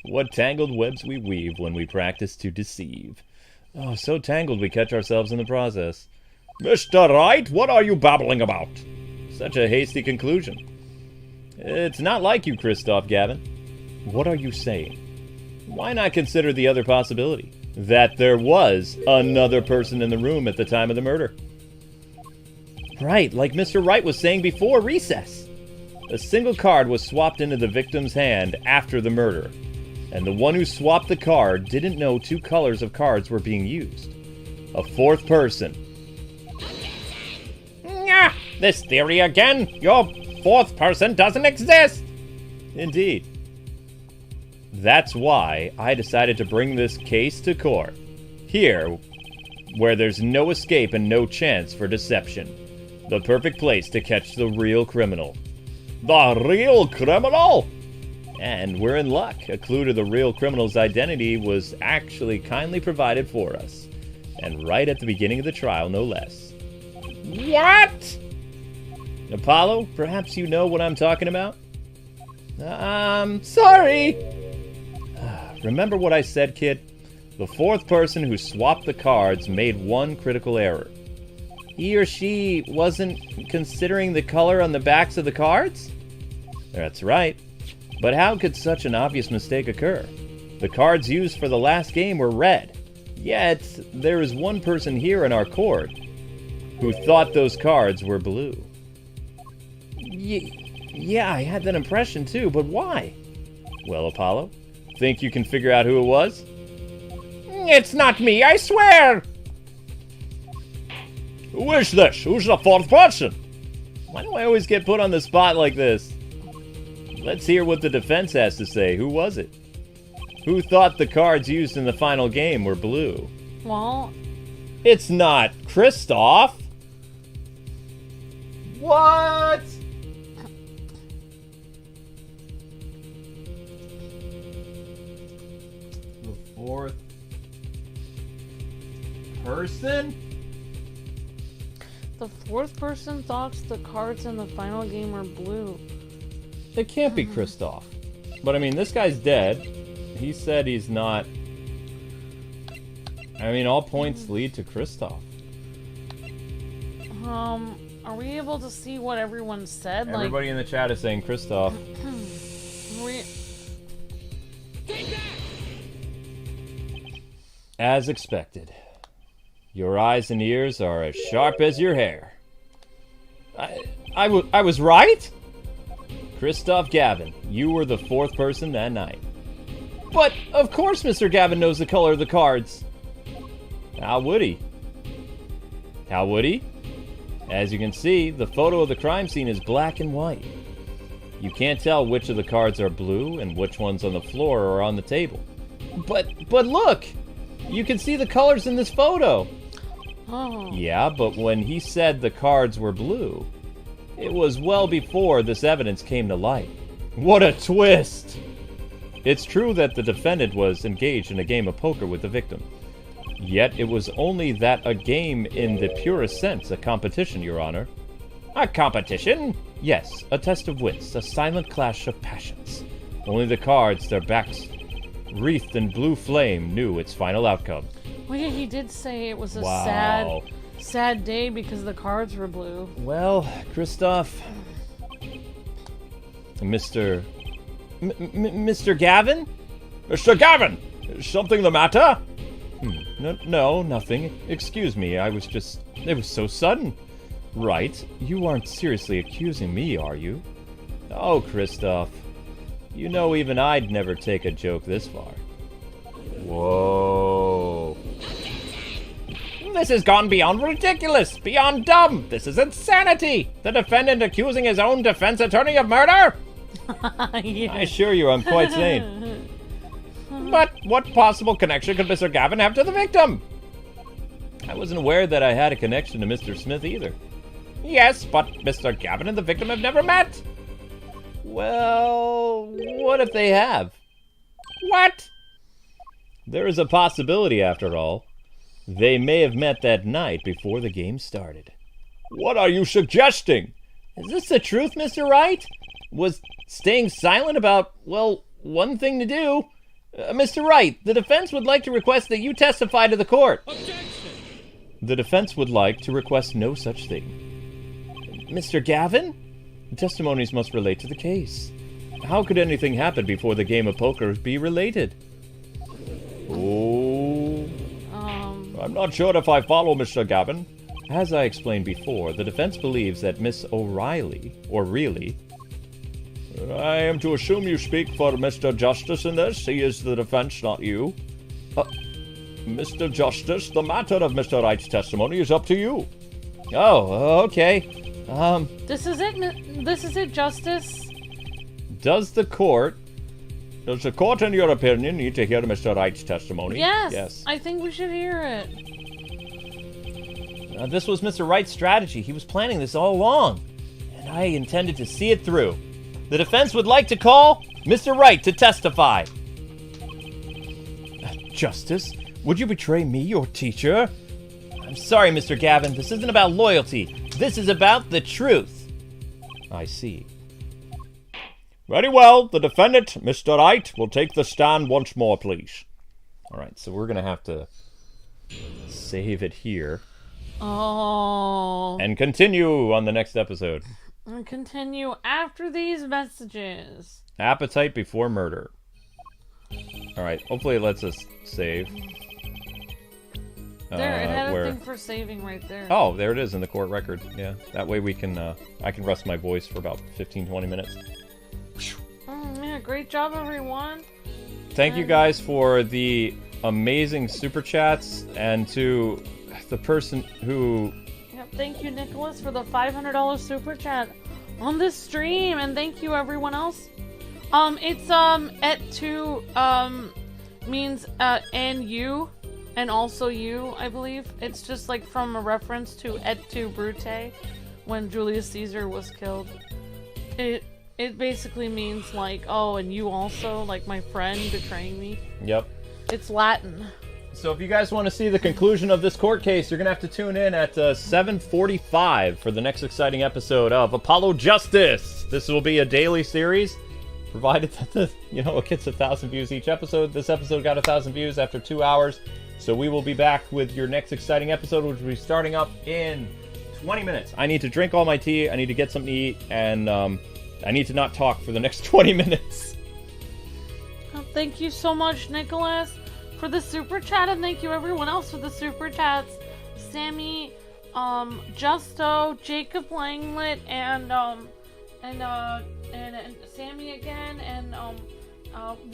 A: What tangled webs we weave when we practice to deceive. Oh, so tangled we catch ourselves in the process.
C: Mr. Wright, what are you babbling about?
A: Such a hasty conclusion. It's not like you, Christoph Gavin. What are you saying? Why not consider the other possibility? That there was another person in the room at the time of the murder. Right, like Mr. Wright was saying before recess. A single card was swapped into the victim's hand after the murder, and the one who swapped the card didn't know two colors of cards were being used. A fourth person.
D: Nyah! This theory again? Your fourth person doesn't exist!
A: Indeed. That's why I decided to bring this case to court. Here, where there's no escape and no chance for deception. The perfect place to catch the real criminal.
C: The real criminal?
A: And we're in luck. A clue to the real criminal's identity was actually kindly provided for us. And right at the beginning of the trial, no less.
D: What?
A: Apollo, perhaps you know what I'm talking about? Sorry! Remember what I said, kid? The fourth person who swapped the cards made one critical error. He or she wasn't considering the color on the backs of the cards? That's right. But how could such an obvious mistake occur? The cards used for the last game were red. Yet, there is one person here in our court who thought those cards were blue. Yeah, I had that impression too, but why? Well, Apollo, think you can figure out who it was?
D: It's not me, I swear!
C: Who is this? Who's the fourth person?
A: Why do I always get put on the spot like this? Let's hear what the defense has to say. Who was it? Who thought the cards used in the final game were blue?
B: Well,
A: it's not Christoph. What? The fourth person?
B: the fourth person thought the cards in the final game were blue.
A: It can't be Christoph. But I mean, this guy's dead. He said he's not. I mean, all points lead to Christoph.
B: Are we able to see what everyone said?
A: Everybody in the chat is saying Christoph. As expected. Your eyes and ears are as sharp as your hair. I was right? Christoph Gavin, you were the fourth person that night. But, of course Mr. Gavin knows the color of the cards. How would he? How would he? As you can see, the photo of the crime scene is black and white. You can't tell which of the cards are blue and which ones on the floor or on the table. But look! You can see the colors in this photo.
B: Oh.
A: Yeah, but when he said the cards were blue, it was well before this evidence came to light. What a twist! It's true that the defendant was engaged in a game of poker with the victim. Yet it was only that a game in the purest sense, a competition, Your Honor.
D: A competition?
A: Yes, a test of wits, a silent clash of passions. Only the cards, their backs wreathed in blue flame, knew its final outcome.
B: Well, yeah, he did say it was a
A: Wow.
B: sad day because the cards were blue.
A: Well, Christoph... Mr. Gavin?
C: Mr. Gavin! Is something the matter?
A: No, nothing. Excuse me, it was so sudden. Right, you aren't seriously accusing me, are you? Oh, Christoph. You know even I'd never take a joke this far. Whoa.
D: This has gone beyond ridiculous, beyond dumb. This is insanity. The defendant accusing his own defense attorney of murder?
B: Yeah.
A: I assure you I'm quite sane.
D: But what possible connection could Mr. Gavin have to the victim?
E: I wasn't aware that I had a connection to Mr. Smith either.
D: Yes, but Mr. Gavin and the victim have never met.
E: Well, what if they have?
D: What?
E: There is a possibility, after all. They may have met that night before the game started.
C: What are you suggesting?
E: Is this the truth, Mr. Wright? Was staying silent about, well, one thing to do? Mr. Wright, the defense would like to request that you testify to the court.
F: Objection!
E: The defense would like to request no such thing. Mr. Gavin? The testimonies must relate to the case. How could anything happen before the game of poker be related?
C: Oh... I'm not sure if I follow, Mr. Gavin.
E: As I explained before, the defense believes that Miss O'Reilly, or really...
C: I am to assume you speak for Mr. Justice in this. He is the defense, not you. Mr. Justice, the matter of Mr. Wright's testimony is up to you.
E: Oh, okay.
B: This is it, Justice.
E: Does the court...
C: Does the court, in your opinion, need to hear Mr. Wright's testimony?
B: Yes. I think we should hear it.
E: This was Mr. Wright's strategy. He was planning this all along. And I intended to see it through. The defense would like to call Mr. Wright to testify.
C: Justice, would you betray me, your teacher?
E: I'm sorry, Mr. Gavin. This isn't about loyalty. This is about the truth.
C: I see. Very well. The defendant, Mr. Wright, will take the stand once more, please.
E: All right, so we're going to have to save it here.
B: Oh.
E: And continue on the next episode.
B: And continue after these messages.
E: Appetite before murder. All right, hopefully it lets us save.
B: There, it had a thing for saving right there.
E: Oh, there it is in the court record. Yeah, that way we can, I can rest my voice for about 15-20 minutes.
B: Yeah, great job, everyone.
E: Thank you guys for the amazing super chats, and to the person who...
B: Yep, thank you, Nicholas, for the $500 super chat on this stream, and thank you, everyone else. It's, et2, means, and you, and also you, I believe. It's just, like, from a reference to et tu, Brute, when Julius Caesar was killed. It basically means, like, oh, and you also, like my friend betraying me.
E: Yep.
B: It's Latin.
E: So if you guys want to see the conclusion of this court case, you're going to have to tune in at 7:45 for the next exciting episode of Apollo Justice. This will be a daily series, provided that it gets 1,000 views each episode. This episode got 1,000 views after 2 hours. So we will be back with your next exciting episode, which will be starting up in 20 minutes. I need to drink all my tea, I need to get something to eat, and I need to not talk for the next 20 minutes.
B: Thank you so much, Nicholas, for the super chat, and thank you everyone else for the super chats. Sammy, Justo, Jacob Langlet, and Sammy again, and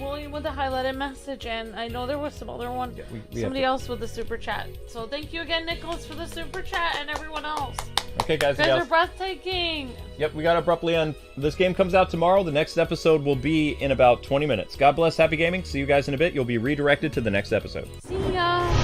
B: William with the highlighted message, and I know there was some other one, somebody else with the super chat. So thank you again, Nicholas, for the super chat, and everyone else.
E: Okay, guys.
B: You guys are breathtaking.
E: Yep, we got abruptly end. This game comes out tomorrow. The next episode will be in about 20 minutes. God bless, happy gaming. See you guys in a bit. You'll be redirected to the next episode.
B: See ya.